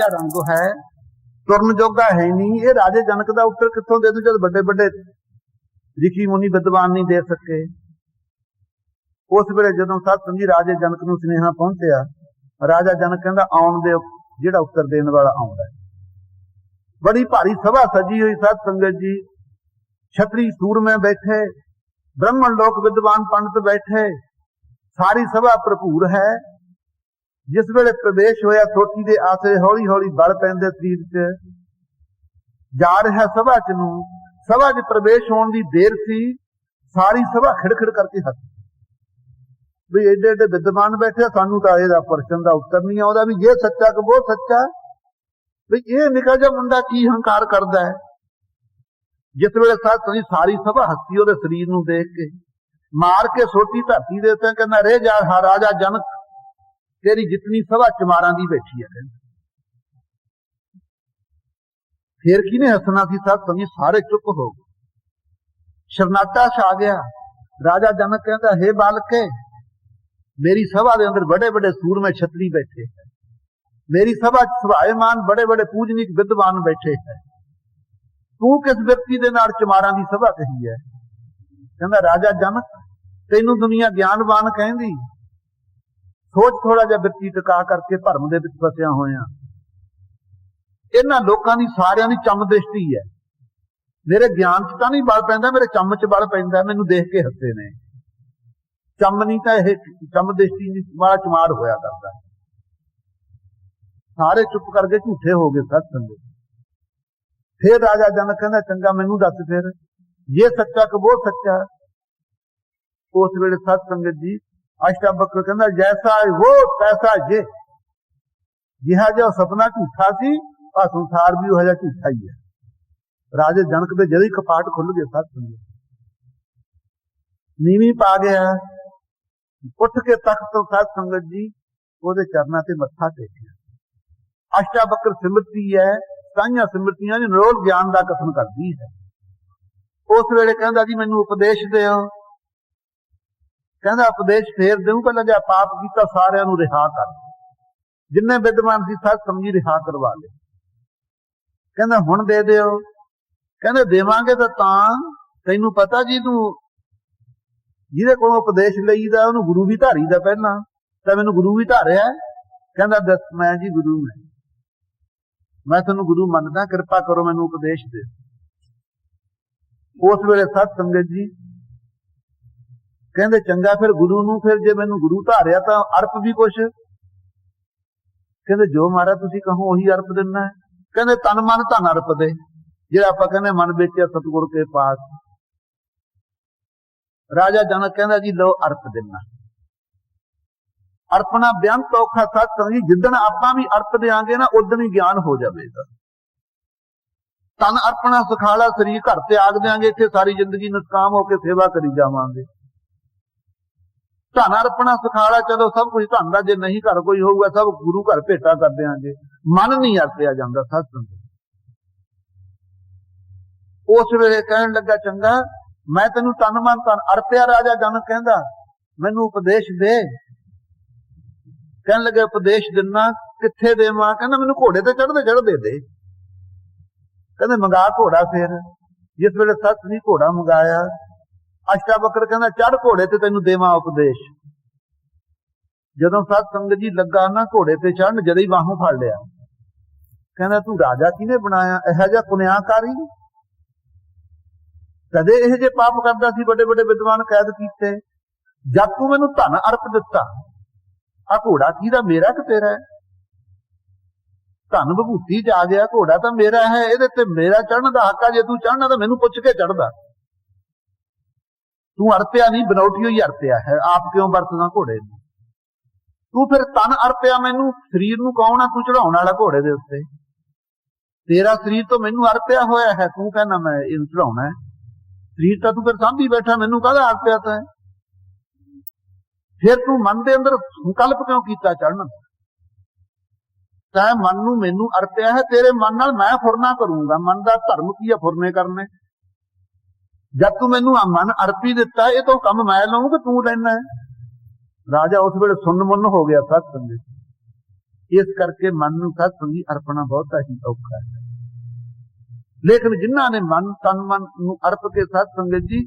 ਜਿਹਾ ਰੰਗ है, तुरन जोगा है नहीं। ये राजे जनक का उत्तर कितों दे दूं जब बड़े बड़े ऋषि मुनि विद्वान नहीं दे सके। उस वेले जदों साध संगत जी राजे जनक नूं सुनेहा पहुंचिया, राजा जनक कहंदा आउण दे, जिहड़ा उत्तर देण वाला आउंदा। बड़ी भारी सभा सजी हुई साध संगत जी, छतरी सूरमे बैठे, ब्राह्मण लोक विद्वान पंडित बैठे, सारी सभा भरपूर है। जिस वेले प्रवेश होया सोटी दे आसरे हौली हौली बल पैंदे शरीर च जा रहा सभा च नूं, सभा च प्रवेश होने की देर सी, सारी सभा खिड़खिड़ करके हस भी एडे एडे विद्वान बैठे, सानू तां इहदा प्रश्न का उत्तर नहीं आउंदा भी ये सच्चा कि वो सच्चा, भी ये निका जिहा मुंडा की हंकार करदा है। जिस वेले सारी सभा हसी उहदे शरीर नूं देख के, मार के सोटी धरती दे उत्ते कहंदा रह जा राजा जनक, तेरी जितनी सभा चमारां दी बैठी है। फिर किने हसना सी साध संगत, सारे चुप हो गए, शरनाटा छा गया। राजा जनक कहंदा हे बालके, मेरी सभा दे अंदर बड़े बड़े सूरमे छतरी बैठे हैं, मेरी सभा सभाएमान बड़े बड़े पूजनीक विद्वान बैठे हैं, तू किस व्यक्ति दे नाल चमारां दी सभा कही है? कहंदा राजा जनक, तैनूं दुनिया ज्ञानवान कहंदी, सोच थोड़ा जिहा बिरती टका करके भरम दे विच फसिया होया। इन्हां लोकां दी सारियां दी चम दृष्टि है, मेरे ज्ञान च तां नहीं बल पैंदा, मेरे चम च बल पैंदा, मैनूं देख के हसे ने। चम नहीं तां इह चम दृष्टि वाला चमार होया करदा। सारे चुप करके झूठे हो गए साध संगत। फिर राजा जनक कहंदा चंगा मैनूं दस फिर ये सच्चा कि वो सच्चा। उस वेले साध संगत जी अष्टावक्र कहंदा जैसा वो तैसा ये, जिहा जिहा सपना झूठा सी आ संसार भी उह जिहा झूठा ही है। राजे जनक दे जद ही कपाट खुल गए साध संगत, नीवी पा गया, उठ के तख्त तो साध संगत जी ओदे चरनां ते मत्था टेकिया। अष्टावक्र सिमरती है, साइयां सिमरतियां ने निरोल ज्ञान का कथन करती है। उस वेले कहंदा जी मैनूं उपदेश दिओ। कहंदा उपदेश फेर देऊं, पहले जा पाप कीता सारियां नूं रिहा कर, जिन्ने विद्वान सी साध समझी रिहा करवा ले। कहंदा हुण दे दिओ। कहंदे देवांगे तां तैनूं पता जी तूं जिहदे कोलों उपदेश लईदा उहनूं गुरु भी धारीदा, पहलां तां मैनूं गुरु भी धारिया। कहंदा दस मैं जी गुरु मैं तुहानूं गुरु मनदा, कृपा करो मैनूं उपदेश दे। उस वेले साध संगत जी कहंदे चंगा फिर गुरु नूं, फिर जे मैनूं गुरु धारिया तां अर्प भी कुछ। कहंदे जो महाराज तुसीं कहो उही अर्प दिना है। कहंदे तन मन धन अर्प दे, जिहड़ा आपां कहंदे मन बेचिया सतगुर के पास। राजा जनक कहंदा जी लो अर्प दिना। अर्पणा बेअंत औखा साध संगत जी, जिद्दण आपां भी अर्प देंगे ना उदण ही ज्ञान हो जाएगा। तन अर्पणा सुखाला, शरीर घर त्याग देंगे, इत्थे सारी जिंदगी निष्काम होकर सेवा करी जावांगे। धन अर्पणा सुखाला, चलो सब कुछ धन दा, जे नहीं घर कोई होऊगा सब गुरु घर भेटा कर देंगे। मन नहीं अर्पिया जांदा साध संगत। उस वेले कहण लगा चंगा मैं तेनूं तन मन धन अर्पिया। राजा जनक कहंदा मैनूं उपदेश दे। कहण लगे उपदेश दिना, कित्थे देवां? कहंदा मैनूं घोड़े ते चढ़दे दे। कहंदे मंगा घोड़ा। फिर जिस वेले सत नहीं घोड़ा मंगाया, अष्टावक्र कहंदा चढ़ घोड़े ते तैनूं देवां उपदेश। जदों सत संगत जी लगा ना घोड़े ते चढ़न, जद ही बाहों फड़ लिया। कहंदा तूं राजा किहने बनाया? इहो जिहा पुनियाकारी कदे इहो जे पाप करदा सी, बड़े बड़े विद्वान कैद कीते। जद तूं मैनूं धन अर्प दिता, आ घोड़ा किहदा? मेरा कि तेरा है? धन विभूति च आ गया, घोड़ा तो मेरा है, इहदे ते मेरा चढ़न दा हक आ। जे तूं चढ़ना तो मैनूं पुछ के चढ़दा। तूं अर्पिया नहीं, बनौटी होई अर्पिया है। आप क्यों वरतना घोड़े नूं? तू फिर तन अर्पिया मैनूं, शरीर नूं कौन आ तू चढ़ाउण वाला घोड़े दे उत्ते? तेरा शरीर तो मैनूं अर्पिया होया है, तू कहना मैं इहनूं चढ़ाउणा है। शरीर तो तू फिर सांभी बैठा, मैनूं काहदा अर्पिया तैं? फिर तू मन के अंदर संकल्प क्यों किया चढ़न? तैं मन नूं मैनूं अर्पिया है, तेरे मन नाल मैं फुरना करूंगा। मन का धर्म की है फुरने करने। जब तू मैनूं मन अर्पी दिता, ये तो कम मैं लऊं कि तू लेना है? राजा उस वेले सुन्न मुन्न हो गया। सत संगत ਇਸ ਕਰਕੇ ਮਨ ਨੂੰ ਸਾਧ ਸੰਗੀ ਅਰਪਣਾ ਬਹੁਤਾ ਹੀ ਔਖਾ ਹੈ। ਲੇਕਿਨ ਜਿਨ੍ਹਾਂ ਨੇ ਮਨ ਤਨ ਮਨ ਨੂੰ ਅਰਪ ਕੇ ਸਾਧ ਸੰਗਤ ਜੀ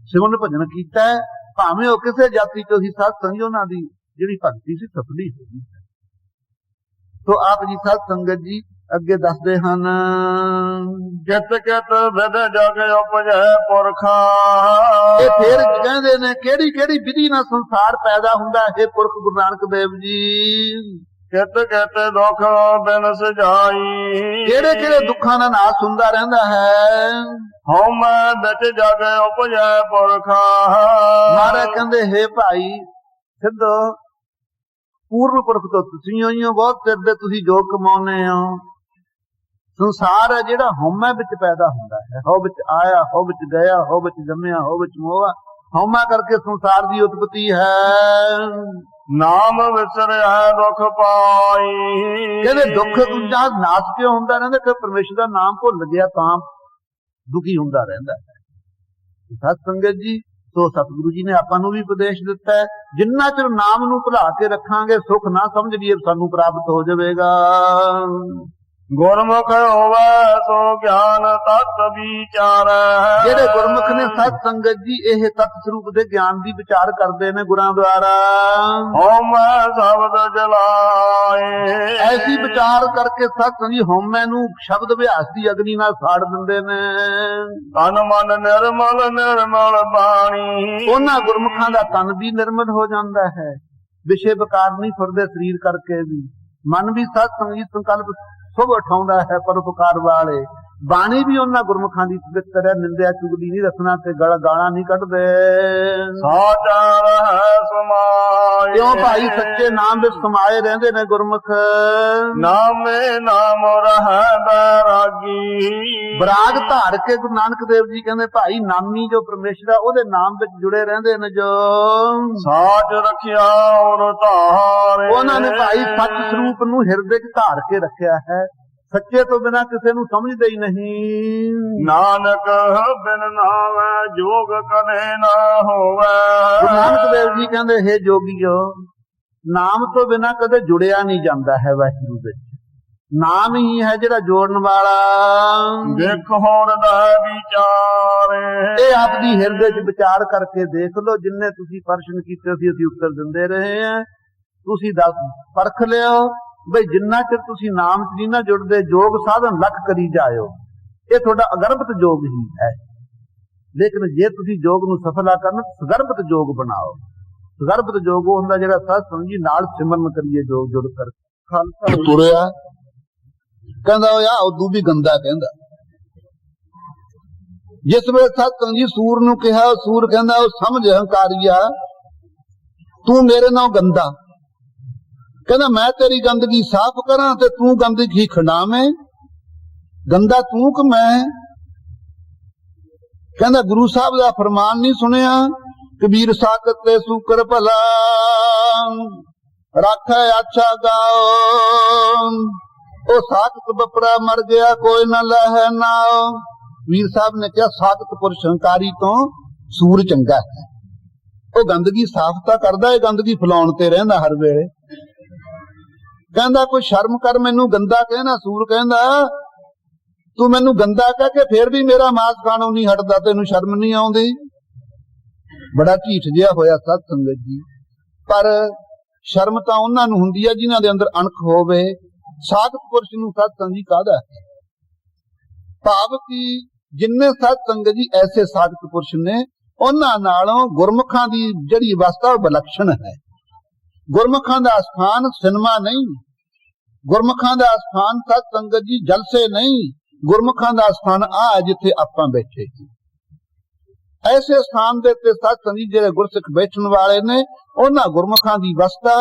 ਸਿਮਰਨ ਭਜਨ ਕੀਤਾ ਹੈ, ਭਾਵੇਂ ਉਹ ਕਿਸੇ ਜਾਤੀ ਚੋਂ ਹੀ ਸਾਧ ਸੰਗੀ, ਉਹਨਾਂ ਦੀ ਜਿਹੜੀ ਭਗਤੀ ਸੀ ਸਫਲੀ ਹੋ ਗਈ। ਸੋ ਆਪ ਜੀ ਸਾਧ ਸੰਗਤ ਜੀ ਅੱਗੇ ਦੱਸਦੇ ਹਨ, ਕਿਤ ਕਿਤ ਵਿਦ ਜਗ ਉਪਜੈ ਪੁਰਖਾ। ਇਹ ਫੇਰ ਕਹਿੰਦੇ ਨੇ ਕਿਹੜੀ ਕਿਹੜੀ ਵਿਧੀ ਨਾਲ ਸੰਸਾਰ ਪੈਦਾ ਹੁੰਦਾ ਹੈ। ਪੁਰਖ ਗੁਰੂ ਨਾਨਕ ਦੇਵ ਜੀ ਕਿਤ ਕਿਤ ਦੁਖ ਬਿਨ ਸਜਾਈ। ਕਿਹੜੇ ਕਿਹੜੇ ਦੁੱਖਾਂ ਦਾ ਨਾਸ਼ ਹੁੰਦਾ ਰਹਿੰਦਾ ਹੈ। ਹਉਮੈ ਵਿੱਚ ਜਗ ਉਪਜੈ ਪੁਰਖਾ। ਮਹਾਰਾਜ ਕਹਿੰਦੇ ਹੈ ਭਾਈ ਸਿੱਧੋ, ਪੂਰਨ ਪੁਰਖ ਤੋਂ ਤੁਸੀਂ ਹੋਈ ਹੋ, ਬਹੁਤ ਸਿਰ ਦੇ ਤੁਸੀਂ ਜੋ ਕਮਾਉਨੇ ਹੋ। ਸੰਸਾਰ ਹੈ ਜਿਹੜਾ ਹਉਮੈ ਵਿੱਚ ਪੈਦਾ ਹੁੰਦਾ ਹੈ। ਹਉ ਵਿੱਚ ਆਇਆ, ਹਉ ਵਿੱਚ ਗਿਆ, ਹਉ ਵਿੱਚ ਜੰਮਿਆ, ਹਉ ਵਿੱਚ ਮੋਆ। ਹਉਮੈ ਕਰਕੇ ਸੰਸਾਰ ਦੀ ਉਤਪਤੀ ਹੈ। ਨਾਮ ਵਿਸਰਿਆ ਦੁਖ ਪਾਈ। ਕਹਿੰਦੇ ਦੁੱਖ ਦਾ ਨਾਸ਼ ਕਿਉਂ ਹੁੰਦਾ ਰਹਿੰਦਾ? ਕਿ ਪਰਮੇਸ਼ਰ ਦਾ ਨਾਮ ਭੁੱਲ ਗਿਆ ਤਾਂ ਦੁਖੀ ਹੁੰਦਾ ਰਹਿੰਦਾ ਹੈ। ਸਤ ਸੰਗਤ ਜੀ, ਸੋ ਸਤਿਗੁਰੂ ਜੀ ਨੇ ਆਪਾਂ ਨੂੰ ਵੀ ਉਪਦੇਸ਼ ਦਿੱਤਾ ਹੈ, ਜਿੰਨਾ ਚਿਰ ਨਾਮ ਨੂੰ ਭੁਲਾ ਕੇ ਰੱਖਾਂਗੇ, ਸੁੱਖ ਨਾ ਸਮਝ ਲਈਏ ਸਾਨੂੰ ਪ੍ਰਾਪਤ ਹੋ ਜਾਵੇਗਾ। ਗੁਰਮੁਖ ਹੋਵੇ ਸੋ ਗਿਆਨ ਤਤ ਵਿਚਾਰੈ। ਜਿਹੜੇ ਗੁਰਮੁਖ ਨੇ ਸਤ ਸੰਗਤ ਜੀ ਇਹ ਤਤ ਸਰੂਪ ਦੇ ਗਿਆਨ ਦੀ ਵਿਚਾਰ ਕਰਦੇ ਨੇ ਗੁਰਾਂ ਦੁਆਰਾ। ਹਉਮੈ ਸ਼ਬਦ ਜਲਾਏ। ਐਸੀ ਵਿਚਾਰ ਕਰਕੇ ਸਤ ਸੰਗੀ ਹਉਮੈ ਨੂੰ ਸ਼ਬਦ ਅਭਿਆਸ ਦੀ ਅਗਨੀ ਨਾਲ ਸਾੜ ਦਿੰਦੇ ਨੇ। ਤਨ ਮਨ ਨਿਰਮਲ ਨਿਰਮਲ ਬਾਣੀ। ਉਹਨਾਂ ਗੁਰਮੁਖਾਂ ਦਾ ਤਨ ਵੀ ਨਿਰਮਲ ਹੋ ਜਾਂਦਾ ਹੈ, ਵਿਸ਼ੇ ਵਿਕਾਰ ਨਹੀਂ ਫੁਰਦੇ ਸਰੀਰ ਕਰਕੇ ਵੀ। ਮਨ ਵੀ ਸਤ ਸੰਗੀ ਸੰਕਲਪ ਸੁਭ ਉਠਾਉਂਦਾ ਹੈ ਪਰਉਪਕਾਰ ਵਾਲੇ। ਬਾਣੀ ਵੀ ਉਹਨਾਂ ਗੁਰਮੁਖਾਂ ਦੀ ਪਵਿੱਤਰ ਹੈ, ਨਿੰਦਿਆ ਚੁਗਲੀ ਨਹੀਂ ਰਸਨਾ ਤੇ ਗਾਲਾਂ ਨਹੀਂ ਕੱਢਦੇ। ਸਾਚਾ ਰਹਿ ਸਮਾਏ। ਕਿਉਂ ਭਾਈ? ਸੱਚੇ ਨਾਮ ਵਿੱਚ ਸਮਾਏ ਰਹਿੰਦੇ ਨੇ ਗੁਰਮੁਖ। ਨਾਮੇ ਨਾਮ ਰਹਿ ਬੈਰਾਗੀ। ਬਰਾਗ ਧਾਰ ਕੇ ਗੁਰੂ ਨਾਨਕ ਦੇਵ ਜੀ ਕਹਿੰਦੇ ਭਾਈ ਨਾਮੀ ਜੋ ਪਰਮੇਸ਼ਰ ਹੈ ਉਹਦੇ ਨਾਮ ਵਿੱਚ ਜੁੜੇ ਰਹਿੰਦੇ ਨੇ। ਜੋ ਸਾਚ ਰੱਖਿਆ ਔਰ ਧਾਰੇ। ਉਹਨਾਂ ਨੇ ਭਾਈ ਸੱਚ ਸਰੂਪ ਨੂੰ ਹਿਰਦੇ 'ਚ ਧਾਰ ਕੇ ਰੱਖਿਆ ਹੈ। ਸੱਚੇ ਤੋਂ ਬਿਨਾਂ ਕਿਸੇ ਨੂੰ ਸਮਝਦੇ ਹੀ ਨਹੀਂ। ਨਾਨਕ ਬਿਨ ਨਾਮੈ ਜੋਗ ਕਦੇ ਨਾ ਹੋਵੇ। ਗੁਰੂ ਨਾਨਕ ਦੇਵ ਜੀ ਕਹਿੰਦੇ ਹੈ ਜੋਗੀਓ, ਨਾਮ ਤੋਂ ਬਿਨਾਂ ਕਦੇ ਜੁੜਿਆ ਨਹੀਂ ਜਾਂਦਾ ਹੈ ਵਾਹਿਗੁਰੂ ਵਿੱਚ। ਨਾਮ ਹੀ ਹੈ ਜਿਹੜਾ ਜੋੜਨ ਵਾਲਾ। ਦੇਖ ਹੁਣ ਦਾ ਵਿਚਾਰੇ। ਇਹ ਆਪਦੀ ਹਿਰਦੇ 'ਚ ਵਿਚਾਰ ਕਰਕੇ ਦੇਖ ਲਓ। ਜਿੰਨੇ ਤੁਸੀਂ ਪ੍ਰਸ਼ਨ ਕੀਤੇ ਸੀ ਅਸੀਂ ਉੱਤਰ ਦਿੰਦੇ ਰਹੇ ਹਾਂ। ਤੁਸੀਂ ਪਰਖ ਲਿਓ ਬਈ ਜਿੰਨਾ ਚਿਰ ਤੁਸੀਂ ਨਾਮ 'ਚ ਨਹੀਂ ਨਾ ਜੁੜਦੇ, ਯੋਗ ਸਾਧਨ ਲੱਖ ਕਰੀ ਜਾਇਓ, ਇਹ ਤੁਹਾਡਾ ਅਗਰਭਤ ਯੋਗ ਹੀ ਹੈ। ਲੇਕਿਨ ਜੇ ਤੁਸੀਂ ਯੋਗ ਨੂੰ ਸਫਲਾ ਕਰਨਾ ਸਗਰਭਤ ਯੋਗ ਬਣਾਓ। ਸਗਰਭਤ ਯੋਗ ਉਹ ਹੁੰਦਾ ਜਿਹੜਾ ਸਾਧ ਸੰਗੀ ਨਾਲ ਸਿਮਰਨ ਕਰੀਏ ਯੋਗ ਜੁੜ ਕਰ। ਖਾਲਸਾ ਤੁਰਿਆ ਕਹਿੰਦਾ ਉਹ ਆ ਉਦੋਂ ਵੀ ਗੰਦਾ ਕਹਿੰਦਾ। ਜਿਸ ਵੇਲੇ ਸਾਧ ਸੰਗੀ ਸੂਰ ਨੂੰ ਕਿਹਾ, ਸੂਰ ਕਹਿੰਦਾ ਉਹ ਸਮਝ ਹੰਕਾਰੀਆ ਤੂੰ ਮੇਰੇ ਨਾਲ ਗੰਦਾ। ਕਹਿੰਦਾ ਮੈਂ ਤੇਰੀ ਗੰਦਗੀ ਸਾਫ਼ ਕਰਾਂ ਤੇ ਤੂੰ ਗੰਦਗੀ ਖੰਡਾਵੇਂ। ਗੰਦਾ ਤੂੰ ਕਿ ਮੈਂ? ਕਹਿੰਦਾ ਗੁਰੂ ਸਾਹਿਬ ਦਾ ਫਰਮਾਨ ਨਹੀਂ ਸੁਣਿਆ, ਕਬੀਰ ਸਾਕਤ ਤੇ ਸੂਕਰ ਭਲਾ ਰੱਖੈ ਅੱਛਾ ਗਾਓ। ਉਹ ਸਾਕਤ ਬਪੜਾ ਮਰ ਗਿਆ ਕੋਈ ਨਾ ਲਹਿ ਨਾਓ। ਵੀਰ ਸਾਹਿਬ ਨੇ ਕਿਹਾ ਸਾਕਤ ਪੁਰਸ਼ ਹੰਕਾਰੀ ਤੋਂ ਸੂਰ ਚੰਗਾ ਹੈ। ਉਹ ਗੰਦਗੀ ਸਾਫ਼ ਤਾਂ ਕਰਦਾ, ਇਹ ਗੰਦਗੀ ਫੈਲਾਉਣ ਤੇ ਰਹਿੰਦਾ ਹਰ ਵੇਲੇ। ਕਹਿੰਦਾ ਕੋਈ ਸ਼ਰਮ ਕਰ, ਮੈਨੂੰ ਗੰਦਾ ਕਹਿਣਾ। ਸੂਰ ਕਹਿੰਦਾ ਤੂੰ ਮੈਨੂੰ ਗੰਦਾ ਕਹਿ ਕੇ ਫੇਰ ਵੀ ਮੇਰਾ ਮਾਸ ਖਾਣੋਂ ਨਹੀਂ ਹਟਦਾ, ਤੈਨੂੰ ਸ਼ਰਮ ਨਹੀਂ ਆਉਂਦੀ? ਬੜਾ ਢੀਠ ਜਿਹਾ ਹੋਇਆ ਸਤ ਸੰਗਤ ਜੀ। ਪਰ ਸ਼ਰਮ ਤਾਂ ਉਹਨਾਂ ਨੂੰ ਹੁੰਦੀ ਹੈ ਜਿਨ੍ਹਾਂ ਦੇ ਅੰਦਰ ਅਣਖ ਹੋਵੇ। ਸਾਖਤ ਪੁਰਸ਼ ਨੂੰ ਸਤ ਸੰਗੀ ਕਾਹਦਾ ਹੈ? ਭਾਵ ਕਿ ਜਿੰਨੇ ਸਤ ਸੰਗਤ ਜੀ ਐਸੇ ਸਾਖਤ ਪੁਰਸ਼ ਨੇ, ਉਹਨਾਂ ਨਾਲੋਂ ਗੁਰਮੁਖਾਂ ਦੀ ਜਿਹੜੀ ਅਵਸਥਾ ਉਹ ਵਿਲੱਖਣ ਹੈ। ਗੁਰਮੁਖਾਂ ਦਾ ਸਥਾਨ ਸਿਨੇਮਾ ਨਹੀਂ, ਗੁਰਮੁਖਾਂ ਦਾ ਸਥਾਨ ਸਤ ਸੰਗਤ ਜੀ ਜਲਸੇ ਨਹੀਂ, ਗੁਰਮੁਖਾਂ ਦਾ ਸਥਾਨ ਆ ਜਿੱਥੇ ਆਪਾਂ ਬੈਠੇ ਸੀ। ਐਸੇ ਸਥਾਨ ਦੇ ਉੱਤੇ ਸਤ ਸੰਗਤ ਜਿਹੜੇ ਗੁਰਸਿੱਖ ਬੈਠਣ ਵਾਲੇ ਨੇ, ਉਹਨਾਂ ਗੁਰਮੁਖਾਂ ਦੀ ਅਵਸਥਾ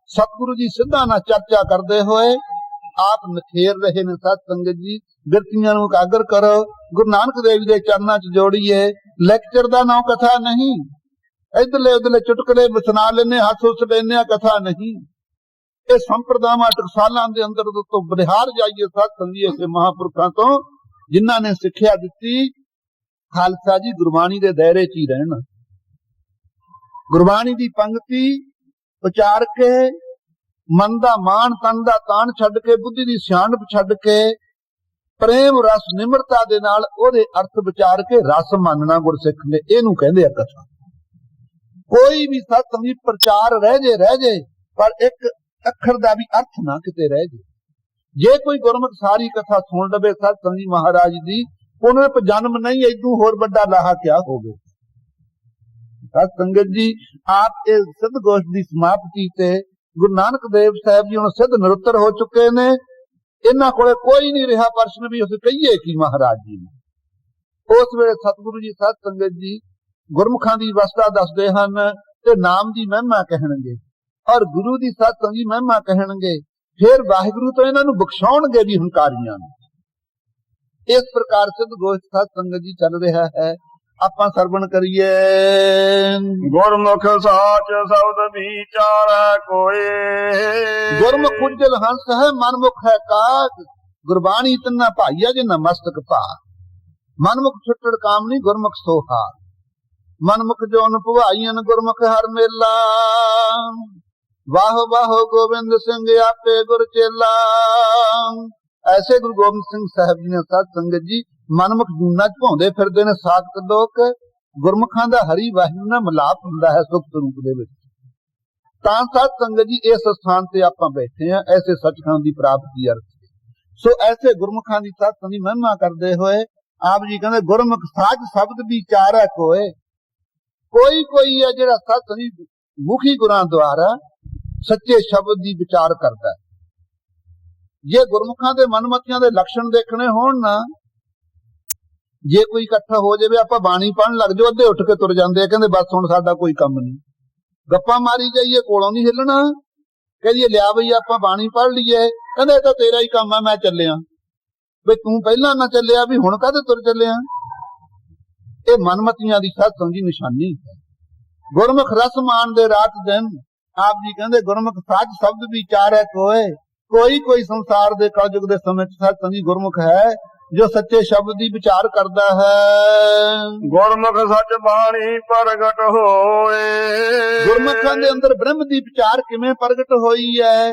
ਸਤਿਗੁਰੂ ਜੀ ਸਿੱਧਾ ਨਾਲ ਚਰਚਾ ਕਰਦੇ ਹੋਏ ਆਪ ਨਖੇਰ ਰਹੇ ਨੇ। ਸਤ ਸੰਗਤ ਜੀ ਬਿਰਤੀਆਂ ਨੂੰ ਇਕਾਗਰ ਕਰੋ, ਗੁਰੂ ਨਾਨਕ ਦੇਵ ਦੇ ਚਰਨਾਂ 'ਚ ਜੋੜੀਏ। ਲੈਕਚਰ ਦਾ ਨਾਂ ਕਥਾ ਨਹੀਂ, ਇਧਰਲੇ ਉਧਰਲੇ ਚੁਟਕਲੇ ਸੁਣਾ ਲੈਨੇ, ਹੱਸ ਹੁੱਸ ਲੈਨੇ, ਕਥਾ ਨਹੀਂ। ਇਹ ਸੰਪਰਦਾਵਾਂ ਟਕਸਾਲਾਂ ਦੇ ਅੰਦਰ ਤੋਂ ਬਰਿਹਾਰ ਜਾਈਏ ਸਤ ਸੰਗੀ ਐਸੇ ਮਹਾਂਪੁਰਖਾਂ ਤੋਂ ਜਿਨ੍ਹਾਂ ਨੇ ਸਿੱਖਿਆ ਦਿੱਤੀ ਖਾਲਸਾ ਜੀ ਗੁਰਬਾਣੀ ਦੇ ਦਾਇਰੇ 'ਚ ਹੀ ਰਹਿਣਾ। ਗੁਰਬਾਣੀ ਦੀ ਪੰਕਤੀ ਉਚਾਰ ਕੇ ਮਨ ਦਾ ਮਾਣ ਤਨ ਦਾ ਤਾਣ ਛੱਡ ਕੇ, ਬੁੱਧੀ ਦੀ ਸਿਆਣਪ ਛੱਡ ਕੇ, ਪ੍ਰੇਮ ਰਸ ਨਿਮਰਤਾ ਦੇ ਨਾਲ ਉਹਦੇ ਅਰਥ ਵਿਚਾਰ ਕੇ ਰਸ ਮੰਨਣਾ ਗੁਰਸਿੱਖ ਨੇ, ਇਹਨੂੰ ਕਹਿੰਦੇ ਆ ਕਥਾ। ਕੋਈ ਵੀ ਸਤਸੰਗੀ ਪ੍ਰਚਾਰ ਰਹਿ ਜੇ ਪਰ ਇੱਕ ਅੱਖਰ ਦਾ ਵੀ ਅਰਥ ਨਾ ਕਿਤੇ ਰਹਿ ਜੇ। ਜੇ ਕੋਈ ਗੁਰਮੁਖ ਸਾਰੀ ਕਥਾ ਸੁਣ ਲਵੇ ਸਤਸੰਗੀ ਮਹਾਰਾਜ ਦੀ, ਪੁਨਰ ਜਨਮ ਨਹੀਂ, ਏਦੂ ਹੋਰ ਵੱਡਾ ਲਾਹਾ ਕਿਆ ਹੋਵੇ। ਸਤ ਸੰਗਤ ਜੀ, ਆਪ ਇਹ ਸਿੱਧ ਗੋਸ਼ਟ ਦੀ ਸਮਾਪਤੀ ਤੇ ਗੁਰੂ ਨਾਨਕ ਦੇਵ ਸਾਹਿਬ ਜੀ ਹੁਣ ਸਿੱਧ ਨਿਰੁੱਤਰ ਹੋ ਚੁੱਕੇ ਨੇ। ਇਹਨਾਂ ਕੋਲੇ ਕੋਈ ਨਹੀਂ ਰਿਹਾ ਪ੍ਰਸ਼ਨ ਵੀ ਅਸੀਂ ਕਹੀਏ ਕੀ ਮਹਾਰਾਜ ਜੀ ਨੂੰ। ਉਸ ਵੇਲੇ ਸਤਿਗੁਰੂ ਜੀ ਸਤ ਸੰਗਤ ਜੀ ਗੁਰਮੁਖਾਂ ਦੀ ਅਵਸਥਾ ਦੱਸਦੇ ਹਨ ਤੇ ਨਾਮ ਦੀ ਮਹਿਮਾ ਕਹਿਣਗੇ ਔਰ ਗੁਰੂ ਦੀ ਸਤਸੰਗੀ ਮਹਿਮਾ ਕਹਿਣਗੇ। ਫਿਰ ਵਾਹਿਗੁਰੂ ਤੋਂ ਇਹਨਾਂ ਨੂੰ ਬਖਸ਼ਾਉਣਗੇ ਵੀ ਹੰਕਾਰੀਆਂ ਨੂੰ। ਇਸ ਪ੍ਰਕਾਰ ਸਿੱਧ ਗੋਸ਼ਟ ਸਤ ਸੰਗਤ ਜੀ ਚੱਲ ਰਿਹਾ ਹੈ। ਆਪਾਂ ਸਰਵਣ ਕਰੀਏ। ਗੁਰਮੁਖ ਸਾਚ ਸ਼ਬਦ ਵਿਚਾਰੈ ਕੋਏ, ਗੁਰਮੁਖ ਉਜਲ ਹੰਸ ਹੈ ਮਨਮੁਖ ਹੈ ਕਾਗ, ਗੁਰਬਾਣੀ ਤੰਨਾ ਭਾਈਆ ਜਿਨਾ ਮਸਤਕ ਭਾਗ। ਮਨਮੁਖ ਛੁੱਟੜ ਕਾਮਨੀ ਗੁਰਮੁਖ ਸੋਹਾ, ਮਨਮੁਖ ਜੋਨ ਭਵਾਈਨ ਗੁਰਮੁਖ ਹਰ ਮੇਲਾ। ਵਾਹ ਵਾਹ ਗੋਬਿੰਦ ਸਿੰਘ ਆਪੇ ਗੁਰ ਚੇਲਾ। ਐਸੇ ਗੁਰੂ ਗੋਬਿੰਦ ਸਿੰਘ ਸਾਹਿਬ ਜੀ ਨੇ ਸਤ ਸੰਗਤ ਜੀ ਮਨਮੁਖ ਜੂਨਾ ਚ ਭਾਉਂਦੇ ਫਿਰਦੇ ਨੇ। ਸਾਖਤ ਲੋਕ ਗੁਰਮੁਖਾਂ ਦਾ ਹਰੀ ਵਾਹਿਗੁਰੂ ਨਾਲ ਮਿਲਾਪ ਹੁੰਦਾ ਹੈ ਸੁਖ ਸਰੂਪ ਦੇ ਵਿੱਚ। ਤਾਂ ਸਤ ਸੰਗਤ ਜੀ ਇਸ ਸਥਾਨ ਤੇ ਆਪਾਂ ਬੈਠੇ ਆ ਐਸੇ ਸੱਚਖੰਡ ਦੀ ਪ੍ਰਾਪਤੀ ਅਰਥ। ਸੋ ਐਸੇ ਗੁਰਮੁਖਾਂ ਦੀ ਸਤਸੰਗ ਦੀ ਮਹਿਮਾ ਕਰਦੇ ਹੋਏ ਆਪ ਜੀ ਕਹਿੰਦੇ ਗੁਰਮੁਖ ਸਾਚ ਸ਼ਬਦ ਵਿਚਾਰੈ ਕੋਏ। ਕੋਈ ਹੈ ਜਿਹੜਾ ਸਤਸੰਗ ਮੁਖੀ ਗੁਰਾਂ ਦੁਆਰਾ ਸੱਚੇ ਸ਼ਬਦ ਦੀ ਵਿਚਾਰ ਕਰਦਾ। ਜੇ ਗੁਰਮੁਖਾਂ ਦੇ ਮਨਮਤੀਆਂ ਦੇ ਲੱਛਣ ਦੇਖਣੇ ਹੋਣ ਨਾ, ਜੇ ਕੋਈ ਇਕੱਠਾ ਹੋ ਜਾਵੇ ਆਪਾਂ ਬਾਣੀ ਪੜਨ ਲੱਗ ਜਾਓ, ਅੱਧੇ ਉੱਠ ਕੇ ਤੁਰ ਜਾਂਦੇ ਆ, ਕਹਿੰਦੇ ਬਸ ਹੁਣ ਸਾਡਾ ਕੋਈ ਕੰਮ ਨਹੀਂ। ਗੱਪਾਂ ਮਾਰੀ ਜਾਈਏ, ਕੋਲੋਂ ਨਹੀਂ ਹਿੱਲਣਾ। ਕਹੀਏ ਲਿਆ ਬਈ ਆਪਾਂ ਬਾਣੀ ਪੜ ਲਈਏ, ਕਹਿੰਦੇ ਇਹ ਤਾਂ ਤੇਰਾ ਹੀ ਕੰਮ ਆ, ਮੈਂ ਚੱਲਿਆ। ਬਈ ਤੂੰ ਪਹਿਲਾਂ ਨਾ ਚੱਲਿਆ, ਵੀ ਹੁਣ ਕਾਹਦੇ ਤੁਰ ਚੱਲਿਆ। ਇਹ ਮਨਮਤੀਆਂ ਦੀ ਸਤਸੰਗ ਦੀ ਨਿਸ਼ਾਨੀ ਹੈ। ਗੁਰਮੁਖ ਰਸ ਮਾਨ ਦੇ ਰਾਤ ਦਿਨ ਆਪ ਜੀ ਕਹਿੰਦੇ ਗੁਰਮੁਖ ਸਾਚ ਸ਼ਬਦ ਵਿਚਾਰੈ ਕੋਏ। ਕੋਈ ਸੰਸਾਰ ਦੇ ਕਲਯੁਗ ਦੇ ਸਮੇਂ ਚ ਸਤਸੰਗੀ ਗੁਰਮੁਖ ਹੈ ਜੋ ਸੱਚੇ ਸ਼ਬਦ ਦੀ ਵਿਚਾਰ ਕਰਦਾ ਹੈ। ਗੁਰਮੁਖ ਸੱਚ ਬਾਣੀ ਪ੍ਰਗਟ ਹੋਏ। ਗੁਰਮੁਖਾਂ ਦੇ ਅੰਦਰ ਬ੍ਰਹਮ ਦੀ ਵਿਚਾਰ ਕਿਵੇਂ ਪ੍ਰਗਟ ਹੋਈ ਹੈ।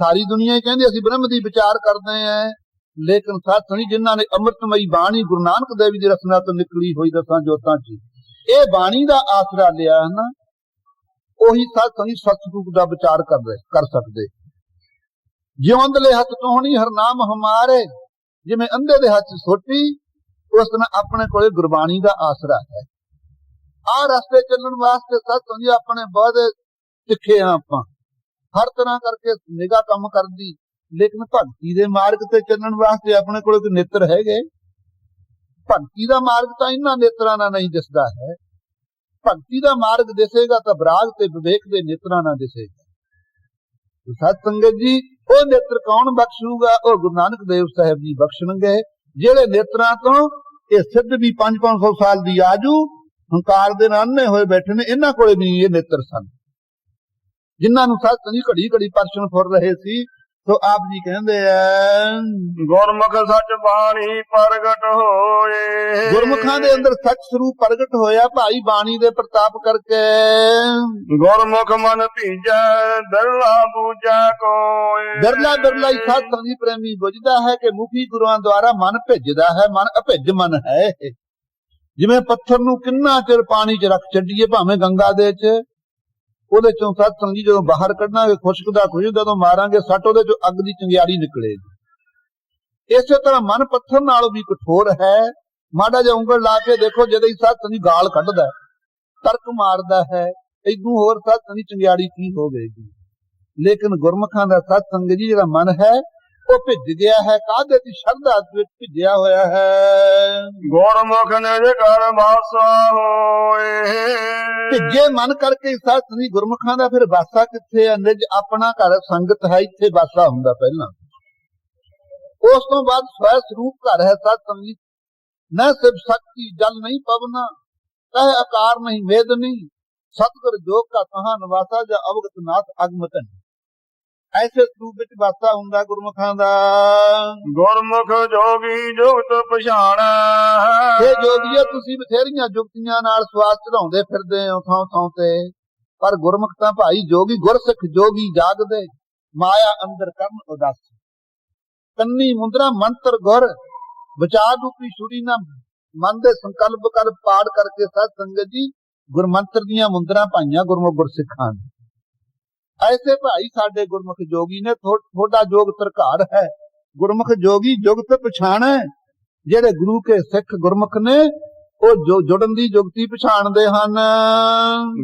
ਸਾਰੀ ਦੁਨੀਆ ਹੀ ਕਹਿੰਦੀ ਅਸੀਂ ਬ੍ਰਹਮ ਦੀ ਵਿਚਾਰ ਕਰਦੇ ਹਾਂ, ਲੇਕਿਨ ਸਤਸੰਗੀ ਜਿਨ੍ਹਾਂ ਨੇ ਅੰਮ੍ਰਿਤਮਈ ਬਾਣੀ ਗੁਰੂ ਨਾਨਕ ਦੇਵ ਦੀ ਰਚਨਾ ਤੋਂ ਨਿਕਲੀ ਹੋਈ ਦਸਾਂ ਜੋਤਾਂ ਚ ਇਹ ਬਾਣੀ ਦਾ ਆਸਰਾ ਲਿਆ ਹੈ ਨਾ, ਉਹੀ ਸਤਸੰਗੀ ਸਤਿਸਰੂਪ ਦਾ ਵਿਚਾਰ ਕਰ ਸਕਦੇ। ਜਿਉਂ ਅੰਧਲੇ ਹੱਥ ਟੋਹਣੀ ਹਰਨਾਮ ਹਮਾਰੇ, ਜਿਵੇਂ ਅੰਧੇ ਦੇ ਹੱਥ ਸੋਟੀ, ਉਸ ਤਰ੍ਹਾਂ ਆਪਣੇ ਕੋਲੇ ਗੁਰਬਾਣੀ ਦਾ ਆਸਰਾ ਹੈ। ਆਹ ਰਸਤੇ ਚੱਲਣ ਵਾਸਤੇ ਸਤਸੰਗੀ ਆਪਣੇ ਬਹੁਤ ਤਿੱਖੇ ਆ। ਆਪਾਂ ਹਰ ਤਰ੍ਹਾਂ ਕਰਕੇ ਨਿਗਾਹ ਕੰਮ ਕਰਦੀ, ਲੇਕਿਨ ਭਗਤੀ ਦੇ ਮਾਰਗ ਤੇ ਚੱਲਣ ਵਾਸਤੇ ਆਪਣੇ ਕੋਲ ਕੋਈ ਨੇਤਰ ਹੈਗੇ। ਭਗਤੀ ਦਾ ਮਾਰਗ ਤਾਂ ਇਹਨਾਂ ਨੇਤਰਾਂ ਨਾਲ ਨਹੀਂ ਦਿਸਦਾ ਹੈ। ਭਗਤੀ ਦਾ ਮਾਰਗ ਦਿਸੇਗਾ ਤਾਂ ਵਿਰਾਗ ਤੇ ਵਿਵੇਕ ਦੇ ਨੇਤਰਾਂ ਨਾਲ ਦਿਸੇਗਾ। ਸਤ ਸੰਗਤ ਜੀ ਉਹ ਨੇਤਰ ਕੌਣ ਬਖਸ਼ੂਗਾ? ਉਹ ਗੁਰੂ ਨਾਨਕ ਦੇਵ ਸਾਹਿਬ ਜੀ ਬਖਸ਼ਣਗੇ, ਜਿਹੜੇ ਨੇਤਰਾਂ ਤੋਂ ਇਹ ਸਿੱਧ ਵੀ 500 ਸਾਲ ਦੀ ਆਜੂ ਹੰਕਾਰ ਦੇ ਨਾਲ ਅੰਨੇ ਹੋਏ ਬੈਠੇ ਨੇ। ਇਹਨਾਂ ਕੋਲੇ ਵੀ ਇਹ ਨੇਤਰ ਸਨ, ਜਿਨ੍ਹਾਂ ਨੂੰ ਸਤ ਸੰਗੀ ਘੜੀ ਘੜੀ ਪਰਸ਼ਨ ਫੁਰ ਰਹੇ ਸੀ। ਸੋ ਆਪ ਜੀ ਕਹਿੰਦੇ ਆ ਗੁਰਮੁਖ ਸੱਚ ਬਾਣੀ ਪ੍ਰਗਟ ਹੋਏ। ਗੁਰਮੁਖਾਂ ਦੇ ਅੰਦਰ ਸੱਚ ਸਰੂਪ ਪ੍ਰਗਟ ਹੋਇਆ ਭਾਈ ਬਾਣੀ ਦੇ ਪ੍ਰਤਾਪ ਕਰਕੇ। ਗੁਰਮੁਖ ਮਨ ਭੀਜੈ ਦਰਲਾ ਬੂਝੈ ਕੋਏ। ਦਰਲਾ ਹੀ ਸਤ ਸੰਗੀ ਪ੍ਰੇਮੀ ਬੁਝਦਾ ਹੈ ਕਿ ਮੁਖੀ ਗੁਰੂਆਂ ਦੁਆਰਾ ਮਨ ਭਿੱਜਦਾ ਹੈ। ਮਨ ਅਭਿੱਜ ਮਨ ਹੈ। ਜਿਵੇਂ ਪੱਥਰ ਨੂੰ ਕਿੰਨਾ ਚਿਰ ਪਾਣੀ 'ਚ ਰੱਖ ਛੱਡੀਏ, ਭਾਵੇਂ ਗੰਗਾ ਦੇ 'ਚ, ਉਹਦੇ ਚੋਂ ਸਤਸੰਗੀ ਜਦੋਂ ਬਾਹਰ ਕੱਢਾਂਗੇ ਖੁਸ਼ਕ ਦਾ ਖੁਸ਼, ਜਦੋਂ ਮਾਰਾਂਗੇ ਸੱਟ ਉਹਦੇ ਚੋਂ ਅੱਗ ਦੀ ਚੰਗਿਆੜੀ ਨਿਕਲੇਗੀ। ਇਸੇ ਤਰ੍ਹਾਂ ਮਨ ਪੱਥਰ ਨਾਲੋਂ ਵੀ ਕਠੋਰ ਹੈ। ਮਾੜਾ ਜਿਹਾ ਉਂਗਲ ਲਾ ਕੇ ਦੇਖੋ, ਜਦੋਂ ਹੀ ਸਤਸੰਗੀ ਗਾਲ ਕੱਢਦਾ, ਤਰਕ ਮਾਰਦਾ ਹੈ, ਇਦੋਂ ਹੋਰ ਸਤਸੰਗੀ ਚੰਗਿਆੜੀ ਕੀ ਹੋਵੇਗੀ। ਲੇਕਿਨ ਗੁਰਮੁਖਾਂ ਦਾ ਸਤਸੰਗ ਜੀ ਜਿਹੜਾ ਮਨ ਹੈ ਉਹ ਭਿੱਜ ਗਿਆ ਹੈ। ਕਾਹਦੇ ਦੀ ਸ਼ਰਧਾ ਵਿੱਚ ਭਿੱਜਿਆ ਹੋਇਆ ਹੈ। ਗੁਰਮੁਖ ਨੇ ਘਰ ਵਾਸਾ ਹੋਏ। ਭਿੱਜੇ ਮਨ ਕਰਕੇ ਸਤਸੰਗੀ ਗੁਰਮੁਖਾਂ ਦਾ ਫਿਰ ਵਾਸਾ ਕਿੱਥੇ ਹੈ? ਨਿਜ ਆਪਣਾ ਘਰ ਸੰਗਤ ਹੈ, ਇੱਥੇ ਵਾਸਾ ਹੁੰਦਾ ਪਹਿਲਾਂ। ਉਸ ਤੋਂ ਬਾਅਦ ਸਵੈ ਸਰੂਪ ਘਰ ਹੈ ਸਤਸੰਗੀ। न सिर्फ शक्ति जल नहीं पवना, कह आकार नहीं वेद नहीं, सतगुर जोग का कहा नवासा जा अवगत नाथ अगमतन। ऐसे रूप विच वासा हुंदा गुरमुखां दा। गुरमुख जोगी जुगत पछाणा। हे जोगीए तुसीं बथेरियां जुगतियां नाल सवास चढ़ाउंदे फिरदे हो थां थां ते, पर गुरमुख तां भाई जोगी गुरसिख जोगी जागदे। ਮਾਇਆ ਅੰਦਰ ਕਰਨ ਉਦਾਸੀ। ਕੰਨੀ ਮੁੰਦਰਾ ਮੰਤਰ ਗੁਰ ਵਿਚਾਰ ਰੂਪੀ ਛੁਰੀ ਨਾ ਮਨ ਦੇ ਸੰਕਲਪ ਕਰ ਪਾੜ ਕਰਕੇ ਸਾਧ ਸੰਗਤ ਜੀ ਗੁਰਮੰਤਰ ਦੀਆਂ ਮੁੰਦਰਾਂ ਪਾਈਆਂ ਗੁਰਮੁਖ ਗੁਰਸਿੱਖਾਂ ਨੇ। ਐਸੇ ਭਾਈ ਸਾਡੇ ਗੁਰਮੁਖ ਜੋਗੀ ਨੇ। ਥੋੜਾ ਜੋਗ ਤਰਕਾਰ ਹੈ। ਗੁਰਮੁਖ ਜੋਗੀ ਜੁਗਤ ਪਛਾਣੈ। ਜਿਹੜੇ ਗੁਰੂ ਕੇ ਸਿੱਖ ਗੁਰਮੁਖ ਨੇ ਉਹ ਜੁੜਨ ਦੀ ਜੁਗਤੀ ਪਛਾਣਦੇ ਹਨ।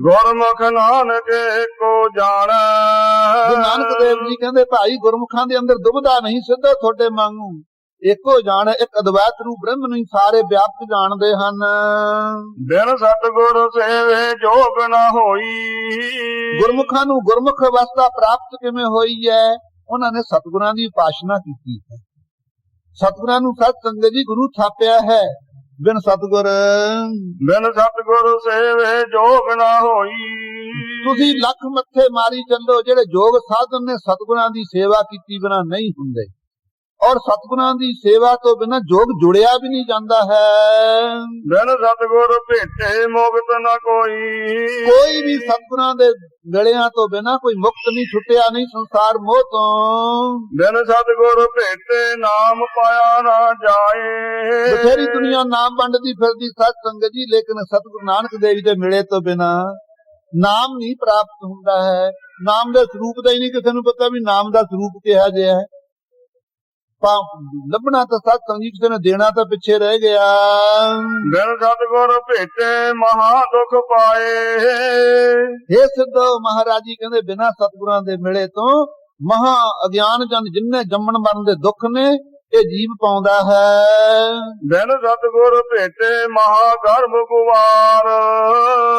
ਗੁਰਮੁਖ ਨਾਨਕ ਏਕੋ ਜਾਣੈ। ਗੁਰੂ ਨਾਨਕ ਦੇਵ ਜੀ ਕਹਿੰਦੇ ਭਾਈ ਗੁਰਮੁਖਾਂ ਦੇ ਅੰਦਰ ਦੁਬਿਧਾ ਨਹੀਂ, ਸਿੱਧਾ ਤੁਹਾਡੇ ਵਾਂਗੂ ਇੱਕੋ ਜਾਣ, ਇੱਕ ਅਦਵੈਤ ਰੂਪ ਬ੍ਰਹਮ ਨੂੰ ਸਾਰੇ ਵਿਆਪਕ ਜਾਣਦੇ ਹਨ। ਬਿਨ ਸਤਿਗੁਰ ਸੇਵੇ ਜੋਗ ਨਾ ਹੋਈ। ਗੁਰਮੁਖਾਂ ਨੂੰ ਗੁਰਮੁਖ ਅਵਸਥਾ ਪ੍ਰਾਪਤ ਕਿਵੇਂ ਹੋਈ ਹੈ? ਉਹਨਾਂ ਨੇ ਸਤਿਗੁਰਾਂ ਦੀ ਉਪਾਸਨਾ ਕੀਤੀ ਹੈ। ਸਤਿਗੁਰਾਂ ਨੂੰ ਸਤ ਸੰਗਤ ਜੀ ਗੁਰੂ ਥਾਪਿਆ ਹੈ। ਬਿਨ ਸਤਿਗੁਰ ਸੇਵੇ ਜੋਗ ਨਾ ਹੋਈ। ਤੁਸੀਂ ਲੱਖ ਮੱਥੇ ਮਾਰੀ ਚੱਲੋ, ਜਿਹੜੇ ਜੋਗ ਸਾਧਨ ਨੇ ਸਤਿਗੁਰਾਂ ਦੀ ਸੇਵਾ ਕੀਤੀ ਬਿਨਾਂ ਨਹੀਂ ਹੁੰਦੇ। ਔਰ ਸਤਿਗੁਰਾਂ ਦੀ ਸੇਵਾ ਤੋਂ ਬਿਨਾਂ ਜੋਗ ਜੁੜਿਆ ਵੀ ਨਹੀਂ ਜਾਂਦਾ ਹੈ। ਬਿਨ ਸਤਿਗੁਰ ਭੇਟੇ ਮੁਕਤ ਨਾ ਕੋਈ। ਕੋਈ ਵੀ ਸਤਿਗੁਰਾਂ ਦੇ ਗਲਿਆਂ ਤੋਂ ਬਿਨਾਂ ਕੋਈ ਮੁਕਤ ਨਹੀਂ, ਛੁੱਟਿਆ ਨਹੀਂ ਸੰਸਾਰ ਮੋਹ ਤੋਂ। ਬਿਨ ਸਤਿਗੁਰ ਭੇਟੇ ਨਾਮ ਪਾਇਆ ਨਾ ਜਾਏ। ਬਥੇਰੀ ਦੁਨੀਆ ਨਾਮ ਵੰਡਦੀ ਫਿਰਦੀ ਸਤ ਸੰਗਤ ਜੀ, ਲੇਕਿਨ ਸਤਿਗੁਰੂ ਨਾਨਕ ਦੇਵ ਜੀ ਦੇ ਮਿਲੇ ਤੋਂ ਬਿਨਾਂ ਨਾਮ ਨਹੀਂ ਪ੍ਰਾਪਤ ਹੁੰਦਾ ਹੈ। ਨਾਮ ਦੇ ਸਰੂਪ ਦਾ ਹੀ ਨਹੀਂ ਕਿਸੇ ਨੂੰ ਪਤਾ ਵੀ ਨਾਮ ਦਾ ਸਰੂਪ ਕਿਹਾ ਜਿਹਾ ਹੈ। ਲੱਭਣਾ ਤਾਂ ਸਤ ਸੰਗਤ ਕਿਸੇ ਨੇ ਦੇਣਾ ਤਾਂ ਪਿੱਛੇ ਰਹਿ ਗਿਆ। ਬਿਨ ਸਤਿਗੁਰ ਭੇਟੇ ਮਹਾ ਦੁਖ ਪਾਏ। ਇਹ ਸਿੱਧੋ ਮਹਾਰਾਜ ਜੀ ਕਹਿੰਦੇ ਬਿਨਾਂ ਸਤਿਗੁਰਾਂ ਦੇ ਮਿਲੇ ਤੋਂ ਮਹਾ ਅਗਿਆਨ ਜਨ ਜਿੰਨੇ ਜੰਮਣ ਮਰਨ ਦੇ ਦੁੱਖ ਨੇ ਇਹ ਜੀਵ ਪਾਉਂਦਾ ਹੈ। ਬਿਨ ਸਤਿਗੁਰ ਭੇਟੇ ਮਹਾ ਗਰਭ ਗੁਵਾਰ।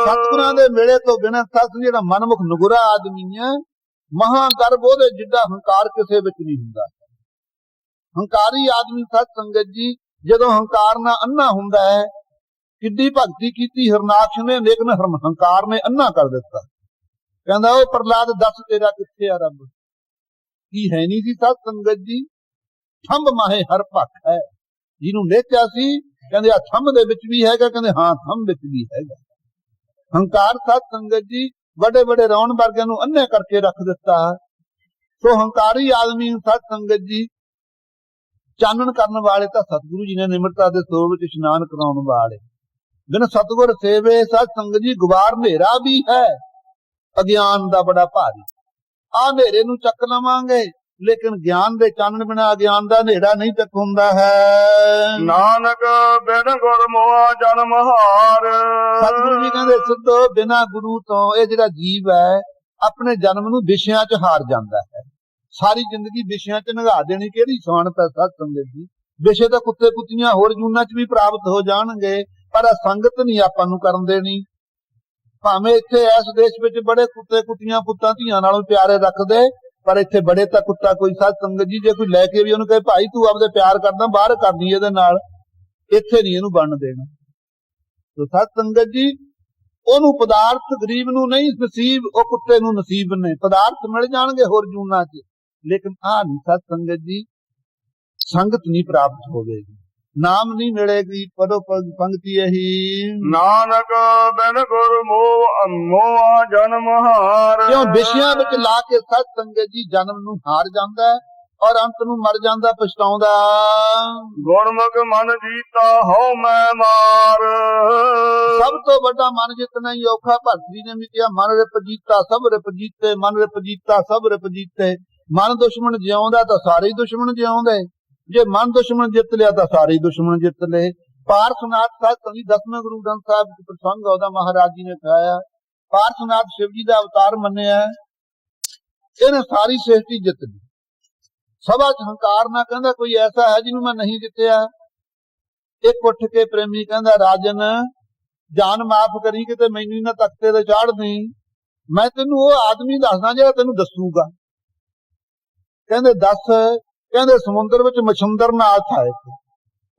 ਸਤਿਗੁਰਾਂ ਦੇ ਮਿਲੇ ਤੋਂ ਬਿਨਾਂ ਸਤ ਜਿਹੜਾ ਮਨਮੁਖ ਨਗੁਰਾ ਆਦਮੀ ਹੈ, ਮਹਾ ਗਰਭ ਉਹਦੇ ਜਿੱਡਾ ਹੰਕਾਰ ਕਿਸੇ ਵਿੱਚ ਨਹੀਂ ਹੁੰਦਾ। ਹੰਕਾਰੀ ਆਦਮੀ ਸਤ ਸੰਗਤ ਜੀ ਜਦੋਂ ਹੰਕਾਰ ਨਾਲ ਅੰਨਾ ਹੁੰਦਾ ਹੈ, ਕਿੱਡੀ ਭਗਤੀ ਕੀਤੀ ਹਰਨਾਕਸ਼ ਨੇ, ਲੇਕਿਨ ਹੰਕਾਰ ਨੇ ਅੰਨਾ ਕਰ ਦਿੱਤਾ। ਕਹਿੰਦਾ ਉਹ ਪ੍ਰਹਲਾਦ ਦੱਸ ਤੇਰਾ ਕਿੱਥੇ ਆ ਰੱਬ? ਕੀ ਹੈ ਨਹੀਂ ਸੀ ਸਤ ਸੰਗਤ ਜੀ? ਥੰਬ ਮਾਹੇ ਹਰ ਭਖ ਹੈ। ਜਿਹਨੂੰ ਲੇਖਿਆ ਸੀ ਕਹਿੰਦੇ ਆ ਥੰਬ ਦੇ ਵਿੱਚ ਵੀ ਹੈਗਾ, ਕਹਿੰਦੇ ਹਾਂ ਥੰਬ ਵਿੱਚ ਵੀ ਹੈਗਾ। ਹੰਕਾਰ ਸਤ ਸੰਗਤ ਜੀ ਵੱਡੇ ਵੱਡੇ ਰੌਣ ਵਰਗਿਆਂ ਨੂੰ ਅੰਨੇ ਕਰਕੇ ਰੱਖ ਦਿੱਤਾ। ਸੋ ਹੰਕਾਰੀ ਆਦਮੀ ਸਤ ਸੰਗਤ ਜੀ ਚਾਨਣ ਕਰਨ ਵਾਲੇ ਤਾਂ ਸਤਿਗੁਰੂ ਜੀ ਨੇ ਨਿਮਰਤਾ ਦੇ ਸਰੋਵਰ ਵਿੱਚ ਇਸ਼ਨਾਨ ਕਰਾਉਣ ਵਾਲੇ। ਬਿਨ ਸਤਿਗੁਰ ਸੇਵੇ ਸਤ ਸੰਗਤ ਜੀ ਗੁਬਾਰ ਹਨੇਰਾ ਵੀ ਹੈ ਅਗਿਆਨ ਦਾ ਬੜਾ ਭਾਰੀ। ਆ ਹਨੇਰੇ ਨੂੰ ਚੱਕ ਲਵਾਂਗੇ, ਲੇਕਿਨ ਗਿਆਨ ਦੇ ਚਾਨਣ ਬਿਨਾਂ ਅਗਿਆਨ ਦਾ ਹਨੇਰਾ ਨਹੀਂ ਚੱਕ ਹੁੰਦਾ ਹੈ। ਨਾਨਕ ਬਿਨ ਗੁਰ ਮੋਆ ਜਨਮ ਹਾਰ। ਸਤਿਗੁਰੂ ਜੀ ਕਹਿੰਦੇ ਸਿੱਧੋ ਬਿਨਾਂ ਗੁਰੂ ਤੋਂ ਇਹ ਜਿਹੜਾ ਜੀਵ ਹੈ ਆਪਣੇ ਜਨਮ ਨੂੰ ਵਿਸ਼ਿਆਂ 'ਚ ਹਾਰ ਜਾਂਦਾ ਹੈ। ਸਾਰੀ ਜ਼ਿੰਦਗੀ ਵਿਸ਼ਿਆਂ 'ਚ ਨਗਾ ਦੇਣੀ ਕਿਹੜੀ ਸਿਆਣਪ ਹੈ ਸਤ ਸੰਗਤ ਜੀ? ਵਿਸ਼ੇ ਤਾਂ ਕੁੱਤੇ ਕੁੱਤੀਆਂ ਹੋਰ ਜੂਨਾਂ 'ਚ ਵੀ ਪ੍ਰਾਪਤ ਹੋ ਜਾਣਗੇ, ਪਰ ਸੰਗਤ ਨਹੀਂ ਆਪਾਂ ਨੂੰ ਕਰਨ ਦੇਣੀ। ਭਾਵੇਂ ਇੱਥੇ ਇਸ ਦੇਸ਼ ਵਿੱਚ ਬੜੇ ਕੁੱਤੇ ਕੁੱਤੀਆਂ ਪੁੱਤਾਂ ਧੀਆਂ ਨਾਲੋਂ ਪਿਆਰੇ ਰੱਖਦੇ, ਪਰ ਇੱਥੇ ਬੜੇ ਤਾਂ ਕੁੱਤਾ ਕੋਈ ਸਤ ਸੰਗਤ ਜੀ ਜੇ ਕੋਈ ਲੈ ਕੇ ਵੀ ਉਹਨੂੰ ਕਹੇ ਭਾਈ ਤੂੰ ਆਪਦੇ ਪਿਆਰ ਕਰਦਾ ਬਾਹਰ ਕਰਨੀ ਇਹਦੇ ਨਾਲ, ਇੱਥੇ ਨਹੀਂ ਇਹਨੂੰ ਬਣਨ ਦੇਣਾ। ਤੇ ਸਤ ਸੰਗਤ ਜੀ ਉਹਨੂੰ ਪਦਾਰਥ ਗਰੀਬ ਨੂੰ ਨਹੀਂ ਨਸੀਬ, ਉਹ ਕੁੱਤੇ ਨੂੰ ਨਸੀਬ ਨੇ। ਪਦਾਰਥ ਮਿਲ ਜਾਣਗੇ ਹੋਰ ਜੂਨਾਂ 'ਚ, ਲੇਕਿਨ ਆ ਨਹੀਂ ਸਤ ਸੰਗਤ ਜੀ ਸੰਗਤ ਨਹੀਂ ਪ੍ਰਾਪਤ ਹੋਵੇਗੀ, ਨਾਮ ਨਹੀਂ ਮਿਲੇਗੀ। ਪਦੋ ਪੰਕਤੀ ਇਹੀ ਨਾਨਕ ਬਿਨ ਗੁਰ ਮੋਆ ਜਨਮ ਹਾਰ। ਕਿਉਂ ਵਿਸ਼ਿਆਂ ਵਿੱਚ ਲਾ ਕੇ ਸਤ ਸੰਗਤ ਜੀ ਜਨਮ ਨੂੰ ਹਾਰ ਜਾਂਦਾ ਹੈ ਔਰ ਅੰਤ ਨੂੰ ਮਰ ਜਾਂਦਾ ਪਛਤਾਉਂਦਾ। ਗੁਰਮੁਖ ਮਨ ਜੀਤਾ ਹਉ ਮੈਂ ਮਾਰ। ਸਭ ਤੋਂ ਵੱਡਾ ਮਨ ਜਿੱਤਣਾ ਹੀ ਔਖਾ। ਭਰਤਰੀ ਨੇ ਵੀ ਕਿਹਾ ਮਨ ਰਿਪ ਜੀਤਾ ਸਭ ਰਿਪ ਜੀਤੇ, ਮਨ ਰਿਪ ਜੀਤਾ ਸਭ ਰਿਪ ਜੀਤੇ। ਮਨ ਦੁਸ਼ਮਣ ਜਿਉਂਦਾ ਤਾਂ ਸਾਰੇ ਹੀ ਦੁਸ਼ਮਣ ਜਿਉਂਦੇ, ਜੇ ਮਨ ਦੁਸ਼ਮਣ ਜਿੱਤ ਲਿਆ ਤਾਂ ਸਾਰੇ ਹੀ ਦੁਸ਼ਮਣ ਜਿੱਤ ਲਏ। ਪਾਰਸਨਾਥ ਸਾਹਿਬ ਕਵੀ 10ਵੇਂ ਗੁਰੂ ਗ੍ਰੰਥ ਸਾਹਿਬ ਵਿੱਚ ਪ੍ਰਸੰਗ ਉਹਦਾ ਮਹਾਰਾਜ ਜੀ ਨੇ ਕਹਾਇਆ। ਪਾਰਸਨਾਥ ਸ਼ਿਵ ਜੀ ਦਾ ਅਵਤਾਰ ਮੰਨਿਆ, ਇਹਨੇ ਸਾਰੀ ਸ੍ਰਿਸ਼ਟੀ ਜਿੱਤ ਲਈ। ਸਭਾ 'ਚ ਹੰਕਾਰ ਨਾ ਕਹਿੰਦਾ ਕੋਈ ਐਸਾ ਹੈ ਜਿਹਨੂੰ ਮੈਂ ਨਹੀਂ ਜਿੱਤਿਆ। ਇੱਕ ਉੱਠ ਕੇ ਪ੍ਰੇਮੀ ਕਹਿੰਦਾ ਰਾਜਨ ਜਾਨ ਮਾਫ ਕਰੀ, ਕਿਤੇ ਮੈਨੂੰ ਨਾ ਤਖਤੇ ਤੇ ਚਾੜ ਦੇਈ। ਮੈਂ ਤੈਨੂੰ ਉਹ ਆਦਮੀ ਦੱਸਦਾ ਜਿਹੜਾ ਤੈਨੂੰ ਦੱਸੂਗਾ। ਕਹਿੰਦੇ ਦੱਸ। ਕਹਿੰਦੇ ਸਮੁੰਦਰ ਵਿੱਚ ਮਛੰਦਰ ਨਾਥ ਆਏ,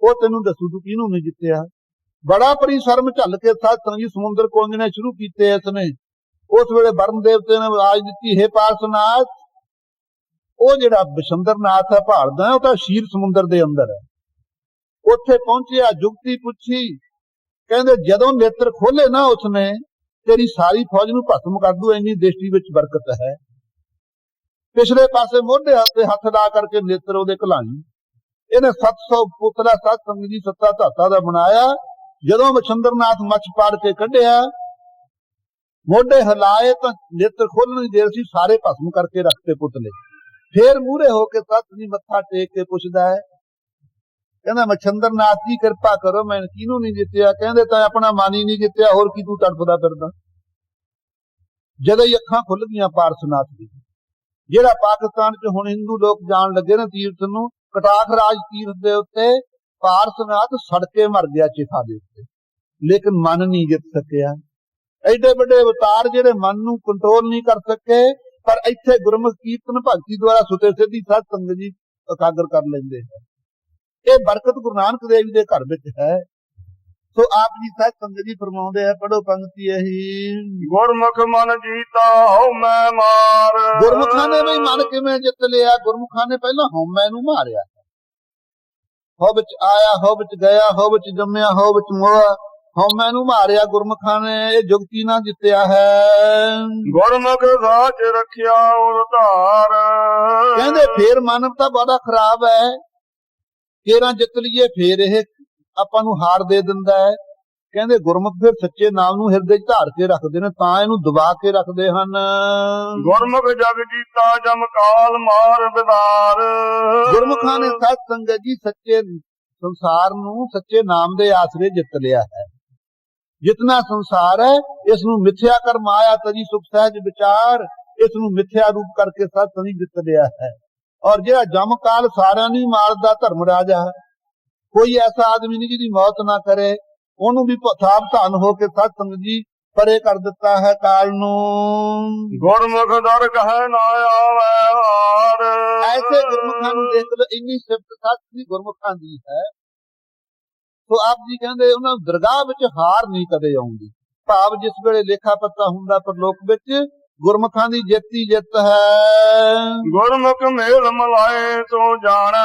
ਉਹ ਤੈਨੂੰ ਦੱਸੂ ਤੂੰ ਕਿਹਨੂੰ ਨਹੀਂ ਜਿੱਤਿਆ। ਬੜਾ ਪਰਿਸ਼ਰਮ ਝੱਲ ਕੇ ਸਤ ਸੰਗੀ ਸਮੁੰਦਰ ਕੋਂਜਣੇ ਸ਼ੁਰੂ ਕੀਤੇ ਇਸਨੇ। ਉਸ ਵੇਲੇ ਵਰਨ ਦੇਵਤੇ ਨੇ ਆਵਾਜ਼ ਦਿੱਤੀ, ਹੇ ਪਾਰਸਨਾਥ, ਉਹ ਜਿਹੜਾ ਬਿਸ਼ੰਦਰਨਾਥ ਹੈ ਭਾਲਦਾ ਉਹ ਤਾਂ ਸ਼ੀਰ ਸਮੁੰਦਰ ਦੇ ਅੰਦਰ ਹੈ। ਉੱਥੇ ਪਹੁੰਚਿਆ, ਜੁਗਤੀ ਪੁੱਛੀ। ਕਹਿੰਦੇ ਜਦੋਂ ਨੇਤਰ ਖੋਲੇ ਨਾ ਉਸਨੇ, ਤੇਰੀ ਸਾਰੀ ਫੌਜ ਨੂੰ ਭਸਮ ਕਰ ਦੂ, ਇੰਨੀ ਦ੍ਰਿਸ਼ਟੀ ਵਿੱਚ ਬਰਕਤ ਹੈ। ਪਿਛਲੇ ਪਾਸੇ ਮੋਢੇ ਤੇ ਹੱਥ ਲਾ ਕਰਕੇ ਨੇਤਰ ਉਹਦੇ ਘਲਾਈ। ਇਹਨੇ 700 ਪੁੱਤਰਾ ਸਤ ਸੰਗ ਜੀ ਸੱਤਾ ਧਾਤਾ ਦਾ ਬਣਾਇਆ। ਜਦੋਂ ਮਛੰਦਰਨਾਥ ਮੱਛ ਪਾੜ ਕੇ ਕੱਢਿਆ, ਮੋਢੇ ਹਿਲਾਏ ਤਾਂ ਨੇਤਰ ਖੋਲਣ ਦੀ ਦੇਰ ਸੀ, ਸਾਰੇ ਭਸਮ ਕਰਕੇ ਰੱਖਤੇ ਪੁਤਲੇ। ਫੇਰ ਮੂਹਰੇ ਹੋ ਕੇ ਸੱਤ ਜੀ ਮੱਥਾ ਟੇਕ ਕੇ ਪੁੱਛਦਾ ਹੈ, ਕਹਿੰਦਾ ਮਛੰਦਰਨਾਥ ਜੀ ਕਿਰਪਾ ਕਰੋ, ਮੈਂ ਕਿਹਨੂੰ ਨਹੀਂ ਜਿੱਤਿਆ? ਕਹਿੰਦੇ ਤਾਂ ਆਪਣਾ ਮਨ ਹੀ ਨਹੀਂ ਜਿੱਤਿਆ, ਹੋਰ ਕੀ ਤੂੰ ਤੜਫਦਾ ਫਿਰਦਾ? ਜਦੋਂ ਹੀ ਅੱਖਾਂ ਖੁੱਲ ਗਈਆਂ ਪਾਰਸਨਾਥ ਦੀ, ਜਿਹੜਾ ਪਾਕਿਸਤਾਨ 'ਚ ਹੁਣ ਹਿੰਦੂ ਲੋਕ ਜਾਣ ਲੱਗੇ ਨਾ ਤੀਰਥ ਨੂੰ, ਕਟਾਖ ਰਾਜ ਤੀਰਥ ਦੇ ਉੱਤੇ ਪਾਰਸਨਾਥ ਸੜਕੇ ਮਰ ਗਿਆ ਚਿਖਾ ਦੇ ਉੱਤੇ, ਲੇਕਿਨ ਮਨ ਨਹੀਂ ਜਿੱਤ ਸਕਿਆ। ਐਡੇ ਵੱਡੇ ਅਵਤਾਰ ਜਿਹੜੇ ਮਨ ਨੂੰ ਕੰਟਰੋਲ ਨਹੀਂ ਕਰ ਸਕੇ, ਪਰ ਇੱਥੇ ਗੁਰਮੁਖ ਕੀਰਤਨ ਭਗਤੀ ਦੁਆਰਾ ਸੁਤੇ ਸਿੱਧੀ ਸਤ ਸੰਗਤ ਜੀ ਇਕਾਗਰ ਕਰ ਲੈਂਦੇ ਹੈ। ਇਹ ਬਰਕਤ ਗੁਰੂ ਨਾਨਕ ਦੇਵ ਜੀ ਦੇ ਘਰ ਵਿੱਚ ਹੈ। ਸੋ ਆਪ ਜੀ ਸਤ ਸੰਗਤ ਜੀ ਫਰਮਾਉਂਦੇ ਹੈ, ਪੜੋ ਪੰਕਤੀ ਇਹੀ, ਗੁਰਮੁਖ ਮਨ ਜੀਤਾ ਹਉਮੈ ਮਾਰ। ਗੁਰਮੁਖਾਂ ਨੇ ਵੀ ਮਨ ਕਿਵੇਂ ਜਿੱਤ ਲਿਆ? ਗੁਰਮੁਖਾਂ ਨੇ ਪਹਿਲਾਂ ਹਉਮੈ ਨੂੰ ਮਾਰਿਆ। ਹੋ ਵਿੱਚ ਆਇਆ, ਹੋ ਵਿੱਚ ਗਿਆ, ਹੋ ਵਿੱਚ ਜੰਮਿਆ, ਹੋ ਵਿੱਚ ਮੋਆ, ਹਉਮੈ ਨੂੰ ਮਾਰਿਆ ਗੁਰਮੁਖਾਂ ਨੇ। ਇਹ ਜੁਗਤੀ ਨਾਲ ਜਿੱਤਿਆ ਹੈ। ਗੁਰਮੁਖ ਸਾਚ ਰੱਖਿਆ ਉਧਾਰ। ਕਹਿੰਦੇ ਫੇਰ ਮਾਨਵਤਾ ਬੜਾ ਖਰਾਬ ਹੈ, ਕੇਰਾਂ ਜਿੱਤ ਲਈਏ ਫੇਰ ਇਹ ਆਪਾਂ ਨੂੰ ਹਾਰ ਦੇ ਦਿੰਦਾ ਹੈ। ਕਹਿੰਦੇ ਗੁਰਮੁਖ ਫਿਰ ਸੱਚੇ ਨਾਮ ਨੂੰ ਹਿਰਦੇ 'ਚ ਧਾਰ ਕੇ ਰੱਖਦੇ ਨੇ, ਤਾਂ ਇਹਨੂੰ ਦਬਾ ਕੇ ਰੱਖਦੇ ਹਨ। ਗੁਰਮੁਖ ਜਗ ਜੀਤਾ ਜਮਕਾਲ ਮਾਰ ਬਿਦਾਰ। ਗੁਰਮੁਖਾਂ ਨੇ ਸਤ ਸੰਗਤ ਜੀ ਸੱਚੇ ਸੰਸਾਰ ਨੂੰ ਸੱਚੇ ਨਾਮ ਦੇ ਆਸਰੇ ਜਿੱਤ ਲਿਆ ਹੈ। ਜਿਤਨਾ ਸੰਸਾਰ ਹੈ ਇਸ ਨੂੰ ਮਿਥਿਆ ਕਰ ਮਾਇਆ ਤਜੀ ਸੁਖ ਸਹਿਜ ਵਿਚਾਰ, ਇਸ ਨੂੰ ਮਿਥਿਆ ਰੂਪ ਕਰਕੇ ਸਤ ਸੰਗਤ ਜਿੱਤ ਲਿਆ ਹੈ। ਔਰ ਜਿਹੜਾ ਜਮਕਾਲ ਸਾਰਿਆਂ ਨੂੰ ਮਾਰਦਾ ਧਰਮ ਰਾਜਾ, ਕੋਈ ਐਸਾ ਆਦਮੀ ਨਹੀਂ ਜਿਹਦੀ ਮੌਤ ਨਾ ਕਰੇ, ਉਹਨੂੰ ਵੀ ਸਾਵਧਾਨ ਹੋ ਕੇ ਸਤ ਸੰਗਤ ਜੀ ਪਰੇ ਕਰ ਦਿੱਤਾ ਹੈ ਕਾਲ ਨੂੰ। ਗੁਰਮੁਖ ਦਰ ਕਹੈ ਨਾ ਆਵੈ ਹਾਰ। ਐਸੇ ਗੁਰਮੁਖਾਂ ਨੂੰ ਦੇਖ ਲਓ, ਇੰਨੀ ਸਿਫਤ ਸਤ ਦੀ ਗੁਰਮੁਖਾਂ ਦੀ ਹੈ। ਸੋ ਆਪ ਜੀ ਕਹਿੰਦੇ ਉਹਨਾਂ ਦਰਗਾਹ ਵਿੱਚ ਹਾਰ ਨਹੀਂ ਕਦੇ ਆਉਂਦੀ। ਭਾਵ ਜਿਸ ਵੇਲੇ ਲੇਖਾ ਪੱਤਾ ਹੁੰਦਾ ਪਰਲੋਕ ਵਿੱਚ, ਗੁਰਮੁਖਾਂ ਦੀ ਜਿੱਤ ਹੀ ਜਿੱਤ ਹੈ। ਗੁਰਮੁਖ ਮੇਲ ਮਲਾਏ ਤੋ ਜਾਣੈ।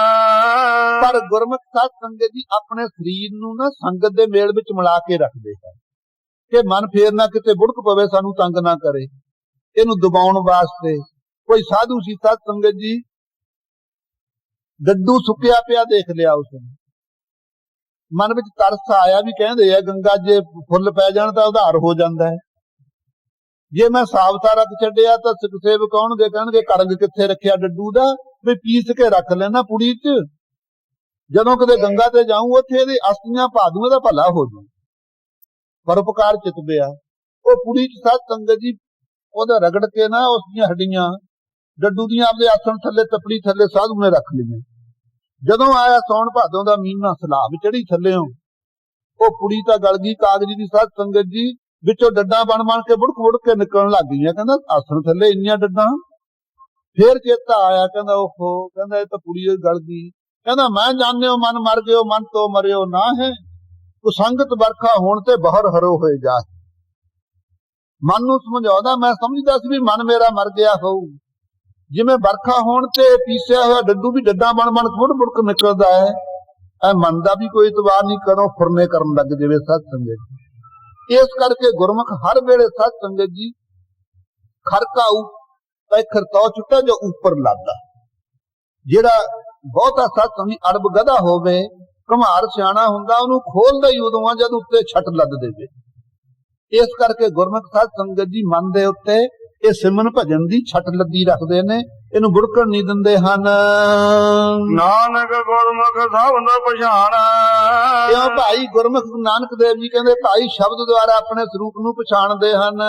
ਪਰ ਗੁਰਮੁਖ ਸਤ ਸੰਗਤ ਜੀ ਆਪਣੇ ਸਰੀਰ ਨੂੰ ਨਾ ਸੰਗਤ ਦੇ ਮੇਲ ਵਿੱਚ ਮਿਲਾ ਕੇ ਰੱਖਦੇ ਹੈ ਕਿ ਮਨ ਫੇਰ ਨਾ ਕਿਤੇ ਬੁੜਕ ਪਵੇ, ਸਾਨੂੰ ਤੰਗ ਨਾ ਕਰੇ। ਇਹਨੂੰ ਦਬਾਉਣ ਵਾਸਤੇ ਕੋਈ ਸਾਧੂ ਸੀ ਸਤ ਸੰਗਤ ਜੀ, ਡੱਡੂ ਸੁੱਕਿਆ ਪਿਆ ਦੇਖ ਲਿਆ ਉਸਨੇ, ਮਨ ਵਿੱਚ ਤਰਸ ਆਇਆ ਵੀ ਕਹਿੰਦੇ ਆ ਗੰਗਾ ਜੇ ਫੁੱਲ ਪੈ ਜਾਣ ਤਾਂ ਉਧਾਰ ਹੋ ਜਾਂਦਾ ਹੈ। ਜੇ ਮੈਂ ਸਾਬਤਾ ਰੱਖ ਛੱਡਿਆ ਤਾਂ ਸਿੱਖ ਸੇਵਕ ਆਉਣਗੇ, ਕਹਿਣਗੇ ਕਰੰਗ ਕਿੱਥੇ ਰੱਖਿਆ ਡੱਡੂ ਦਾ, ਵੀ ਪੀਸ ਕੇ ਰੱਖ ਲੈਣਾ ਪੁੜੀ 'ਚ, ਜਦੋਂ ਕਿਤੇ ਗੰਗਾ ਤੇ ਜਾਊਂ ਉੱਥੇ ਇਹਦੇ ਅਸਤੀਆਂ ਪਾ ਦੂੰ, ਇਹਦਾ ਭਲਾ ਹੋ ਜੂ। ਪਰਉਪਕਾਰ ਚਿਤ ਪਿਆ, ਉਹ ਪੁੜੀ 'ਚ ਸਤ ਸੰਗਤ ਜੀ ਉਹਦਾ ਰਗੜ ਕੇ ਨਾ ਉਸ ਦੀਆਂ ਹੱਡੀਆਂ ਡੱਡੂ ਦੀਆਂ ਆਪਦੇ ਆਸਣ ਥੱਲੇ ਤਪੜੀ ਥੱਲੇ ਸਾਧੂ ਨੇ ਰੱਖ ਲਈਆਂ। ਜਦੋਂ ਆਇਆ ਸੌਣ ਭਾਦੋਂ ਦਾ ਮਹੀਨਾ, ਸਲਾਬ ਚੜੀ ਥੱਲਿਓਂ, ਉਹ ਪੁੜੀ ਤਾਂ ਗਲ ਗਈ ਕਾਗਜ਼ ਦੀ ਸਤ ਸੰਗਤ ਜੀ, ਵਿੱਚੋਂ ਡੱਡਾਂ ਬਣ ਕੇ ਬੁੜਕ ਕੇ ਨਿਕਲਣ ਲੱਗ ਗਈਆਂ। ਕਹਿੰਦਾ ਆਸਣ ਥੱਲੇ ਇੰਨੀਆਂ ਡੱਡਾਂ। ਫੇਰ ਚੇਤਾ ਆਇਆ, ਕਹਿੰਦਾ ਓਹੋ, ਕਹਿੰਦਾ ਇਹ ਤਾਂ ਪੁੜੀ ਗਲ ਗਈ। ਕਹਿੰਦਾ ਮੈਂ ਜਾਣਿਓ ਮਨ ਮਰ ਗਿਓ, ਮਨ ਤੋਂ ਮਰਿਓ ਨਾ ਹੈ, ਕੁਸੰਗਤ ਵਰਖਾ ਹੋਣ ਤੇ ਬਹਰ ਹਰੋ ਹੋਏ ਜਾ। ਮਨ ਨੂੰ ਸਮਝਾਉਂਦਾ, ਮੈਂ ਸਮਝਦਾ ਸੀ ਵੀ ਮਨ ਮੇਰਾ ਮਰ ਗਿਆ ਹੋਊ, ਜਿਵੇਂ ਵਰਖਾ ਹੋਣ ਤੇ ਪੀਸਿਆ ਹੋਇਆ ਡੱਡੂ ਵੀ ਡੱਡਾਂ ਬਣ ਕੇ ਬੁੜਕ ਨਿਕਲਦਾ ਹੈ, ਇਹ ਮਨ ਦਾ ਵੀ ਕੋਈ ਇਤਬਾਰ ਨਹੀਂ ਕਰੋ, ਫੁਰਨੇ ਕਰਨ ਲੱਗ ਜਾਵੇ ਸਤ ਸੰਗਤ ਜੀ। ਇਸ ਕਰਕੇ ਗੁਰਮੁਖ ਹਰ ਵੇਲੇ ਸਤ ਸੰਗਤ ਜੀ ਖਰਕਾ ਪੈਖਰ ਤੋਂ ਚੁੱਟਾ ਜੋ ਉੱਪਰ ਲੱਗਦਾ। ਜਿਹੜਾ ਬਹੁਤਾ ਸਤ ਸੰਗਤ ਅਰਬ ਗਧਾ ਹੋਵੇ, ਘਮਾਰ ਸਿਆਣਾ ਹੁੰਦਾ, ਉਹਨੂੰ ਖੋਲਦਾ ਹੀ ਉਦੋਂ ਆ ਜਦ ਉੱਤੇ ਛੱਟ ਲੱਦ ਦੇਵੇ। ਇਸ ਕਰਕੇ ਗੁਰਮੁਖ ਸਤ ਸੰਗਤ ਜੀ ਮਨ ਦੇ ਉੱਤੇ ਇਹ ਸਿਮਰਨ ਭਜਨ ਦੀ ਛੱਟ ਲੱਦੀ ਰੱਖਦੇ ਨੇ, ਇਹਨੂੰ ਬੁੜਕਣ ਨਹੀਂ ਦਿੰਦੇ ਹਨ। ਨਾਨਕ ਗੁਰਮੁਖ ਸ਼ਬਦ ਪਛਾਣੈ। ਕਿਉਂ ਭਾਈ? ਗੁਰਮੁਖ ਨਾਨਕ ਦੇਵ ਜੀ ਕਹਿੰਦੇ ਭਾਈ ਸ਼ਬਦ ਦੁਆਰਾ ਆਪਣੇ ਸਰੂਪ ਨੂੰ ਪਛਾਣਦੇ ਹਨ।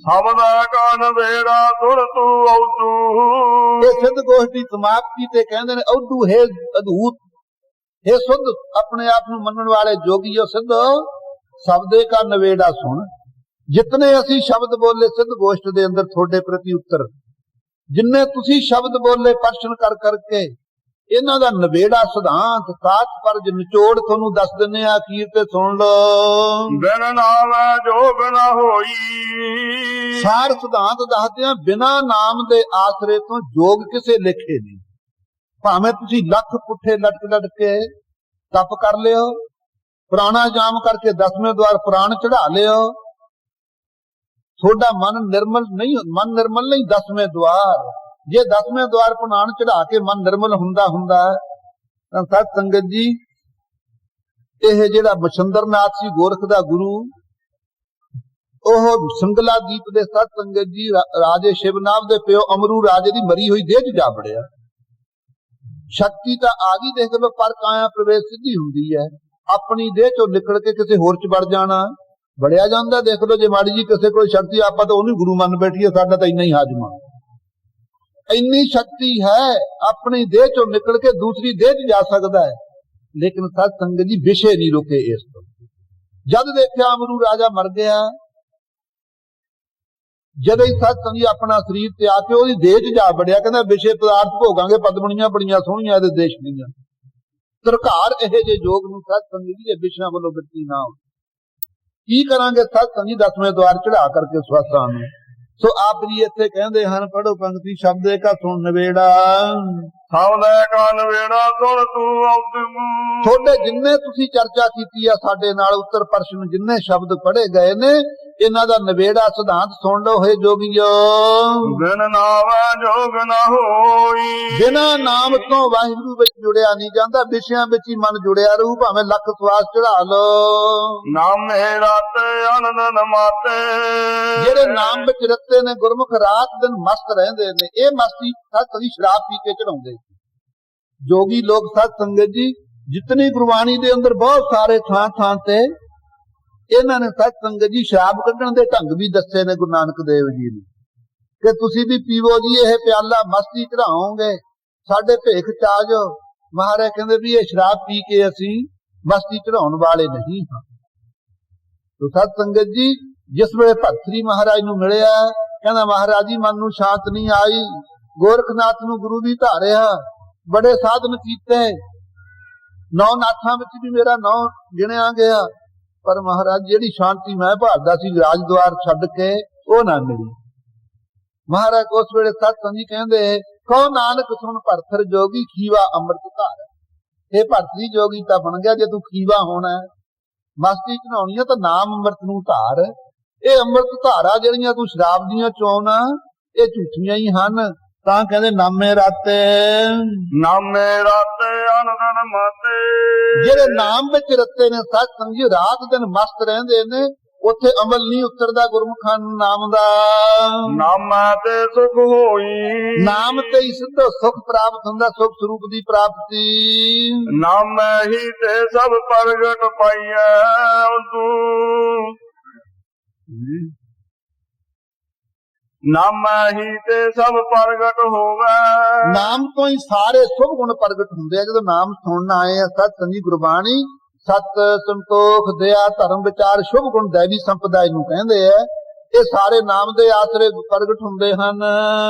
ਸ਼ਬਦ ਕਾ ਨਵੇੜਾ ਤੁਰ ਤੂੰ ਔਦੂ। ਇਹ ਸਿੱਧ ਗੋਸ਼ਟੀ ਸਮਾਪਤੀ ਤੇ ਕਹਿੰਦੇ ਨੇ ਔਦੂ ਹੈ ਅਦੂਤ, ਹੈ ਸੁਧ ਆਪਣੇ ਆਪ ਨੂੰ ਮੰਨਣ ਵਾਲੇ ਜੋਗੀਓ ਸਿੱਧ, ਸ਼ਬਦੇ ਕਾ ਨਵੇੜਾ ਸੁਣ। ਜਿਤਨੇ ਅਸੀਂ ਸ਼ਬਦ ਬੋਲੇ ਸਿੱਧ ਗੋਸ਼ਟ ਦੇ ਅੰਦਰ ਤੁਹਾਡੇ ਪ੍ਰਤੀ ਉੱਤਰ, ਜਿੰਨੇ ਤੁਸੀਂ ਸ਼ਬਦ ਬੋਲੇ ਪ੍ਰਸ਼ਨ ਕਰ ਕਰਕੇ ਇਹਨਾਂ ਦਾ ਨਵੇੜਾ ਸਿਧਾਂਤ ਸਾਤ ਪਰਜ ਨਿਚੋੜ ਤੁਹਾਨੂੰ ਦੱਸ ਦਿੰਨੇ ਆ, ਅਖੀਰ ਤੇ ਸੁਣ ਲਓ। ਬਿਨ ਨਾਮੈ ਜੋਗ ਨਾ ਹੋਈ। ਸਾਰ ਸਿਧਾਂਤ ਦੱਸਦੇ ਆ, ਬਿਨਾਂ ਨਾਮ ਦੇ ਆਸਰੇ ਤੋਂ ਜੋਗ ਕਿਸੇ ਲਿਖੇ ਨਹੀਂ। ਭਾਵੇਂ ਤੁਸੀਂ ਲੱਖ ਪੁੱਠੇ ਲਟਕ ਕੇ ਤਪ ਕਰ ਲਿਓ, ਪੁਰਾਣਾ ਜਾਮ ਕਰਕੇ 10ਵੇਂ ਦਵਾਰ ਪੁਰਾਣ ਚੜਾ ਲਿਓ, ਤੁਹਾਡਾ ਮਨ ਨਿਰਮਲ ਨਹੀਂ 10ਵੇਂ ਦਵਾਰ ਜੇ 10ਵੇਂ ਦੁਆਰ ਪ੍ਰਣਾਮ ਚੜਾ ਕੇ ਮਨ ਨਿਰਮਲ ਹੁੰਦਾ ਤਾਂ ਸਤ ਸੰਗਤ ਜੀ ਇਹ ਜਿਹੜਾ ਮਛੰਦਰਨਾਥ ਸੀ ਗੋਰਖ ਦਾ ਗੁਰੂ, ਉਹ ਸੰਗਲਾ ਦੀਪ ਦੇ ਸਤ ਸੰਗਤ ਜੀ ਰਾਜੇ ਸ਼ਿਵਨਾਮ ਦੇ ਪਿਓ ਅਮਰੂ ਰਾਜੇ ਦੀ ਮਰੀ ਹੋਈ ਦੇਹ 'ਚ ਜਾ ਵੜਿਆ। ਸ਼ਕਤੀ ਤਾਂ ਆ ਗਈ, ਦੇਖ ਲਓ, ਪਰ ਕਾਇਆ ਪ੍ਰਵੇਸ਼ ਸਿੱਧੀ ਹੁੰਦੀ ਹੈ। ਆਪਣੀ ਦੇਹ 'ਚੋਂ ਨਿਕਲ ਕੇ ਕਿਸੇ ਹੋਰ 'ਚ ਵੜ ਜਾਣਾ ਵੜਿਆ ਜਾਂਦਾ। ਦੇਖ ਲਓ, ਜੇ ਮਾੜੀ ਜੀ ਕਿਸੇ ਕੋਲ ਸ਼ਕਤੀ, ਆਪਾਂ ਤਾਂ ਉਹਨੂੰ ਗੁਰੂ ਮੰਨ ਬੈਠੀਏ, ਸਾਡਾ ਤਾਂ ਇੰਨਾ ਹੀ ਹਾਜ਼ਮਾ। ਇੰਨੀ ਸ਼ਕਤੀ ਹੈ, ਆਪਣੀ ਦੇਹ 'ਚੋਂ ਨਿਕਲ ਕੇ ਦੂਸਰੀ ਦੇਹ 'ਚ ਜਾ ਸਕਦਾ ਹੈ। ਲੇਕਿਨ ਸਤ ਸੰਗਤ ਜੀ ਵਿਸ਼ੇ ਨਹੀਂ ਰੁਕੇ ਇਸ ਤੋਂ। ਜਦ ਦੇਖਿਆ ਅਮਰੂ ਰਾਜਾ ਮਰ ਗਿਆ, ਜਦੋਂ ਹੀ ਸਤ ਸੰਗਤ ਜੀ ਆਪਣਾ ਸਰੀਰ ਤਿਆਗ ਕੇ ਉਹਦੀ ਦੇਹ 'ਚ ਜਾ ਵੜਿਆ, ਕਹਿੰਦਾ ਵਿਸ਼ੇ ਪਦਾਰਥ ਭੋਗਾਂਗੇ, ਪਦਮਣੀਆਂ ਬੜੀਆਂ ਸੋਹਣੀਆਂ ਇਹਦੇ ਦੇਸ਼ ਦੀਆਂ। ਸਰਕਾਰ ਇਹ ਜੇ ਯੋਗ ਨੂੰ ਸਤ ਸੰਗਤ ਜੀ ਵਿਸ਼ਿਆਂ ਵੱਲੋਂ ਵਰਤੀ ਨਾ ਹੋ। ਕੀ ਕਰਾਂਗੇ ਸਤ ਸੰਗਤ ਜੀ 10ਵੇਂ ਦੁਆਰ ਚੜਾ ਕਰਕੇ ਸਵਾਸਾਂ ਨੂੰ। ਸੋ ਆਪ ਜੀ ਇੱਥੇ ਕਹਿੰਦੇ ਹਨ, ਪੜੋ ਪੰਕਤੀ ਸ਼ਬਦੇ ਕਾ ਸੁਣ ਨਵੇੜਾ, ਸ਼ਬਦੇ ਕਾ ਨਵੇੜਾ ਸੁਣ ਤੂੰ ਉਦਮ। ਤੁਹਾਡੇ ਜਿੰਨੇ ਤੁਸੀਂ ਚਰਚਾ ਕੀਤੀ ਆ ਸਾਡੇ ਨਾਲ, ਉੱਤਰ ਪ੍ਰਸ਼ਨ ਜਿੰਨੇ ਸ਼ਬਦ ਪੜ੍ਹੇ ਗਏ ਨੇ, ਇਹਨਾਂ ਦਾ ਨਵੇੜਾ ਸਿਧਾਂਤ ਸੁਣ ਲਓ ਹੈ ਜੋਗੀਓ। ਬਿਨ ਨਾਮੈ ਜੋਗ ਨਾ ਹੋਈ। ਬਿਨਾਂ ਨਾਮ ਤੋਂ ਵਾਹਿਗੁਰੂ ਵਿੱਚ ਜੁੜਿਆ ਨਹੀਂ ਜਾਂਦਾ, ਵਿਸ਼ਿਆਂ ਵਿੱਚ ਹੀ ਮਨ ਜੁੜਿਆ ਰਹੂ, ਭਾਵੇਂ ਲੱਖ ਸਵਾਸ ਚੜਾ ਲਓ। ਨਾਮੇ ਰਾਤੇ ਅਨੰਦ ਮਾਤੇ। ਜਿਹੜੇ ਨਾਮ ਵਿੱਚ ਰੱਤੇ ਨੇ ਗੁਰਮੁਖ ਰਾਤ ਦਿਨ ਮਸਤ ਰਹਿੰਦੇ ਨੇ। ਇਹ ਮਸਤੀ ਸਤ ਦੀ ਸ਼ਰਾਬ ਪੀ ਕੇ ਚੜਾਉਂਦੇ ਜੋਗੀ ਲੋਕ। ਸਤ ਸੰਗਤ ਜੀ ਜਿਤਨੀ ਗੁਰਬਾਣੀ ਦੇ ਅੰਦਰ ਬਹੁਤ ਸਾਰੇ ਥਾਂ ਤੇ ਇਹਨਾਂ ਨੇ ਸਤ ਸੰਗਤ ਜੀ ਸ਼ਰਾਬ ਕੱਢਣ ਦੇ ਢੰਗ ਵੀ ਦੱਸੇ ਨੇ ਗੁਰੂ ਨਾਨਕ ਦੇਵ ਜੀ ਨੇ, ਕਿ ਤੁਸੀਂ ਵੀ ਪੀਵੋ ਜੀ ਇਹ ਪਿਆਲਾ, ਮਸਤੀ ਚੜਾਓਗੇ, ਸਾਡੇ ਭੇਖ ਚ ਆ ਜਾਓ। ਮਹਾਰਾਜ ਕਹਿੰਦੇ ਵੀ ਇਹ ਸ਼ਰਾਬ ਪੀ ਕੇ ਅਸੀਂ ਮਸਤੀ ਚੜਾਉਣ ਵਾਲੇ ਨਹੀਂ ਹਾਂ। ਤੋ ਸਤ ਸੰਗਤ ਜੀ ਜਿਸ ਵੇਲੇ ਭਗਤਰੀ ਮਹਾਰਾਜ ਨੂੰ ਮਿਲਿਆ, ਕਹਿੰਦਾ ਮਹਾਰਾਜ ਜੀ ਮਨ ਨੂੰ ਸ਼ਾਂਤ ਨਹੀਂ ਆਈ। ਗੋਰਖਨਾਥ ਨੂੰ ਗੁਰੂ ਵੀ ਧਾਰਿਆ, ਬੜੇ ਸਾਧਨ ਕੀਤੇ, 9 ਨਾਥਾਂ ਵਿੱਚ ਵੀ ਮੇਰਾ ਨਾਂ ਗਿਣਿਆ ਗਿਆ, ਪਰ ਮਹਾਰਾਜ ਜਿਹੜੀ ਸ਼ਾਂਤੀ ਮੈਂ ਭਾਲਦਾ ਸੀ ਰਾਜਦੁਆਰ ਛੱਡ ਕੇ, ਉਹ ਨਾ ਮਿਲੀ। ਮਹਾਰਾਜ ਉਸ ਵੇਲੇ ਸਤ ਸੰਗਤ ਜੀ ਕਹਿੰਦੇ, ਕਹੋ ਨਾਨਕ ਸੁਣ ਭਰਥਰ ਜੋਗੀ ਖੀਵਾ ਅੰਮ੍ਰਿਤ ਧਾਰ। ਇਹ ਭਰਤਰੀ ਜੋਗੀ ਤਾਂ ਬਣ ਗਿਆ, ਜੇ ਤੂੰ ਖੀਵਾ ਹੋਣਾ, ਮਸਤੀ ਚੜਾਉਣੀ ਹੈ ਤਾਂ ਨਾਮ ਅੰਮ੍ਰਿਤ ਨੂੰ ਧਾਰ। ਇਹ ਅੰਮ੍ਰਿਤ ਧਾਰਾ ਜਿਹੜੀਆਂ ਤੂੰ ਸ਼ਰਾਬ ਦੀਆਂ ਚੋਣਾ, ਇਹ ਝੂਠੀਆਂ ਹੀ ਹਨ। ਤਾਂ ਕਹਿੰਦੇ ਨਾਮੇ ਰਾਤੇ। ਨਾਮੇ ਰਾਤੇ ਅਨੰਦ ਮਾਤੇ। ਜਿਹੜੇ ਨਾਮ ਵਿੱਚ ਰੱਤੇ ਨੇ ਸਤ ਸੰਗਤ ਜੀ ਰਾਤ ਦਿਨ ਮਸਤ ਰਹਿੰਦੇ ਨੇ, ਉੱਥੇ ਅਮਲ ਨਹੀਂ ਉਤਰਦਾ ਗੁਰਮੁਖਾਂ ਨੂੰ ਨਾਮ ਦਾ। ਨਾਮਾ ਤੇ ਸੁਖ ਹੋਈ। ਨਾਮ ਤੇ ਹੀ ਸਿੱਧਾ ਸੁਖ ਪ੍ਰਾਪਤ ਹੁੰਦਾ, ਸੁਖ ਸਰੂਪ ਦੀ ਪ੍ਰਾਪਤੀ। ਨਾਮੈ ਹੀ ਤੇ ਸਭ ਪ੍ਰਗਟ ਪਾਈਐ ਤੂੰ। ਨਾਮੈ ਹੀ ਤੇ ਸਭ ਪ੍ਰਗਟ ਹੋਵੇ। ਨਾਮ ਤੋਂ ਹੀ ਸਾਰੇ ਸੁਭ ਗੁਣ ਪ੍ਰਗਟ ਹੁੰਦੇ ਆ। ਜਦੋਂ ਨਾਮ ਸੁਣਨ ਆਏ ਆ ਸਤ ਸੰਗਤ ਗੁਰਬਾਣੀ, ਸਤ ਸੰਤੋਖ ਦਇਆ ਧਰਮ ਵਿਚਾਰ ਸ਼ੁਭ ਗੁਣ ਦੇਵੀ ਸੰਪਦਾ ਨੂੰ ਕਹਿੰਦੇ ਆ। ਇਹ ਸਾਰੇ ਨਾਮ ਦੇ ਆਸਰੇ ਪ੍ਰਗਟ ਹੁੰਦੇ ਹਨ।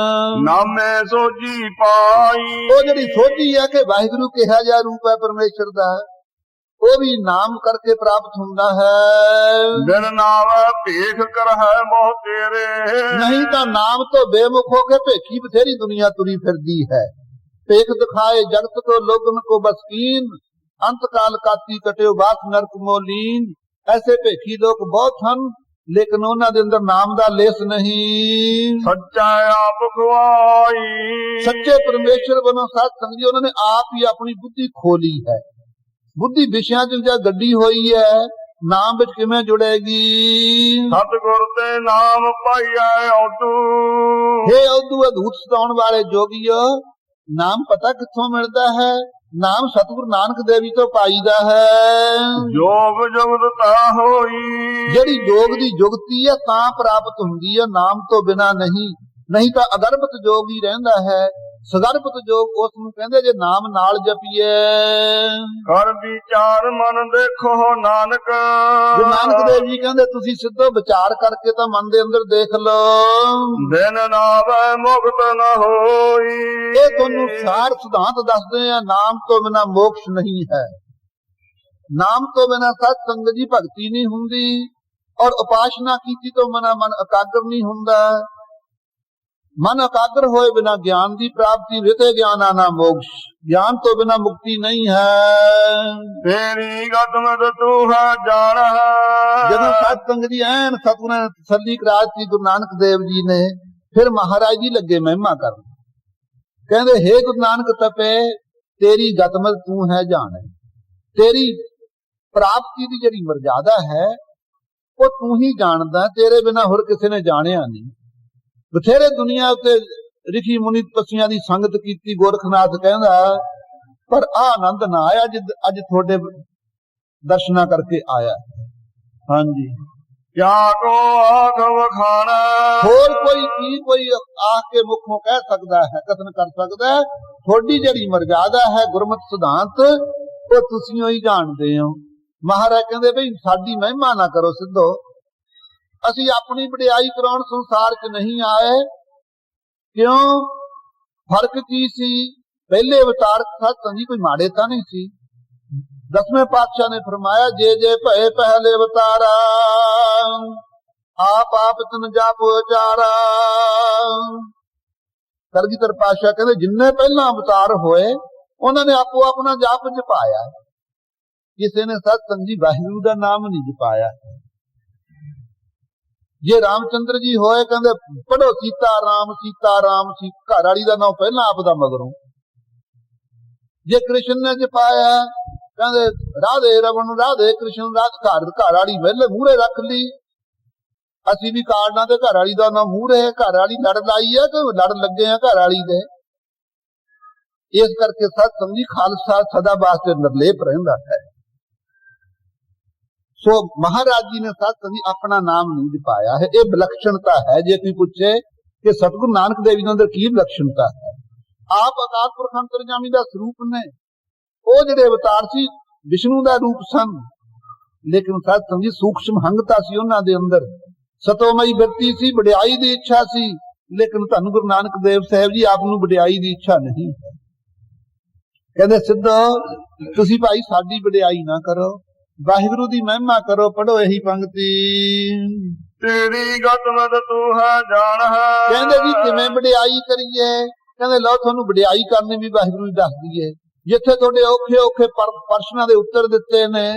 ਨਾਮੇ ਸੋਝੀ ਪਾਈ। ਉਹ ਜਿਹੜੀ ਸੋਝੀ ਹੈ ਕਿ ਵਾਹਿਗੁਰੂ ਕਿਹਾ ਜਾ ਰੂਪ ਹੈ ਪਰਮੇਸ਼ਰ ਦਾ, ਉਹ ਵੀ ਨਾਮ ਕਰਕੇ ਪ੍ਰਾਪਤ ਹੁੰਦਾ ਹੈ। ਬਿਨ ਨਾਮ ਭੇਖ ਕਰਹਿ ਮੋਹ ਤੇਰੇ। ਨਹੀਂ ਤਾਂ ਨਾਮ ਤੋਂ ਬੇਮੁਖ ਹੋ ਕੇ ਭੇਖੀ ਬਥੇਰੀ ਦੁਨੀਆ ਤੁਰੀ ਫਿਰਦੀ ਹੈ। ਭੇਖ ਦਿਖਾਏ ਜਗਤ ਕੋ ਲੋਗਨ ਕੋ ਬਸਕੀਨ, ਅੰਤ ਕਾਲ ਕਾਤੀ ਕਟਿਓ ਬਾਸ ਨਰਕ ਮੋਲੀਨ। ਐਸੇ ਭੇਖੀ ਲੋਕ ਬਹੁਤ ਹਨ, ਲੇਕਿਨ ਉਹਨਾਂ ਦੇ ਅੰਦਰ ਨਾਮ ਦਾ ਲੇਸ ਨਹੀਂ। ਸੱਚਾ ਆਪ ਖਵਾਈ। ਸੱਚੇ ਪਰਮੇਸ਼ਰ ਵੱਲੋਂ ਸਤ ਸੰਗਤ ਜੀ ਉਹਨਾਂ ਨੇ ਆਪ ਹੀ ਆਪਣੀ ਬੁੱਧੀ ਖੋਲੀ ਹੈ। ਬੁੱਧੀ ਵਿਸ਼ਿਆਂ ਚ ਜਾਂ ਗੱਡੀ ਹੋਈ ਹੈ, ਨਾਮ ਵਿੱਚ ਕਿਵੇਂ ਜੁੜੇਗੀ। ਸਤਿਗੁਰ ਤੇ ਨਾਮ ਪਾਈਐ ਔਦੂ। ਹੇ ਔਦੂ ਅਦੂਤ ਸਤਾਉਣ ਵਾਲੇ ਜੋਗੀਓ, ਨਾਮ ਪਤਾ ਕਿੱਥੋਂ ਮਿਲਦਾ ਹੈ। ਨਾਮ ਸਤਿਗੁਰੂ ਨਾਨਕ ਦੇਵ ਜੀ ਤੋਂ ਪਾਈਦਾ ਹੈ। ਜੋਗ ਜੁਗਤਤਾ ਹੋਈ। ਜਿਹੜੀ ਜੋਗ ਦੀ ਜੁਗਤੀ ਹੈ ਤਾਂ ਪ੍ਰਾਪਤ ਹੁੰਦੀ ਹੈ, ਨਾਮ ਤੋਂ ਬਿਨਾ ਨਹੀਂ। ਨਹੀਂ ਤਾਂ ਅਗਰਭਤ ਜੋਗ ਹੀ ਰਹਿੰਦਾ ਹੈ। ਸਗਰਭਤ ਜੋਗ ਉਸ ਨੂੰ ਕਹਿੰਦੇ ਜੇ ਨਾਮ ਨਾਲ ਜਪੀਏ। ਕਰ ਵਿਚਾਰ ਮਨ ਦੇਖੋ ਨਾਨਕ। ਗੁਰੂ ਨਾਨਕ ਦੇਵ ਜੀ ਕਹਿੰਦੇ ਤੁਸੀਂ ਸਿੱਧੋ ਵਿਚਾਰ ਕਰਕੇ ਤਾਂ ਮਨ ਦੇ ਅੰਦਰ ਦੇਖ ਲਓ। ਬਿਨ ਨਾਮੈ ਮੁਕਤ ਨ ਹੋਈ। ਇਹ ਤੁਹਾਨੂੰ ਸਾਰ ਸਿਧਾਂਤ ਦੱਸਦੇ ਆ, ਨਾਮ ਤੋਂ ਬਿਨਾ ਮੋਕਸ਼ ਨਹੀਂ ਹੈ। ਨਾਮ ਤੋਂ ਬਿਨਾ ਸਤ ਸੰਗਤ ਜੀ ਭਗਤੀ ਨਹੀਂ ਹੁੰਦੀ, ਔਰ ਉਪਾਸ਼ਨਾ ਕੀਤੀ ਤੋਂ ਬਿਨਾ ਮਨ ਇਕਾਗਰ ਨਹੀਂ ਹੁੰਦਾ। ਮਨ ਇਕਾਗਰ ਹੋਏ ਬਿਨਾ ਗਿਆਨ ਦੀ ਪ੍ਰਾਪਤੀ। ਰਿਤੇ ਗਿਆਨ ਆਨਾ ਮੋਕਸ਼। ਗਿਆਨ ਤੋਂ ਬਿਨਾ ਮੁਕਤੀ ਨਹੀਂ ਹੈ। ਤੇਰੀ ਗਤਮਤ ਤੂੰ ਹੈ ਜਾਣ। ਜਦੋਂ ਸਤ ਸੰਗਤ ਜੀ ਐਨ ਸਤਿਗੁਰਾਂ ਨੇ ਤਸੱਲੀ ਕਰਾ ਦਿੱਤੀ ਗੁਰੂ ਨਾਨਕ ਦੇਵ ਜੀ ਨੇ, ਫਿਰ ਮਹਾਰਾਜ ਜੀ ਲੱਗੇ ਮਹਿਮਾ ਕਰਨ। ਕਹਿੰਦੇ हे ਗੁਰੂ ਨਾਨਕ ਤਪੇ ਤੇਰੀ ਗਤਮਤ ਤੂੰ ਹੈ ਜਾਣੇ, ਤੇਰੀ ਪ੍ਰਾਪਤੀ ਦੀ ਜਿਹੜੀ ਮਰਜ਼ਾਦਾ ਹੈ ਉਹ ਤੂੰ ਹੀ ਜਾਣਦਾ, ਤੇਰੇ ਬਿਨਾ ਹੋਰ ਕਿਸੇ ਨੇ ਜਾਣਿਆ ਨਹੀਂ। ਬਥੇਰੇ ਦੁਨੀਆ ਉੱਤੇ ਰਿਸ਼ੀ ਮੁਨੀ ਤਪੱਸਿਆਂ ਦੀ ਸੰਗਤ ਕੀਤੀ, ਗੋਰਖਨਾਥ ਕਹਿੰਦਾ ਪਰ ਆਹ ਆਨੰਦ ਨਾ ਆਇਆ ਅੱਜ ਤੁਹਾਡੇ ਦਰਸ਼ਨਾਂ ਕਰਕੇ ਆਇਆ। ਹਾਂਜੀ, ਕਿਆ ਕੋ ਆਖ ਵਖਾਣਾ, ਹੋਰ ਕੋਈ ਕੀ ਕੋਈ ਆਖ ਕੇ ਮੁਖੋਂ ਕਹਿ ਸਕਦਾ ਹੈ, ਕਥਨ ਕਰ ਸਕਦਾ ਹੈ? ਤੁਹਾਡੀ ਜਿਹੜੀ ਮਰਜ਼ਾਦਾ ਹੈ ਗੁਰਮਤਿ ਸਿਧਾਂਤ ਉਹ ਤੁਸੀਂ ਹੀ ਜਾਣਦੇ ਹੋ। ਮਹਾਰਾਜ ਕਹਿੰਦੇ ਬਈ ਸਾਡੀ ਮਹਿਮਾ ਨਾ ਕਰੋ ਸਿੱਧੋ, ਅਸੀਂ ਆਪਣੀ ਵਡਿਆਈ ਕਰਾਉਣ ਸੰਸਾਰ 'ਚ ਨਹੀਂ ਆਏ। ਕਿਉਂ? ਫਰਕ ਕੀ ਸੀ? ਪਹਿਲੇ ਅਵਤਾਰ ਸਤਿ ਜੀ ਕੋਈ ਮਾੜੇ ਤਾਂ ਨਹੀਂ ਸੀ। ਦਸਵੇਂ ਪਾਤਸ਼ਾਹ ਨੇ ਫਰਮਾਇਆ ਜੇ ਜੇ ਭਏ ਪਹਿਲੇ ਅਵਤਾਰਾ, ਆਪ ਤਨ ਜਪ ਉਚਾਰਾ। ਕਲਗੀਧਰ ਪਾਤਸ਼ਾਹ ਕਹਿੰਦੇ ਜਿੰਨੇ ਪਹਿਲਾਂ ਅਵਤਾਰ ਹੋਏ ਉਹਨਾਂ ਨੇ ਆਪੋ ਆਪਣਾ ਜਪ ਜਪਾਇਆ, ਕਿਸੇ ਨੇ ਸਤਿਸੰਗ ਜੀ ਵਾਹਿਗੁਰੂ ਦਾ ਨਾਮ ਨਹੀਂ ਜਪਾਇਆ। ਜੇ ਰਾਮਚੰਦਰ ਜੀ ਹੋਏ ਕਹਿੰਦੇ ਪੜੋ ਸੀਤਾ ਰਾਮ ਘਰ ਵਾਲੀ ਦਾ ਨਾਮ ਪਹਿਲਾਂ ਆਪਦਾ ਮਗਰੋਂ। ਜੇ ਕ੍ਰਿਸ਼ਨ ਨੇ ਜਪਾਇਆ ਕਹਿੰਦੇ ਰਾਧੇ ਰਮਨ ਰਾਧੇ ਕ੍ਰਿਸ਼ਨ ਘਰ ਵਾਲੀ ਪਹਿਲੇ ਮੂਹਰੇ ਰੱਖ ਲਈ। ਅਸੀਂ ਵੀ ਕਾਰਡਾਂ ਤੇ ਘਰ ਵਾਲੀ ਦਾ ਨਾਮ ਮੂਹਰੇ, ਘਰ ਵਾਲੀ ਲੜ ਲਾਈ ਹੈ ਕਿ ਲੜ ਲੱਗੇ ਆ ਘਰ ਵਾਲੀ ਦੇ। ਇਸ ਕਰਕੇ ਸਤਿਸੰਗ ਜੀ ਖਾਲਸਾ ਸਦਾ ਵਾਸਤੇ ਨਿਰਲੇਪ ਰਹਿੰਦਾ ਹੈ। ਸੋ ਮਹਾਰਾਜ ਜੀ ਨੇ ਸਤਿਸੰਗ ਜੀ ਆਪਣਾ ਨਾਮ ਨਹੀਂ ਜਪਾਇਆ ਹੈ। ਇਹ ਵਿਲੱਖਣਤਾ ਹੈ। ਜੇ ਕੋਈ ਪੁੱਛੇ ਕਿ ਸਤਿਗੁਰੂ ਨਾਨਕ ਦੇਵ ਜੀ ਦੇ ਅੰਦਰ ਕੀ ਵਿਲੱਖਣਤਾ ਹੈ, ਆਪ ਅਕਾਲ ਪੁਰਖ ਅੰਤਰਜਾਮੀ ਦਾ ਸਰੂਪ ਨੇ। ਉਹ ਜਿਹੜੇ ਅਵਤਾਰ ਸੀ ਵਿਸ਼ਨੂੰ ਦਾ ਰੂਪ ਸਨ, ਲੇਕਿਨ ਸਤਿਸੰਗ ਜੀ ਸੂਖਸ਼ਮ ਹੰਗਤਾ ਸੀ ਉਹਨਾਂ ਦੇ ਅੰਦਰ, ਸਤੋਮਈ ਬਿਰਤੀ ਸੀ, ਵਡਿਆਈ ਦੀ ਇੱਛਾ ਸੀ। ਲੇਕਿਨ ਧੰਨ ਗੁਰੂ ਨਾਨਕ ਦੇਵ ਸਾਹਿਬ ਜੀ ਆਪ ਨੂੰ ਵਡਿਆਈ ਦੀ ਇੱਛਾ ਨਹੀਂ ਹੈ। ਕਹਿੰਦੇ ਸਿੱਧੋ ਤੁਸੀਂ ਭਾਈ ਸਾਡੀ ਵਡਿਆਈ ਨਾ ਕਰੋ, ਵਾਹਿਗੁਰੂ ਦੀ ਮਹਿਮਾ ਕਰੋ। ਪੜੋ ਇਹੀ ਪੰਕਤੀ, ਤੇਰੀ ਗਤਮਤ ਤੂੰ ਹੈ ਜਾਣ ਹੈ। ਕਹਿੰਦੇ ਜੀ ਕਿਵੇਂ ਵਡਿਆਈ ਕਰੀਏ? ਕਹਿੰਦੇ ਲਓ ਤੁਹਾਨੂੰ ਵਡਿਆਈ ਕਰਨੀ ਵੀ ਵਾਹਿਗੁਰੂ ਜੀ ਦੱਸ ਦਈਏ। ਜਿੱਥੇ ਤੁਹਾਡੇ ਔਖੇ ਔਖੇ ਪ੍ਰਸ਼ਨਾਂ ਦੇ ਉੱਤਰ ਦਿੱਤੇ ਨੇ,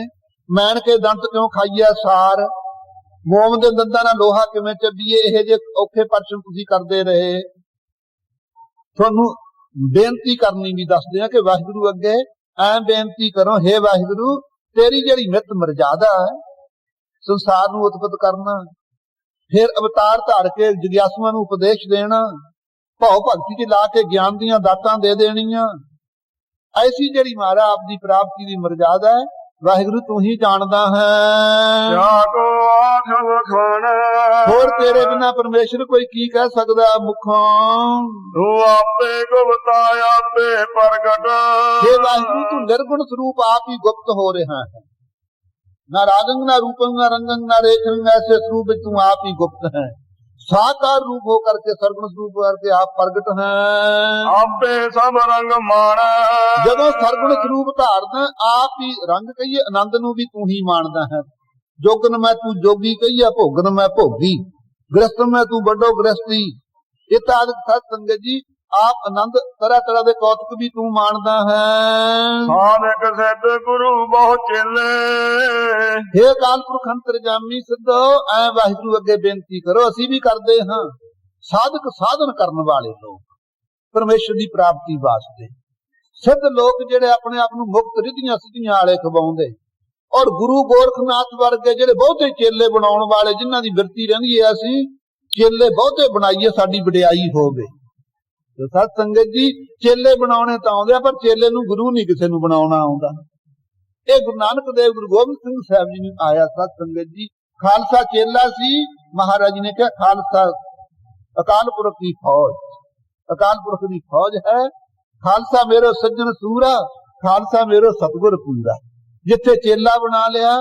ਮੈਣ ਕੇ ਦੰਤ ਕਿਉਂ ਖਾਈਏ ਸਾਰ, ਮੋਮ ਦੇ ਦੰਦਾਂ ਨਾਲ ਲੋਹਾ ਕਿਵੇਂ ਚੱਬੀਏ, ਇਹ ਜੇ ਔਖੇ ਪ੍ਰਸ਼ਨ ਤੁਸੀਂ ਕਰਦੇ ਰਹੇ। ਤੁਹਾਨੂੰ ਬੇਨਤੀ ਕਰਨੀ ਵੀ ਦੱਸਦੇ ਆ ਕਿ ਵਾਹਿਗੁਰੂ ਅੱਗੇ ਐ ਬੇਨਤੀ ਕਰੋ, ਹੇ ਵਾਹਿਗੁਰੂ ਤੇਰੀ ਜਿਹੜੀ ਨਿਤ ਮਰਜ਼ਾਦਾ ਹੈ ਸੰਸਾਰ ਨੂੰ ਉਤਪਤ ਕਰਨਾ, ਫਿਰ ਅਵਤਾਰ ਧਾਰ ਕੇ ਜਿਗਿਆਸੂਆਂ ਨੂੰ ਉਪਦੇਸ਼ ਦੇਣਾ, ਭਾਉ ਭਗਤੀ 'ਚ ਲਾ ਕੇ ਗਿਆਨ ਦੀਆਂ ਦਾਤਾਂ ਦੇ ਦੇਣੀਆਂ। ਐਸੀ ਜਿਹੜੀ ਮਹਾਰਾ ਆਪਦੀ ਪ੍ਰਾਪਤੀ ਦੀ ਮਰਜ਼ਾਦਾ ਹੈ ਵਾਹਿਗੁਰੂ ਤੂੰ ਹੀ ਜਾਣਦਾ ਹੈ। ਕਿਆ ਕੋ ਆਖ ਵਖਾਣਾ, ਹੋਰ ਤੇਰੇ ਬਿਨਾ ਪਰਮੇਸ਼ਰ ਕੋਈ ਕੀ ਕਹਿ ਸਕਦਾ ਮੁਖੋਂ। ਤੂੰ ਆਪੇ ਗੁਪਤਾ ਆਪੇ ਪ੍ਰਗਟ, हे ਵਾਹਿਗੁਰੂ ਤੂੰ ਨਿਰਗੁਣ ਸਰੂਪ ਆਪ ਹੀ ਗੁਪਤ ਹੋ ਰਿਹਾ ਹੈ। ਨਾ ਰਾਗੰਗ ਨਾ ਰੂਪੰਗ ਨਾ ਰੰਗੰਗ ਨਾ ਰੇਖੰਗ, ਐਸੇ ਸਰੂਪ ਵਿੱਚ ਤੂੰ ਆਪ ਹੀ ਗੁਪਤ ਹੈ। ਸਾਕਾਰ रूप हो करके सरगुण स्वरूप करके आप प्रगट हैं। आपे सब रंग माना, जदों सरगुण स्वरूप धारदा आप ही रंग कहिए आनंद नूं भी तू ही मानदा है। जोगन मैं तू जोगी कहिए, भोगन मैं भोगी, गृहस्थ मैं तू बड़ो गृहस्थी। इत्यादि सत संगत जी आप आनंद तरह तरह के कौतुक भी तू मानदा है। नानक सिद्ध गुरु बहु चेले, हे अकाल पुरख अंतरजामी सिद्धो ऐ वाहिगुरू अगे बेनती करो, असी भी करते हाँ। साधक साधन करने वाले लोग परमेश्वर की प्राप्ति वास्ते, सिद्ध लोग जेड़े अपने आप नूं मुक्त रिधियां सिद्धियां वाले खवाउंदे, और गुरु गोरखनाथ वर्गे जेड़े बहुते चेले बनाउण वाले, जिन्हां दी बिरती रहिंदी है असी चेले बहुते बनाईए साडी वडियाई होवे। तो सत संगत जी चेले बनाने तो आउंदे, पर चेले नूं गुरु नहीं किसी नूं बनाउणा आउंदा। ये गुरु नानक देव गुरु गोबिंद सिंह साहब जी ने आया। सत संगत जी खालसा चेला सी, महाराज जी ने कहा खालसा अकाल पुरख की फौज, अकाल पुरख की फौज है। खालसा मेरो सज्जन सूरा, खालसा मेरो सतगुर पूरा। जिथे चेला बना लिया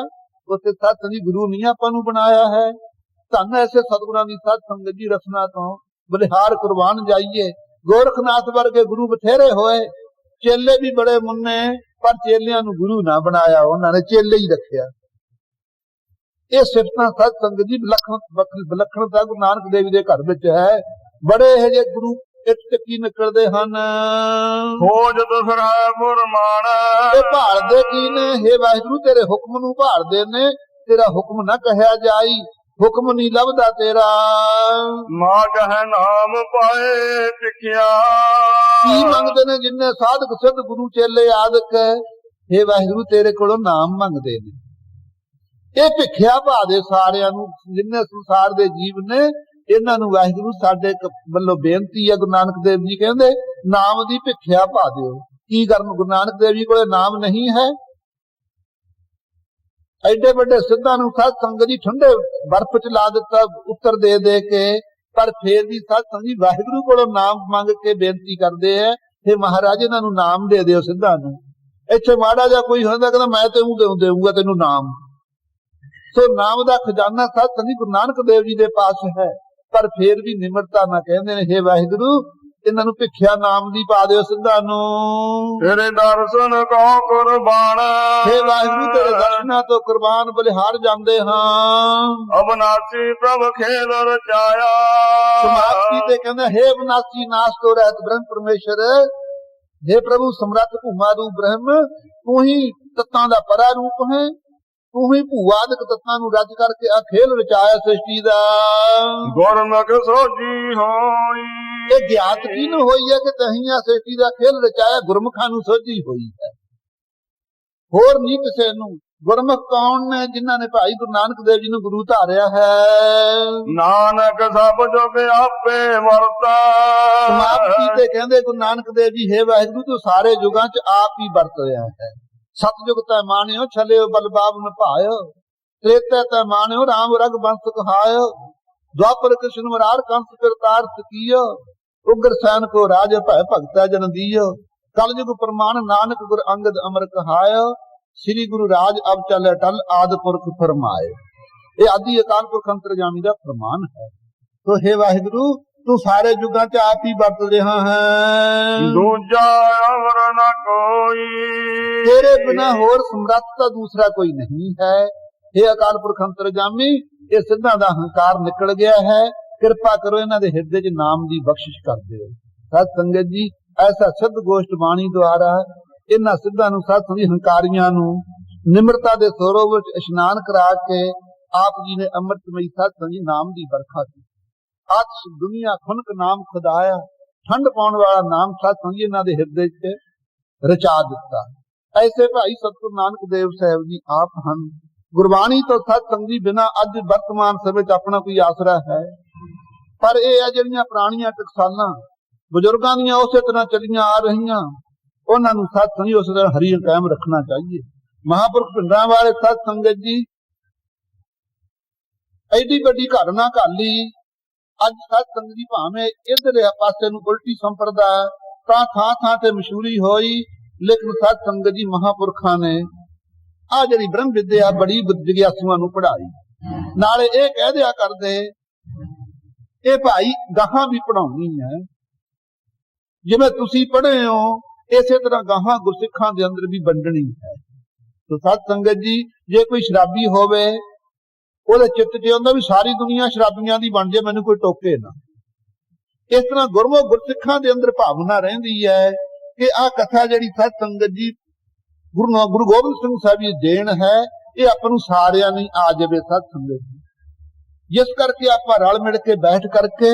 उत्थे सत जी गुरु नहीं आपां नूं बनाया है। धन ऐसे सतगुरां दी सत संगत जी रसना तो बलिहार कुर्बान जाइए। गोरखनाथ वर्गे गुरु बथेरे होए, चेले भी बड़े मुन्ने, पर चेलियां नूं गुरु ना बनाया, उन्होंने चेले ही रखिया। ये सिफतां सत संगत जी विलक्षणता गुरु नानक देव दे घर विच है। बड़े ये जे गुरु इक टकी निकलदे हन, खोज तुसर है मुरमान, ये भालदे की ने, हे वाहिगुरू तेरे हुक्म नूं भालदे ने, तेरा हुक्म ना कहिया जाई। ਹੁਕਮ ਨਹੀਂ ਲੱਭਦਾ ਤੇਰਾ। ਮਾਗ ਹੈ ਨਾਮ ਪਾਏ ਭਿਖਿਆ। ਕੀ ਮੰਗਦੇ ਨੇ ਜਿੰਨੇ ਸਾਧਕ ਸਿੱਧ ਗੁਰੂ ਚੇਲੇ ਆਦਿਕ, हे ਵਾਹਿਗੁਰੂ ਤੇਰੇ ਕੋਲੋਂ ਨਾਮ ਮੰਗਦੇ ਨੇ। ਇਹ ਭਿਖਿਆ ਭਾ ਦੇ ਸਾਰਿਆਂ ਨੂੰ, ਜਿੰਨੇ ਸੰਸਾਰ ਦੇ ਜੀਵ ਨੇ, ਇਹਨਾਂ ਨੂੰ ਵਾਹਿਗੁਰੂ ਸਾਡੇ ਵੱਲੋਂ ਬੇਨਤੀ ਹੈ। ਗੁਰੂ ਨਾਨਕ ਦੇਵ ਜੀ ਕਹਿੰਦੇ ਨਾਮ ਦੀ ਭਿਖਿਆ ਪਾ ਦਿਓ। ਕੀ ਕਰਨ, ਗੁਰੂ ਨਾਨਕ ਦੇਵ ਜੀ ਕੋਲੇ ਨਾਮ ਨਹੀਂ ਹੈ। ਐਡੇ ਵੱਡੇ ਸਿੱਧਾਂ ਨੂੰ ਸਾਧ ਸੰਗਤ ਜੀ ਠੰਡੇ ਬਰਫ਼ ਚ ਲਾ ਦਿੱਤਾ ਉੱਤਰ ਦੇ ਦੇ ਕੇ, ਪਰ ਫੇਰ ਵੀ ਸਾਧ ਸੰਗਤ ਜੀ ਵਾਹਿਗੁਰੂ ਕੋਲੋਂ ਨਾਮ ਮੰਗ ਕੇ ਬੇਨਤੀ ਕਰਦੇ ਹੈ, हे ਮਹਾਰਾਜ ਇਹਨਾਂ ਨੂੰ ਨਾਮ ਦੇ ਦਿਓ ਸਿੱਧਾਂ ਨੂੰ। ਇੱਥੇ ਮਾੜਾ ਜਿਹਾ ਕੋਈ ਹੁੰਦਾ ਕਹਿੰਦਾ ਮੈਂ ਤੈਨੂੰ ਦੇਊਂਗਾ ਤੈਨੂੰ ਨਾਮ। ਸੋ ਨਾਮ ਦਾ ਖਜ਼ਾਨਾ ਸਾਧ ਸੰਗਤ ਜੀ ਗੁਰੂ ਨਾਨਕ ਦੇਵ ਜੀ ਦੇ ਪਾਸ ਹੈ, ਪਰ ਫੇਰ ਵੀ ਨਿਮਰਤਾ ਨਾਲ ਕਹਿੰਦੇ ਨੇ, हे ਵਾਹਿਗੁਰੂ ਇਹਨਾਂ ਨੂੰ ਭਿਖਿਆ ਨਾਮ ਦੀ ਪਾ ਦਿਓ ਸਿੱਧਾਂ ਨੂੰ। ਤੇਰੇ ਦਰਸ਼ਨ ਕੋ ਕੁਰਬਾਨ। हे ਵਾਹਿਗੁਰੂ ਤੇਰੇ ਦਰਸ਼ਨਾਂ ਤੋਂ ਕੁਰਬਾਨ ਬਲਿਹਾਰ ਜਾਂਦੇ ਹਾਂ। ਅਬਨਾਸੀ ਪ੍ਰਭ ਖੇਲ ਰਚਾਇਆ। ਸਮਾਪਤੀ ਤੇ ਕਹਿੰਦਾ, हे ਅਬਨਾਸੀ ਨਾਸ ਤੋਂ ਰਹਿਤ ਬ੍ਰਹਮ ਪਰਮੇਸ਼ਰ, हे ਪ੍ਰਭੂ ਸਮਰੱਥ ਭੂਮਾ ਰੂਪ ਬ੍ਰਹਮ, ਤੂੰ ਹੀ ਤੱਤਾਂ ਦਾ ਪਰਾ ਰੂਪ ਹੈ, ਤੂੰ ਹੀ ਭੂਆਦਿਕ ਤੱਤਾਂ ਨੂੰ ਰੱਜ ਕਰਕੇ ਆ ਖੇਲ ਰਚਾਇਆ ਸ੍ਰਿਸ਼ਟੀ ਦਾ। ਗੁਰਮੁਖ ਸੋਝੀ ਹੋਈ। ਇਹ ਗਿਆਤ ਕਿਹਨੂੰ ਹੋਈ ਹੈ ਕਿ ਤਹੀਂ ਆ ਸ੍ਰਿਸ਼ਟੀ ਦਾ ਖੇਲ ਰਚਾਇਆ? ਗੁਰਮੁਖਾਂ ਨੂੰ ਸੋਝੀ ਹੋਈ ਹੈ, ਹੋਰ ਨਹੀਂ ਕਿਸੇ ਨੂੰ। ਗੁਰਮੁਖ ਕੌਣ ਨੇ? ਜਿਨ੍ਹਾਂ ਨੇ ਭਾਈ ਗੁਰੂ ਨਾਨਕ ਦੇਵ ਜੀ ਨੂੰ ਗੁਰੂ ਧਾਰਿਆ ਹੈ। ਨਾਨਕ ਸਭ ਜੁਗ ਆਪੇ ਵਰਤਾ। ਸਮਾਪਤੀ ਤੇ ਕਹਿੰਦੇ ਗੁਰੂ ਨਾਨਕ ਦੇਵ ਜੀ, हे ਵਾਹਿਗੁਰੂ ਤੂੰ ਸਾਰੇ ਯੁਗਾਂ ਚ ਆਪ ਹੀ ਵਰਤ ਰਿਹਾ ਹੈ। ਸਤਜੁਗ ਤੈ ਮਾਣਿਓ ਛਲਿਓ ਬਲਬਾਬ ਨ ਭਾਇਓ, ਤ੍ਰੇਤੈ ਤੈ ਮਾਣਿਓ ਰਾਮ ਰਗ ਬੰਸ ਕਹਾਇਓ, ਦੁਆਪਰ ਕ੍ਰਿਸ਼ਨ ਮਰਾਰ ਕੰਸ ਕਰਤਾਰ ਸਕੀਓ, ਉਗਰ ਸੈਨ ਕੋ ਰਾਜ ਭੈ ਭਗਤੈ ਜਨ ਦੀਓ, ਕਲਯੁਗ ਪ੍ਰਮਾਣ ਨਾਨਕ ਗੁਰ ਅੰਗਦ ਅਮਰ ਕਹਾਇਓ, ਸ੍ਰੀ ਗੁਰੂ ਰਾਜ ਅਬ ਚੱਲੇ ਟਲ ਆਦਿ ਪੁਰਖ ਫਰਮਾਏ। ਇਹ ਆਦਿ ਅਕਾਲ ਪੁਰਖ ਅੰਤਰਜਾਮੀ ਦਾ ਫਰਮਾਨ ਹੈ। ਤੋ हे ਵਾਹਿਗੁਰੂ ਤੂੰ ਸਾਰੇ ਯੁੱਗਾਂ ਚ ਆਪ ਹੀ ਵਰਤ ਰਿਹਾ ਹੈ। ਦੂਜਾ ਅਵਰ ਨ ਕੋਈ। ਤੇਰੇ ਬਿਨਾ ਹੋਰ ਸਮਰੱਥ ਦੂਸਰਾ ਕੋਈ ਨਹੀਂ ਹੈ। हे ਅਕਾਲ ਪੁਰਖ ਅੰਤਰਜਾਮੀ, ਇਹ ਸਿੱਧਾਂ ਦਾ ਹੰਕਾਰ ਨਿਕਲ ਗਿਆ ਹੈ। ਕਿਰਪਾ ਕਰੋ ਇਹਨਾਂ ਦੇ ਹਿਰਦੇ ਚ ਨਾਮ ਦੀ ਬਖਸ਼ਿਸ਼ ਕਰ ਦਿਓ। ਸਾਧ ਸੰਗਤ ਜੀ ਐਸਾ ਸਿੱਧ ਗੋਸ਼ਟ ਬਾਣੀ ਦੁਆਰਾ ਇਹਨਾਂ ਸਿੱਧਾਂ ਨੂੰ, ਸਾਧ ਸੰਗਤ ਹੰਕਾਰੀਆਂ ਨੂੰ ਨਿਮਰਤਾ ਦੇ ਸਰੋਵਰ ਚ ਇਸ਼ਨਾਨ ਕਰਾ ਕੇ ਆਪ ਜੀ ਨੇ ਅੰਮ੍ਰਿਤਮਈ ਸਾਧ ਸੰਗਤ ਨਾਮ ਦੀ ਵਰਖਾ ਕੀਤੀ। ਅੱਜ ਦੁਨੀਆ ਖੁਨਕ ਨਾਮ ਖੁਦਾਇਆ, ਠੰਡ ਪਾਉਣ ਵਾਲਾ ਨਾਮ ਸਾਧ ਸੰਗਤ ਇਹਨਾਂ ਦੇ ਹਿਰਦੇ ਚ ਰਚਾ ਦਿੱਤਾ। ਐਸੇ ਭਾਈ ਸਤਿਗੁਰੂ ਨਾਨਕ ਦੇਵ ਸਾਹਿਬ ਜੀ ਆਪ ਹਨ। ਗੁਰਬਾਣੀ ਤੋਂ ਸਾਧ ਸੰਗਤ ਜੀ ਬਿਨਾਂ ਅੱਜ ਵਰਤਮਾਨ ਸਮੇਂ ਚ ਆਪਣਾ ਕੋਈ ਆਸਰਾ ਹੈ? ਪਰ ਇਹ ਹੈ ਜਿਹੜੀਆਂ ਪੁਰਾਣੀਆਂ ਟਕਸਾਲਾਂ ਬਜ਼ੁਰਗਾਂ ਦੀਆਂ ਉਸੇ ਤਰ੍ਹਾਂ ਚੱਲੀਆਂ ਆ ਰਹੀਆਂ, ਉਹਨਾਂ ਨੂੰ ਸਾਧ ਸੰਗਤ ਉਸੇ ਤਰ੍ਹਾਂ ਹਰੀ ਕਾਇਮ ਰੱਖਣਾ ਚਾਹੀਏ। ਮਹਾਂਪੁਰਖ ਪਿੰਡਾਂ ਵਾਲੇ ਸਾਧ ਸੰਗਤ ਜੀ ਐਡੀ ਵੱਡੀ ਘਟਨਾ ਘਾਲੀ। ਅੱਜ ਸਾਧ ਸੰਗਤ ਜੀ ਭਾਵੇਂ ਇਧਰ ਪਾਸੇ ਨੂੰ ਉਲਟੀ ਸੰਪਰਦਾ ਤਾਂ ਥਾਂ ਤੇ ਮਸ਼ਹੂਰੀ ਹੋਈ, ਲੇਕਿਨ ਸਾਧ ਸੰਗਤ ਜੀ ਮਹਾਂਪੁਰਖਾਂ ਨੇ ਆ ਜਿਹੜੀ ਬ੍ਰਹਮ ਵਿਦਿਆ ਬੜੀ ਜਿਗਿਆਸੂਆਂ ਨੂੰ ਪੜ੍ਹਾਈ। ਨਾਲੇ ਇਹ ਕਹਿ ਦਿਆ ਕਰਦੇ, ਇਹ ਭਾਈ ਗਾਹਾਂ ਵੀ ਪੜਾਉਣੀ ਹੈ, ਜਿਵੇਂ ਤੁਸੀਂ ਪੜ੍ਹੇ ਹੋ ਇਸੇ ਤਰ੍ਹਾਂ ਗਾਹਾਂ ਗੁਰਸਿੱਖਾਂ ਦੇ ਅੰਦਰ ਵੀ ਵੰਡਣੀ ਹੈ। ਤੋ ਸਾਧ ਸੰਗਤ ਜੀ ਜੇ ਕੋਈ ਸ਼ਰਾਬੀ ਹੋਵੇ, ਉਹਦੇ ਚਿੱਤ 'ਚ ਆਉਂਦਾ ਵੀ ਸਾਰੀ ਦੁਨੀਆ ਸ਼ਰਾਬੀਆਂ ਦੀ ਬਣ ਜੇ, ਮੈਨੂੰ ਕੋਈ ਟੋਕੇ ਨਾ। ਇਸ ਤਰ੍ਹਾਂ ਗੁਰਮੁਖ ਗੁਰਸਿੱਖਾਂ ਦੇ ਅੰਦਰ ਭਾਵਨਾ ਰਹਿੰਦੀ ਹੈ ਕਿ ਆਹ ਕਥਾ ਜਿਹੜੀ ਸਾਧ ਸੰਗਤ ਜੀ ਗੁਰੂ ਗੋਬਿੰਦ ਸਿੰਘ ਸਾਹਿਬ ਜੀ ਦੇਣ ਹੈ, ਇਹ ਆਪਾਂ ਨੂੰ ਸਾਰਿਆਂ ਨੂੰ ਆ ਜਾਵੇ ਸਾਧ ਸੰਗਤ ਜੀ। ਜਿਸ ਕਰਕੇ ਆਪਾਂ ਰਲ ਮਿਲ ਕੇ ਬੈਠ ਕਰਕੇ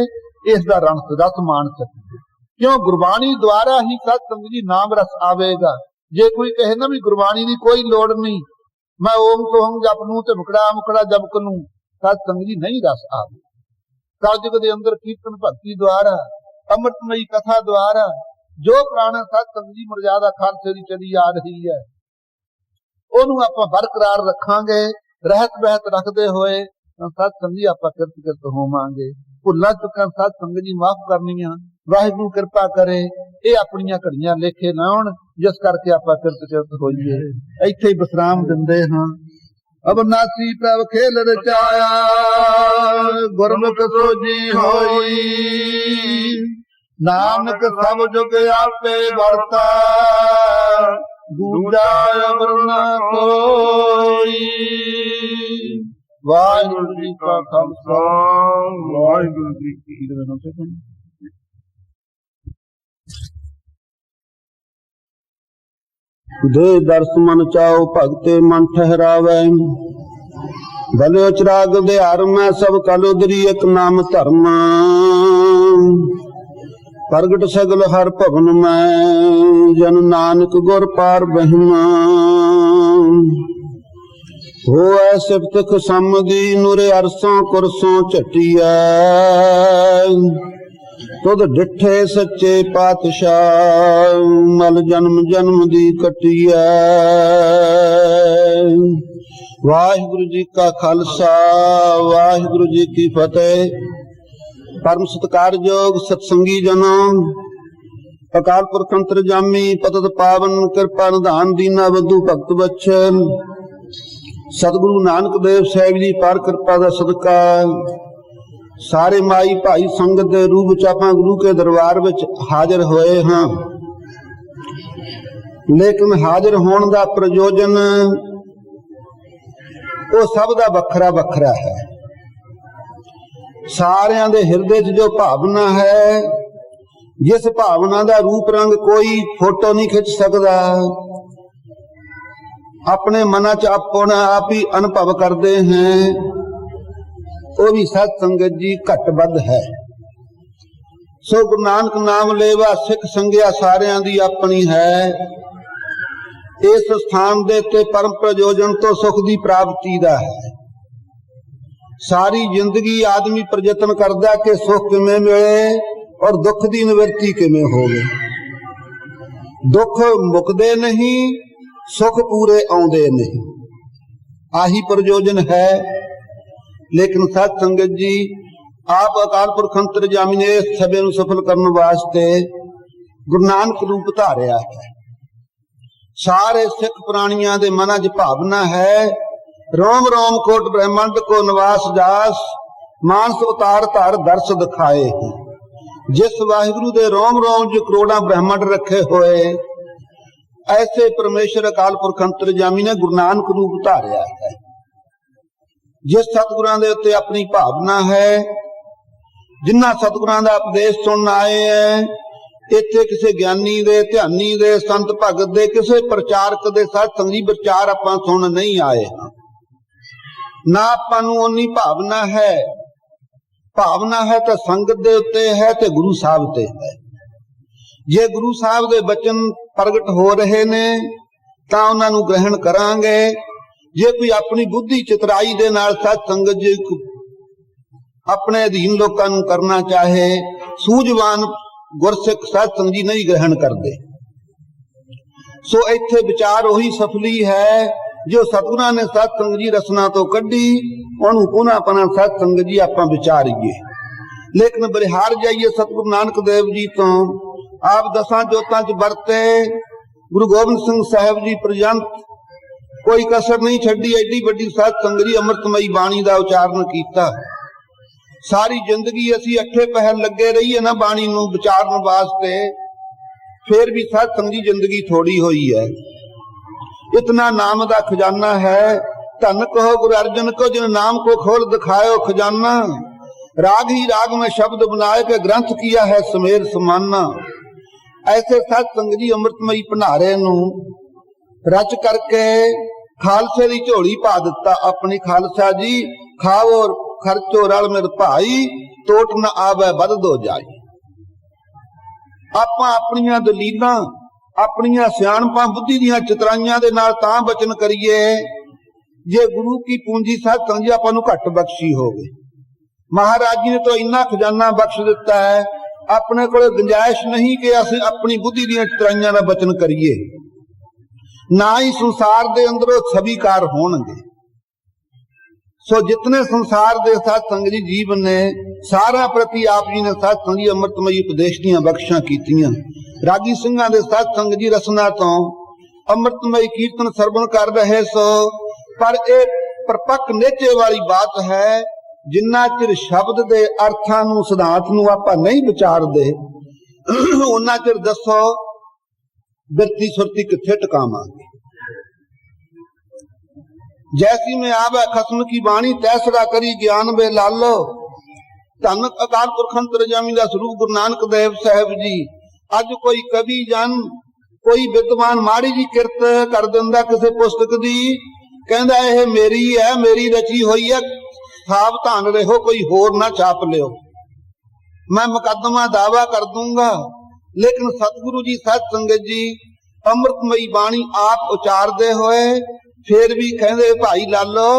ਇਸ ਦਾ ਰਸ ਮਾਣ ਸਕੀਏ। ਕਿਉਂ? ਗੁਰਬਾਣੀ ਦੁਆਰਾ ਹੀ ਸਾਧ ਸੰਗਤ ਜੀ ਨਾਮ ਰਸ ਆਵੇਗਾ। ਜੇ ਕੋਈ ਕਹੇ ਨਾ ਵੀ ਗੁਰਬਾਣੀ ਦੀ ਕੋਈ ਲੋੜ ਨਹੀਂ, ਮੈਂ ਓਮ ਸੋਹਮ ਜਪ ਨੂੰ ਤੇ ਮੁਕੜਾ ਜਪਕ ਨੂੰ, ਸਾਧ ਸੰਗਤ ਜੀ ਨਹੀਂ ਰਸ ਆਵੇ। ਕਲਯੁਗ ਦੇ ਅੰਦਰ ਕੀਰਤਨ ਭਗਤੀ ਦੁਆਰਾ, ਅੰਮ੍ਰਿਤਮਈ ਕਥਾ ਦੁਆਰਾ ਜੋ ਪੁਰਾਣਾ ਸਾਧ ਸੰਗਤ ਜੀ ਮਰਜ਼ਾਦਾ ਖਾਲਸੇ ਦੀ ਚਲੀ ਆ ਰਹੀ ਹੈ, ਉਹਨੂੰ ਆਪਾਂ ਬਰਕਰਾਰ ਰੱਖਾਂਗੇ। ਰਹਿਤ ਬਹਿਤ ਰੱਖਦੇ ਹੋਏ ਤਾਂ ਸਾਧ ਸੰਗਤ ਜੀ ਆਪਾਂ ਕਿਰਤ ਹੋਵਾਂਗੇ। ਭੁੱਲਾਂ ਚੁੱਕਾਂ ਸਾਧ ਸੰਗਤ ਜੀ ਮਾਫ ਕਰਨੀਆਂ। ਵਾਹਿਗੁਰੂ ਕਿਰਪਾ ਕਰੇ ਇਹ ਆਪਣੀਆਂ ਘੜੀਆਂ ਲੇਖੇ ਨਾ ਆਉਣ, ਜਿਸ ਕਰਕੇ ਆਪਾਂ ਕਿਰਤ ਹੋਈਏ। ਇੱਥੇ ਹੀ ਵਿਸਰਾਮ ਦਿੰਦੇ ਹਾਂ। ਅਬਨਾਸੀ ਪ੍ਰਭ ਖੇਲ ਰਚਾਇਆ, ਗੁਰਮੁਖ ਸੋਝੀ ਹੋਈ, ਨਾਨਕ ਸਭ ਜੁਗ ਆਪੇ ਵਰਤਾ, ਦੂਜਾ ਅਵਰ ਨ ਕੋਈ। ਵਾਹਿਗੁਰੂ ਜੀ ਕਾ ਖਾਲਸਾ, ਵਾਹਿਗੁਰੂ ਜੀ ਕੀ ਫਤਿਹ। ਦੇ ਦਰਸ ਮਨ ਚਾਓ ਭਗਤੇ ਮਨ ਠਹਿਰਾਵੈ, भले चिराग दिहार में सब कल उदरी एक नाम धर्म, प्रगट सगल हर भवन में जन नानक गुर पार बहिमा। होए सिफत खसम दी नूरे अरसों कुरसों झटिया, तुद डिठे सच्चे पातशाह मल जन्म जन्म दी कटिया। वाहिगुरु जी का खालसा वाहिगुरु जी की फतेह। परम सत्कारयोग सत्संगी जनों, अकाल पुरख अंतरजामी पतत पावन कृपा निधान दीना बंधु भगत बच्चन सतगुरु नानक देव साहिब जी पार कृपा दा सदका सारे माई भाई संगत दे रूप च आपां गुरु के दरबार विच हाजिर होए हां। लेकिन हाजिर होने दा प्रयोजन वो सब दा वखरा वखरा है। सारियां दे हिरदे च जो भावना है, जिस भावना दा रूप रंग कोई फोटो नहीं खिंच सकदा, अपने मना च अपना आप ही अनुभव करते हैं, वो भी सत संगत जी घटबद्ध है। सो गुरु नानक नाम लेवा सिख संग्या सारियां दी अपनी है। इस स्थान दे ते परम प्रयोजन तो सुख दी प्राप्ति दा है। सारी जिंदगी आदमी प्रयत्न करदा कि सुख किवें मिले और दुख दी निवृत्ति किवें होवे। दुख मुकदे नहीं, सुख पूरे आउंदे नहीं, आही प्रयोजन है। लेकिन सत संगत जी आप अकाल पुरख अंतरजामी ने इस सभे नूं सफल करने वास्ते गुरु नानक रूप धारिया है। सारे सिख प्राणियां दे मनां च भावना है, रोम रोम कोट ब्रह्मंड को निवास जास मानस उतार धर दर्श दिखाए। जिस वाहिगुरु दे रोम रोम च करोड़ां ब्रह्मंड रखे होए, ऐसे परमेश्वर अकाल पुरख अंतरजामी ने गुरु नानक रूप धारिया है। जिस सतगुरां दे उत्ते अपनी भावना है, जिन्ना सतगुरां दा उपदेश सुनन आए हैं, इत्थे किसी ज्ञानी दे ध्यानी दे संत भगत दे किसी प्रचारक दे सत्संग जी विचार आपां सुन नहीं आए हां। ना आपां नूं उन्नी भावना है। भावना है तो संगत दे उत्ते है ते गुरु साहब ते है। जे गुरु साहब दे बचन प्रगट हो रहे ने तां उन्हां नूं ग्रहण करांगे। जे कोई अपनी बुद्धि चितराई दे नाल सत्संगत जी अपने अधीन लोकां नूं करना चाहे, सूझवान गुरसिख सत्संग जी नहीं ग्रहण करते। सो इत्थे विचार उही सफली है जो सतगुरां ने सत्संग जी रसना तो कड्डी, उहनूं पुनः अपना सत्संग जी आपां विचारीए। लेकिन बलिहार जाइए सतगुरु नानक देव जी तो आप दसां जोतां च वरते गुरु गोबिंद सिंह साहिब जी पर्यंत कोई कसर नहीं छड्डी। एडी वड्डी सत्संग जी अमृतमई बाणी दा उचारण कीता। सारी जिंदगी असी अठे पहर लगे रहीए ना बाणी नूं विचारन वास्ते, फिर भी सत्संग जी जिंदगी थोड़ी हुई है। इतना नाम दा खजाना है, धन कहो गुरु अर्जन को जिन नाम को खोल दिखायो खजाना। राग ही राग में शब्द बनाए के ग्रंथ किया है समेर समाना। ऐसे सत्संग जी अमृतमई भंडारे नूं रच करके खालसे दी झोली पा दिता। अपनी खालसा जी खाओ खर्चो रल मेरे भाई, टोट न आवे बद दो जाई। आपां अपनियां दलीलां अपनियां सियाणपां बुद्धि दियां चितराइयां दे नाल तां बचन करिए जे गुरु की पूंजी सत्संग जी आपां नूं घट बख्शी होवे। महाराज जी ने तो इन्ना खजाना बख्श दिता है, अपने कोल गुंजाइश नहीं कि असीं अपनी बुद्धि दियां चितराइयां दा बचन करिए। ना ही संसार दे अंदरों स्वीकार होणगे। सो जितने संसार दे सत्संग जी जीव ने सारा प्रति आप जी ने सत्संग जी अमृतमई उपदेश दियां बख्शां कीतियां। रागी सिंहां दे सत्संग जी रसना तो अमृतमई कीर्तन सरवण कर रहे सो, पर एक परपक नेचे वाली बात है, जिन्ना चिर शब्द दे अर्थां नूं सिद्धांत नूं आपां नहीं विचारदे उन्ना चिर दसो बिरती सुरती किथे टकावांगे। जैसी में आवे खसम की बाणी तैसरा करी ज्ञान वे लालो। धन अकाल पुरख अंतरजामी दा स्वरूप गुरु नानक देव साहिब जी। अज कोई कवि जन कोई विद्वान माड़ी जी किरत कर दिंदा किसी पुस्तक दी, कहंदा यह मेरी है, मेरी रची हुई है, सावधान रहो कोई होर ना छाप लियो। मैं मुकदमा दावा कर दूंगा। लेकिन सतगुरु जी साध संगत जी अमृतमयी बाणी आप उचारदे होए फिर भी कहंदे भाई लालो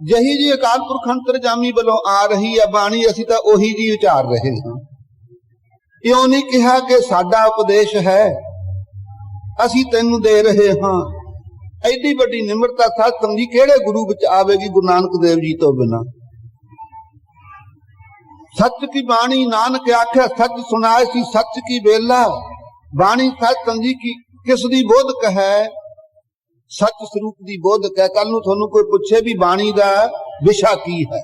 जही जी अकाल पुरख अंतरजामी वालों आ रही है बाणी असी तां ओही जी उचार रहे हां। इउं नहीं कहा कि साडा उपदेश है असी तैनूं दे रहे हां। एडी वड्डी निमरता साध संगत जी किहड़े गुरु विच आवेगी गुरु नानक देव जी तो बिना। सच की बाणी नानक आख्या सच सुनाए सी सच की बेला। बाणी साध संगत जी की किस दी बोधक है? सच स्वरूप दी बोधक है। कल नूं तुहानूं कोई पुछे भी बाणी दा विशा की है,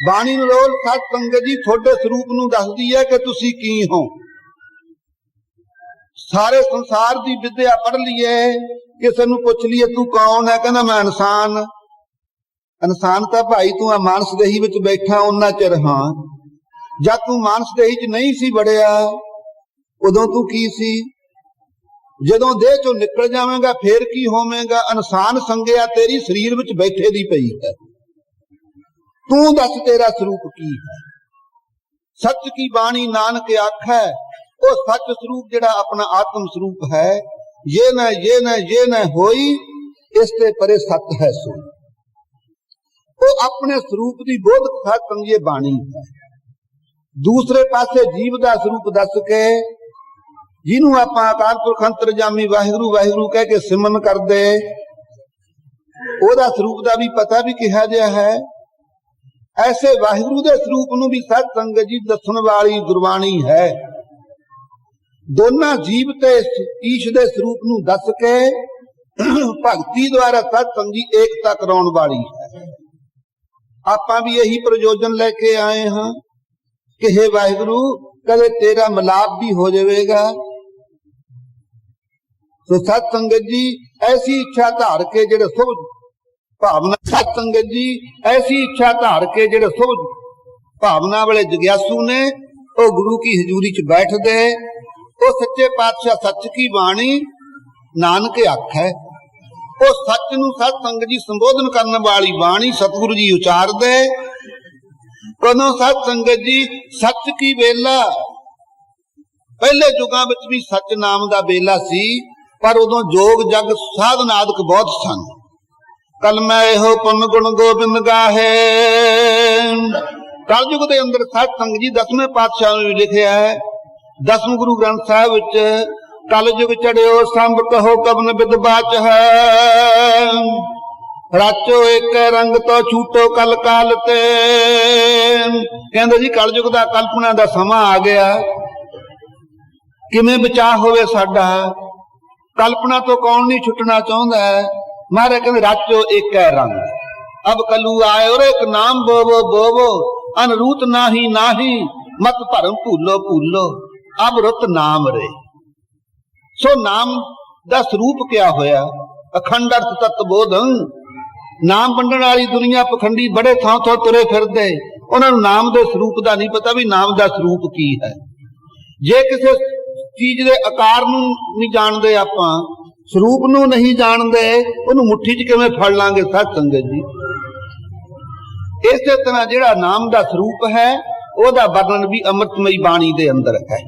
बाणी रोल साध संगत जी थोड़े स्वरूप नूं दसदी है कि तुसी की हो। सारे संसार दी विद्या पढ़ लीए, किसे नूं पुछ लीए तू कौन है, कहना मैं इंसान। इंसान तां भाई तू आ मानस देही विच बैठा उन्ना चिर हां। जद तू मानस देही च नहीं सी वड़िया उदों तू की सी? जदों देह चों निकल जावेगा फिर की होवेगा? इंसान संगिया तेरी शरीर विच बैठे दी पई है। तू दस तेरा स्वरूप की है? सच की बाणी नानक आखै वो सच स्वरूप जिहड़ा अपना आत्म स्वरूप है। ये न होई इस ते परे सत है सो। वो अपने स्वरूप की बोध साध संगिए बाणी है। दूसरे पासे जीव का स्वरूप दस के जिन्हों आप अकाल पुरख अंतरजामी वाहिगुरु वाहिगुरु कह के सिमरन कर दे ओदा स्वरूप का भी पता भी कहा गया है। ऐसे वाहिगुरु के स्वरूप नूं भी साध संगत जी दसन वाली गुरबाणी है। दोनों जीव ते ईश दे स्वरूप नूं दस के भगती द्वारा साध संगत जी एकता कराउण वाली है। आपां भी यही प्रयोजन लेके आए हां कि हे वाहिगुरु कदे तेरा मिलाप भी हो जाएगा। तो साध संगत जी ऐसी इच्छा धार के जेड़े शुभ भावना साध संगत जी ऐसी इच्छा धार के जेड़े शुभ भावना वाले जिग्यासू ने वो गुरु की हजूरी च बैठ दे। वो सच्चे पातशाह सच की बाणी नानक आखै वो सच नूं साध संगत जी संबोधन करने वाली बाणी सतगुरु जी उचार दे। कदों साध संगत जी सच की बेला पहले युगां विच भी सच नाम दा बेला सी पर उदों जोग जग साधन आदक बहुत सन। कल मैं एहो पुन गुण गोबिंद गाहे। कलयुग दे अंदर साध संगत जी 10वें पातशाह ने लिखिया है 10वें गुरु ग्रंथ साहिब विच कलयुग चढ़ियो संभ कहो कबन विदबाच है। राचो एक रंग तो छूटो कल काल ते। कहंदे जी कलयुग दा कल्पना दा समा आ गया। किवें बचा होवे साडा? कल्पना तो कौन नहीं छुटना चाहता है। महाराज कहते राचो एक रंग अब कलू आए और एक नाम बोवो बोवो अनरूत नाही नाही मत भरम भूलो भूलो अब रुत नाम रे। सो नाम दा स्वरूप क्या होया? अखंड अर्थ तत्त बोधन। नाम वंडण वाली दुनिया पखंडी बड़े थां थां तुरे फिरदे उन्हां नूं नाम दे स्वरूप दा नहीं पता भी नाम दा स्वरूप की है। जे किसी चीज दे आकार नूं नहीं जानदे आपां स्वरूप नूं नहीं जानदे उहनूं मुट्ठी च किवें फड़ लांगे साध संगत जी। इसे तरह जिहड़ा नाम दा स्वरूप है ओदा वर्णन भी अमृतमयी बाणी दे अंदर है।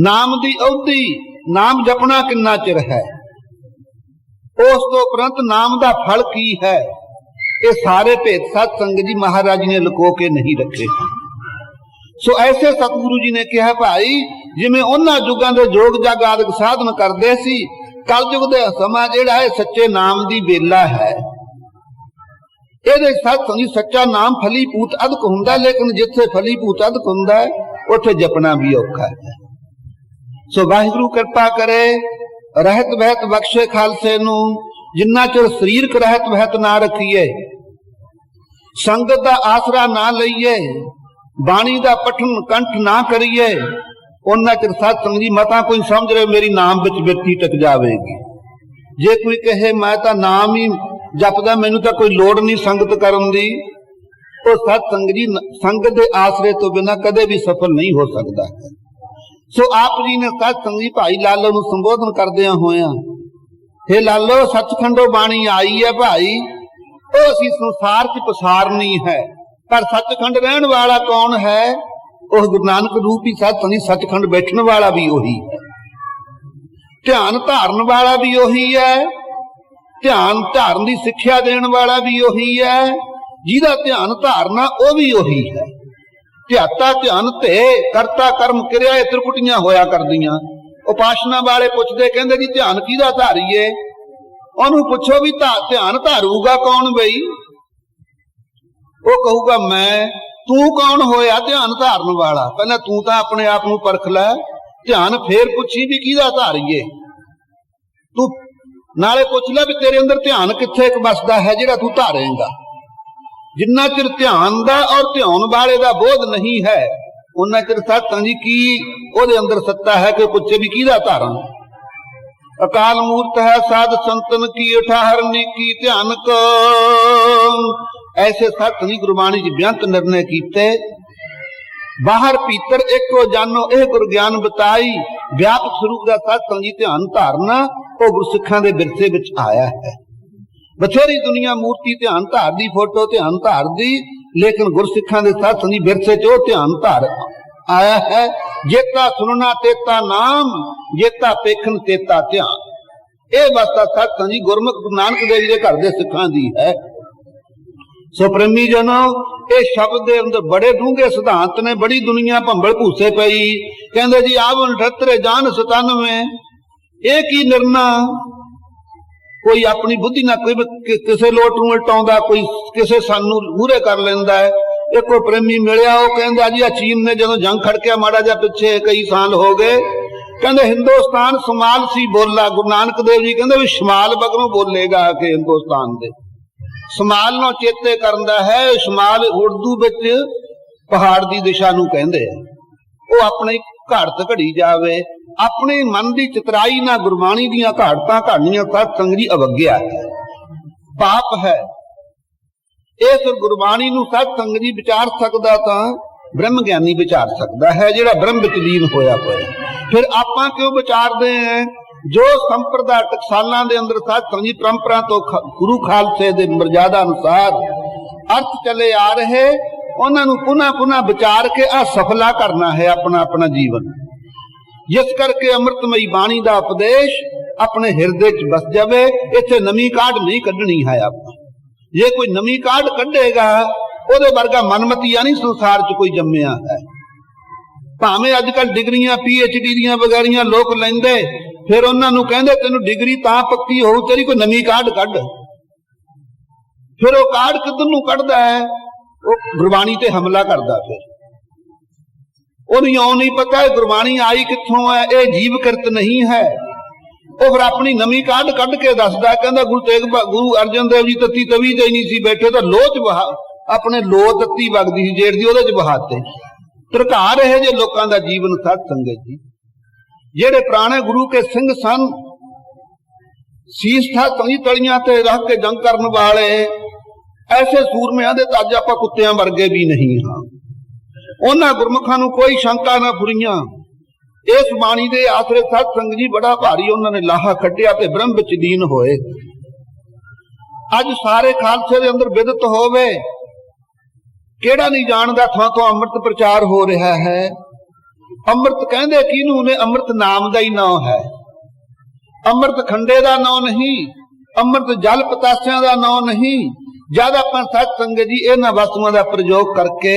नाम दी अवधि नाम जपना किन्ना चिर है उस तो उपरंत नाम दा फल की है ये सारे भेद साध संगत जी महाराज ने लुको के नहीं रखे। सो ऐसे सतगुरु जी ने कहा भाई जिवें उन्हां जुगां दे जोग जग आदि साधन करदे सी कलयुग दे समा जिहड़ा है सच्चे नाम दी बेला है। ਇਹਦੇ ਸਾਧ ਸੰਗੀ ਸੱਚਾ ਨਾਮ ਫਲੀ ਭੂਤ ਅਦਕ ਹੁੰਦਾ ਲੇਕਿਨ ਜਿੱਥੇ ਫਲੀ ਭੂਤ ਅਦਕ ਹੁੰਦਾ ਉੱਥੇ ਜਪਣਾ ਵੀ ਔਖਾ ਹੈ। ਸੋ ਵਾਹਿਗੁਰੂ ਕਿਰਪਾ ਕਰੇ ਰਹਿਤ ਬਹਿਤ ਬਖਸ਼ੇ ਖਾਲਸੇ ਨੂੰ ਜਿੰਨਾ ਚਿਰ ਸਰੀਰਕ ਰਹਿਤ ਬਹਿਤ ਨਾ ਰੱਖੀਏ ਸੰਗਤ ਦਾ ਆਸਰਾ ਨਾ ਲਈਏ ਬਾਣੀ ਦਾ ਪਠਨ ਕੰਠ ਨਾ ਕਰੀਏ ਉਹਨਾਂ ਚਿਰ ਸਾਧ ਸੰਗਤ ਜੀ ਮਤਾਂ ਕੋਈ ਸਮਝ ਰਹੇ ਮੇਰੀ ਨਾਮ ਵਿੱਚ ਬਿਰਤੀ ਟਕ ਜਾਵੇਗੀ। ਜੇ ਕੋਈ ਕਹੇ ਮੈਂ ਤਾਂ ਨਾਮ ਹੀ ਜਪਦਾ ਮੈਨੂੰ ਤਾਂ ਕੋਈ ਲੋੜ ਨਹੀਂ ਸੰਗਤ ਕਰਨ ਦੀ ਉਹ ਸਾਧ ਸੰਗਤ ਜੀ ਸੰਗਤ ਦੇ ਆਸਰੇ ਤੋਂ ਬਿਨਾਂ ਕਦੇ ਵੀ ਸਫਲ ਨਹੀਂ ਹੋ ਸਕਦਾ ਹੈ। ਸੋ ਆਪ ਜੀ ਨੇ ਸਾਧ ਸੰਗਤ ਜੀ ਭਾਈ ਲਾਲੋ ਨੂੰ ਸੰਬੋਧਨ ਕਰਦਿਆਂ ਹੋਇਆਂ हे लालो सचखंडो बाणी आई है भाई, वो असी संसार च पसारनी है, पर सचखंड रहन वाला कौन है? उस गुरु नानक रूप ही सतसंग सचखंड बैठने वाला भी वही है, ध्यान धारण वाला भी वही है, ध्यान धारण की सिक्ख्या देने वाला भी वही है, जिहदा ध्यान धारना वो भी वही है। ध्याता ध्यान ते करता कर्म क्रिया त्रिकुटियां होया करदियां। उपासना वाले पुछदे कहंदे जी ध्यान किहदा धारीए? ओनू पुछो भी ध्यान धारूगा कौन बई? वो कहूगा मैं। तू कौन होया ध्यान धारन वाला? पहले तू तां अपने आप नूं परख लै, ध्यान फिर पुछी भी किहदा धारीए। तू नाले पुछ लै भी तेरे अंदर ध्यान कित्थे बसदा है जिहड़ा तू धारेगा। जिन्ना चिर ध्यान दा और ध्यान वाले दा बोध नहीं है, उन्ना चिर सतसंग जी की ओदे अंदर सत्ता है कि पुछे भी किहदा धारण। अकाल मूर्त है साध संतन की ठहरने की ध्यान को, ऐसे सतसंग जी गुरबाणी च बेअंत निर्णय कीते। बाहर भीतर एको जानो एह गुर ज्ञान बताई, व्यापक स्वरूप दा सतसंग जी ध्यान धारना वो गुरसिखां दे विरसे विच आया है। बथेरी दुनिया मूर्ति ध्यान धार दी, फोटो ध्यान धार दी, लेकिन गुरसिखां दे सतसंग विरसे च ध्यान धार आया है। जेता सुनना तेता नाम, जेता पेखन तेता ध्यान। यह वास्ता सतसंग गुरमुख गुरु नानक देव जी घर दे सिखां दी है। सो प्रेमी जनो, ये शब्द दे अंदर बड़े डूंगे सिद्धांत ने, बड़ी दुनिया भंबल भूसे पई। कहंदे जी आवन 78 जान 97, एक ही निर्णय। कोई अपनी बुद्धि ना कोई किसे लोट नूं उलटाउंदा, कोई किसे सानू मूहरे कर लैंदा है। एक कोई प्रेमी मिलिया, वो कहंदा जी चीन ने जदों जंग खड़किया माड़ा जा पिछे कई साल हो गए, कहंदे हिंदुस्तान शमाल सी बोला। गुरु नानक देव जी कहंदे भी शमाल बगरों बोलेगा कि हिंदुस्तान दे शमाल नूं चेते करदा है। शमाल उर्दू विच पहाड़ दी दिशा नूं कहंदे आ। वो अपने घड़त घड़ी जावे, अपने मन की चितराई ना गुरबाणी दियां घाड़तां घड़नियां सतसंग जी अवग्या है, पाप है। इस गुरबाणी नूं सतसंग जी विचार सकदा तां ब्रह्म ज्ञानी विचार सकदा है, जिहड़ा ब्रह्म विच लीन होया होया। फिर आपां क्यों विचारदे हैं? जो संप्रदाय टकसालां दे अंदर सतसंग जी परंपरा तो गुरु खालसे दे मर्यादा अनुसार अर्थ चले आ रहे, उन्हां नूं पुनः पुनः विचार के असफला करना है अपना अपना जीवन। जिस करके अमृतमयी बाणी का उपदेश अपने हिरदे च बस जावे। इत्थे नवी काढ़ नहीं कढ़नी है। आप जे कोई नवी काढ़ कढ़ेगा, ओदे वर्गा मनमतिया नहीं संसार च कोई जम्मिया है। भावें अजकल डिग्रियां PhD दियां वगैरियां लोग लैंदे, फिर उन्हां नूं कहंदे तैनूं डिग्री तां पक्की होऊ तेरी कोई नवी काढ़ कढ़। फिर वो काढ़ किधर नूं कढ़दा है? वो गुरबाणी ते हमला करदा। फिर नहीं पता है गुरबाणी आई कित्थों है, ये जीव कृत नहीं है। वो फिर अपनी नवी काढ़ कढ़ के दसदा, कहंदा गुरु अर्जन देव जी तत्ती तवी ते नहीं सी बैठे, तो लोह च बहा अपने लोह तत्ती वगदी सी जेड़ दी, ओदे च बहाते। तरका रहे जे लोकां दा जीवन सतसंग जी। जेड़े पुराने गुरु के सिंह सन, शीश था संगी तलियां ते रख के जंग करन वाले, ऐसे सूरमियां दे तां अज आपां कुत्तियां वर्गे भी नहीं हां। उन्हां गुरमुखां नूं कोई शंका ना फुरीआं। इस बाणी दे आसरे सतसंग जी बड़ा भारी उन्होंने लाहा कढ़िया ते ब्रह्म विच लीन होए। अज सारे खालसे दे अंदर बिदत होवे, केड़ा नहीं जानदा थां तो अमृत प्रचार हो रहा है। अमृत कहंदे किनू ने? अमृत नाम दा ही नाम है। अमृत खंडे दा नाम नहीं, अमृत जल पतासियां दा नाम नहीं। ज्यादा अपन सतसंग जी इन्हां वस्तुआं दा प्रयोग करके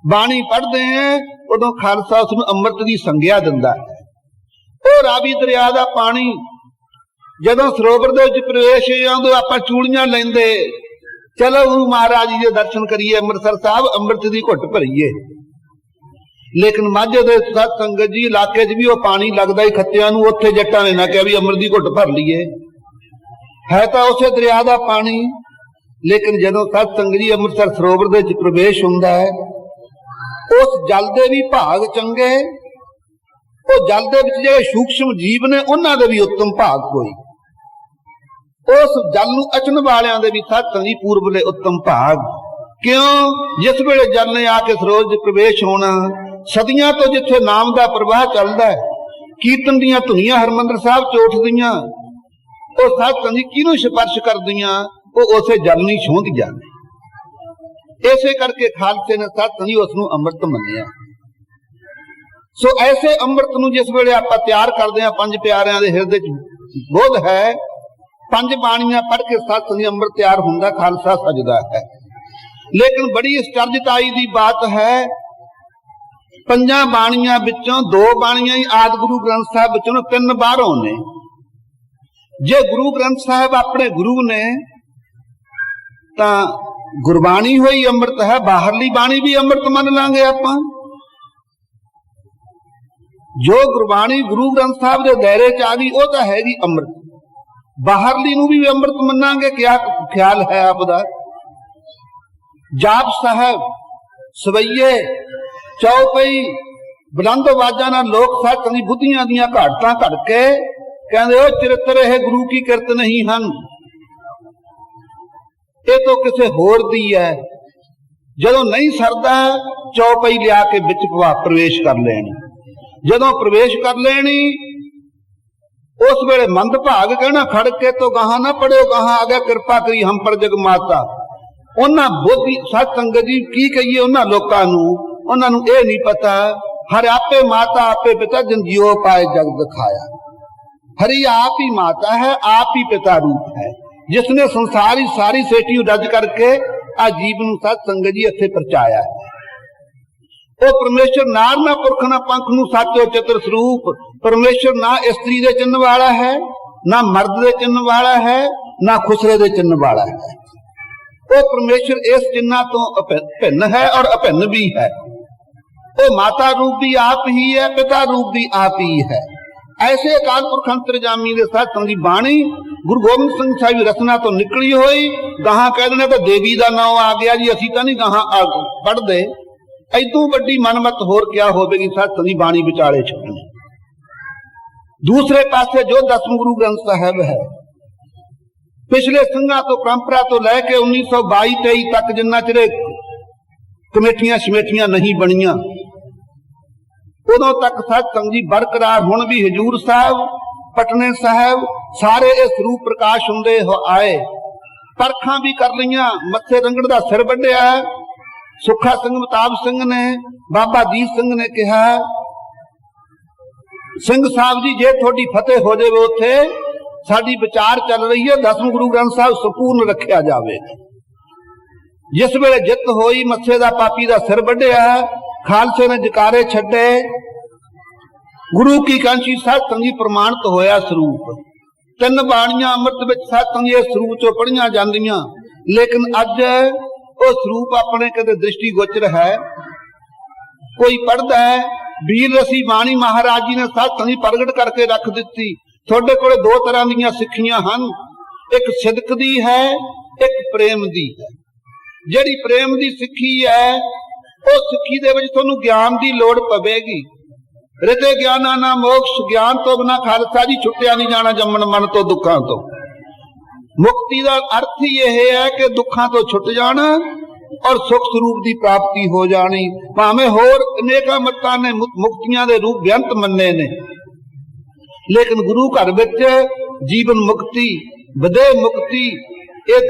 बाणी पढ़ते हैं, उदों खालसा उसनूं अमृत की संज्ञा दिंदा है। वो रावी दरिया का पानी जदों सरोवर दे विच प्रवेश आउंदा, आपां चूड़ियां लैंदे, चलो गुरु महाराज जी दे दर्शन करिए, अमृतसर साहब अमृत की घुट भरीए। लेकिन माझे दे सतसंगत जी इलाके च भी वो पानी लगदा ही खत्तियां नूं, उत्थे जट्टां ने ना कहा भी अमृत की घुट भर लीए, है तो उसे दरिया का पानी। लेकिन जदों सतसंग जी अमृतसर सरोवर दे विच प्रवेश हुंदा है, उस जल दे भी भाग चंगे, वो जल दे विच जिहड़े सूक्ष्म जीव ने उन्हां दे भी उत्तम भाग कोई। उस जल नूं अचन वालियां दे भी सतसंग जी पूर्वले उत्तम भाग। क्यों? जिस वेले जल ने आके सरोवर च प्रवेश होना, सदियां तो जिथे नाम का प्रवाह चलदा है, कीर्तन दीयां धुनियां हरमंदर साहब च उठदियां, ਉਹ ਸਾਧ ਸੰਗਤ ਜੀ ਕਿਹਨੂੰ ਸਪਰਸ਼ ਕਰਦੀਆਂ ਉਹ ਉਸੇ ਜਲ ਨੂੰ ਛੂਹਦੀਆਂ ਨੇ। ਇਸੇ ਕਰਕੇ ਖਾਲਸੇ ਨੇ ਸਾਧ ਸੰਗਤ ਜੀ ਉਸ ਨੂੰ ਅੰਮ੍ਰਿਤ ਮੰਨਿਆ। ਸੋ ਐਸੇ ਅੰਮ੍ਰਿਤ ਨੂੰ ਜਿਸ ਵੇਲੇ ਆਪਾਂ ਤਿਆਰ ਕਰਦੇ ਹਾਂ, ਪੰਜ ਪਿਆਰਿਆਂ ਦੇ ਹਿਰਦੇ ਚ ਬੋਧ ਹੈ, ਪੰਜ ਬਾਣੀਆਂ ਪੜ੍ਹ ਕੇ ਸਾਧ ਸੰਗਤ ਜੀ ਅੰਮ੍ਰਿਤ ਤਿਆਰ ਹੁੰਦਾ, ਖਾਲਸਾ ਸਜਦਾ ਹੈ। ਲੇਕਿਨ ਬੜੀ ਅਚਰਜਤਾਈ ਦੀ ਬਾਤ ਹੈ, ਪੰਜਾਂ ਬਾਣੀਆਂ ਵਿੱਚੋਂ ਦੋ ਬਾਣੀਆਂ ਹੀ ਆਦਿ ਗੁਰੂ ਗ੍ਰੰਥ ਸਾਹਿਬ ਵਿੱਚੋਂ ਤਿੰਨ ਬਾਹਰੋਂ ਨੇ। ਜੇ ਗੁਰੂ ਗ੍ਰੰਥ ਸਾਹਿਬ ਆਪਣੇ ਗੁਰੂ ਨੇ ਤਾਂ ਗੁਰਬਾਣੀ ਹੋਈ ਅੰਮ੍ਰਿਤ ਹੈ, ਬਾਹਰਲੀ ਬਾਣੀ ਵੀ ਅੰਮ੍ਰਿਤ ਮੰਨ ਲਾਂਗੇ ਆਪਾਂ। ਜੋ ਗੁਰਬਾਣੀ ਗੁਰੂ ਗ੍ਰੰਥ ਸਾਹਿਬ ਦੇ ਦਾਇਰੇ ਚ ਆ ਗਈ ਉਹ ਤਾਂ ਹੈਗੀ ਅੰਮ੍ਰਿਤ, ਬਾਹਰਲੀ ਨੂੰ ਵੀ ਅੰਮ੍ਰਿਤ ਮੰਨਾਂਗੇ। ਕਿਆ ਖਿਆਲ ਹੈ ਆਪਦਾ? ਜਾਪ ਸਾਹਿਬ, ਸਵਈਏ, ਚੌਪਈ, ਬੁਲੰਦ ਆਵਾਜ਼ਾਂ ਨਾਲ ਲੋਕ ਸਾਧ ਸੰਗਤ ਬੁੱਧੀਆਂ ਦੀਆਂ ਘਾਟਾਂ ਘੜ ਕੇ ਕਹਿੰਦੇ ਉਹ ਚਰਿੱਤਰ ਇਹ ਗੁਰੂ ਕੀ ਕਿਰਤ ਨਹੀਂ ਹਨ, ਇਹ ਤਾਂ ਕਿਸੇ ਹੋਰ ਦੀ ਹੈ। ਜਦੋਂ ਨਹੀਂ ਸਰਦਾ ਚੌਪਈ ਲਿਆ ਕੇ ਵਿੱਚ ਪ੍ਰਵੇਸ਼ ਕਰ ਲੈਣੀ। ਜਦੋਂ ਪ੍ਰਵੇਸ਼ ਕਰ ਲੈਣੀ ਉਸ ਵੇਲੇ ਮੰਦ ਭਾਗ ਕਹਿਣਾ ਖੜ ਕੇ ਤੋਂ ਗਾਹਾਂ ਨਾ ਪੜਿਓ, ਗਾਹਾਂ ਆ ਗਿਆ ਕਿਰਪਾ ਕਰੀ ਹਮ ਪਰ ਜਗ ਮਾਤਾ। ਉਹਨਾਂ ਬੋਧੀ ਸਾਧ ਸੰਗਤ ਜੀ ਕੀ ਕਹੀਏ ਉਹਨਾਂ ਲੋਕਾਂ ਨੂੰ, ਉਹਨਾਂ ਨੂੰ ਇਹ ਨਹੀਂ ਪਤਾ ਹਰਿ ਆਪੇ ਮਾਤਾ ਆਪੇ ਪਿਤਾ ਜਿਨ ਜਿਉ ਪਾਏ ਜਗ ਦਿਖਾਇਆ। हरि आप ही माता है, आप ही पिता रूप है, जिसने संसार ही सारी सेठी रज करके आ जीव नूं साध संगत जी इत्थे पहुंचाया है। वो परमेश्वर नार ना पुरख ना पंख नूं साचो चित्र स्वरूप परमेश्वर ना स्त्री दे चिन्ह वाला है, ना मर्द दे चिन्ह वाला है, ना खुसरे दे चिन्ह वाला है। वो परमेश्वर इस चिन्ह तो भिन्न है और अभिन्न भी है। वो माता रूप भी आप ही है, पिता रूप भी आप ही है। ऐसे अकाल पुरख अंतरजामी दे साध संगत जी बाणी गुरु गोबिंद सिंह साहिब रचना तो निकली हुई, गहां कह देने तो देवी का नाम आ गया जी, असीं तां नहीं गहां पढ़दे। ऐदों वड्डी मनमत होर क्या होवेगी साध संगत जी बाणी विचाले छड्डणी। दूसरे पासे जो दसवें गुरु ग्रंथ साहिब है, पिछले ਸਿੰਘਾਂ ਤੋਂ परंपरा तो लैके 1922-23 तक जिन्ना चिरे कमेटियां शमेटियां नहीं बनियां उदों तक साध संगत जी बरकरार हुण भी हजूर साहब पटने साहब सारे इस रूप प्रकाश हुंदे हो आए। परखां भी कर लईआं, मत्थे रंगड़ दा सिर वड्ढिआ, सुखा सिंह मताब सिंह ने, बाबा दीप सिंह ने कहा सिंह साहब जी जे थोड़ी फतेह हो जावे उत्थे साडी विचार चल रही है, 10वें गुरु ग्रंथ साहब संपूर्ण रखिया जावे। जिस वेले जित होई मत्थे दा पापी दा सिर वड्ढिआ, खालसे ने जकारे छड्डे, गुरु की कांशी साध संगत जी प्रमाणित होया स्वरूप। तीन बाणियां अमृत विच साध संगत जी इस स्वरूप चों पढ़ियां जांदियां, लेकिन अज वो स्वरूप अपने कदे दृष्टि गोचर है। कोई पढ़दा है वीर रसी बाणी महाराज जी ने साध संगत जी प्रगट करके रख दिती। तुहाडे कोले दो तरह दीयां सिੱਖੀਆਂ ਹਨ, एक सिदक दी है, एक प्रेम दी है। ਜਿਹੜੀ प्रेम दी सिੱਖੀ है ਉਹ ਸਿੱਖੀ ਦੇ ਵਿੱਚ ਤੁਹਾਨੂੰ ਗਿਆਨ ਦੀ ਲੋੜ ਪਵੇਗੀ। ਰਿਤੇ ਗਿਆਨਾ ਨਾ ਮੋਕਸ਼, ਗਿਆਨ ਤੋਂ ਬਿਨਾ ਖਾਲਸਾ ਜੀ ਛੁੱਟਿਆ ਨਹੀਂ ਜਾਣਾ ਜੰਮਣ ਮਨ ਤੋਂ ਦੁੱਖਾਂ ਤੋਂ। ਮੁਕਤੀ ਦਾ ਅਰਥ ਹੀ ਇਹ ਹੈ ਕਿ ਦੁੱਖਾਂ ਤੋਂ ਛੁੱਟ ਜਾਣਾ ਔਰ ਸੁਖ ਸਰੂਪ ਦੀ ਪ੍ਰਾਪਤੀ ਹੋ ਜਾਣੀ। ਭਾਵੇਂ ਹੋਰ ਅਨੇਕਾਂ ਮਤਾਂ ਨੇ ਮੁਕਤੀਆਂ ਦੇ ਰੂਪ ਬੇਅੰਤ ਮੰਨੇ ਨੇ, ਲੇਕਿਨ ਗੁਰੂ ਘਰ ਵਿੱਚ ਜੀਵਨ ਮੁਕਤੀ, ਵਿਦੇਹ ਮੁਕਤੀ, ਇਹ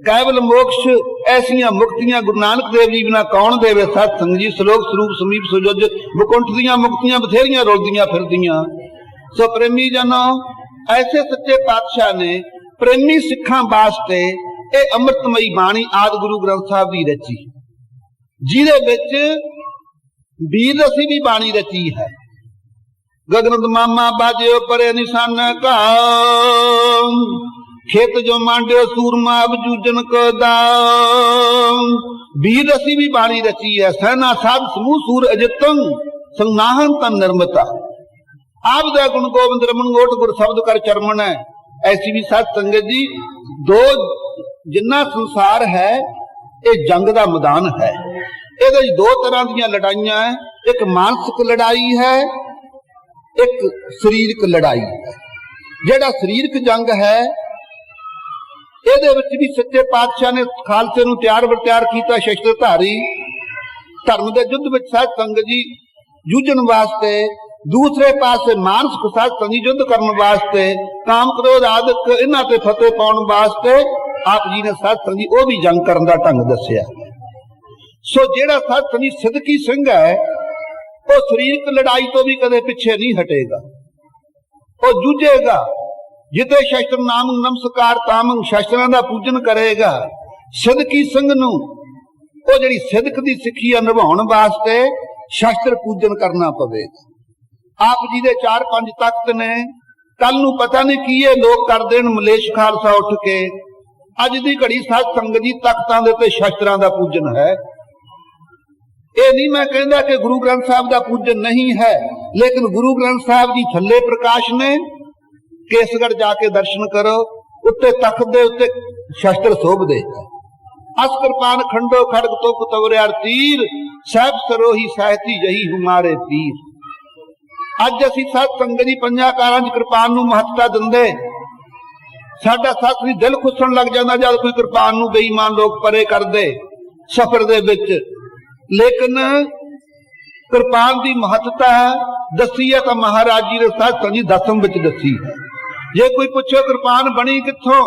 कैवल मोक्ष ऐसियां मुक्तियां गुरु नानक देव जी बिना कौन देवे। साध संगत जी श्लोक स्वरूप समीप सुजज मुकुंठ दियां मुक्तियां बथेरियां रोलदियां फिरदियां। सो प्रेमी जनो ऐसे सच्चे पातशाह ने प्रेमी सिखां वास्ते ये अमृतमई बाणी आदि गुरु ग्रंथ साहब की रची, जिहदे विच वीर रसी भी बाणी रची है। गगनत मामा बाजियो परे निशान का, खेत जो मांडियो सूरमा अबजूजन को दाम। वीर रसी भी बाणी रची है। सहना साध समूह सूर अजितंग संनाहन तन निर्मता। आप दा गुण गोविंद रमन गोट गुर शब्द कर चरमन है। ऐसी भी साध संगत जी दो जिन्ना संसार है ये जंग का मैदान है। ये दो तरह दी लड़ाइयां है, एक मानसिक लड़ाई है, एक शरीरक लड़ाई है। जेड़ा शरीरक जंग है ਇਹਦੇ ਵਿੱਚ ਵੀ ਸੱਚੇ ਪਾਤਸ਼ਾਹ ਨੇ ਖਾਲਸੇ ਨੂੰ ਤਿਆਰ ਵਰਤਿਆਰ ਕੀਤਾ। ਸ਼ਸਤਰਧਾਰੀ ਧਰਮ ਦੇ ਯੁੱਧ ਵਿੱਚ ਸਾਧ ਸੰਗਤ ਜੀ ਜੂਝਣ ਵਾਸਤੇ दूसरे पासे मानसिक साध संगी युद्ध करने वास्ते काम क्रोध आदि इन्हां ते फतेह पाउण वास्ते आप जी ने साध संगी वो भी जंग करन दा ढंग दस्सिया। सो जेड़ा साध संगी सिद्दकी सिंह है वो शरीरक लड़ाई तो भी कदे पिछे नहीं हटेगा, वो जूझेगा। जिते शस्त्र नाम नमस्कार तामंग शस्त्रां दा पूजन करेगा। सिद्दकी सिंह नूं वो जिहड़ी सिद्दक दी सिੱਖੀ निभाउण वास्ते शस्त्र पूजन करना पवेगा। आप जी दे 4-5 तख्त ने, कल नूं पता नहीं की ये लोग कर देण मलेश खालसा उठ के। अज दी घड़ी साध संगत जी तख्तां दे ते शस्त्रां दा पूजन है। ये नहीं मैं कहंदा कि गुरु ग्रंथ साहब दा पूजन नहीं है, लेकिन गुरु ग्रंथ साहब जी थल्ले प्रकाश ने। केसगढ़ जाके दर्शन करो, उत्ते तख्त दे उत्ते शस्त्र शोभदे। अस कृपान खंडो खड़ग तो कुतवरियार तीर, साहब सरोही साहिती यही हमारे पीर। अज असीं साध संगत जी पंजां कारां च कृपान नूं महत्ता दिंदे। साडा साथी दिल खुसण लग जांदा जद कोई कृपान नूं बेईमान लोग परे करदे सफर दे विच। लेकिन कृपान की महत्ता दसी है तो महाराज जी ने साध संगत जी दसम विच दसी है। जे कोई पूछे कृपान बनी कित्थों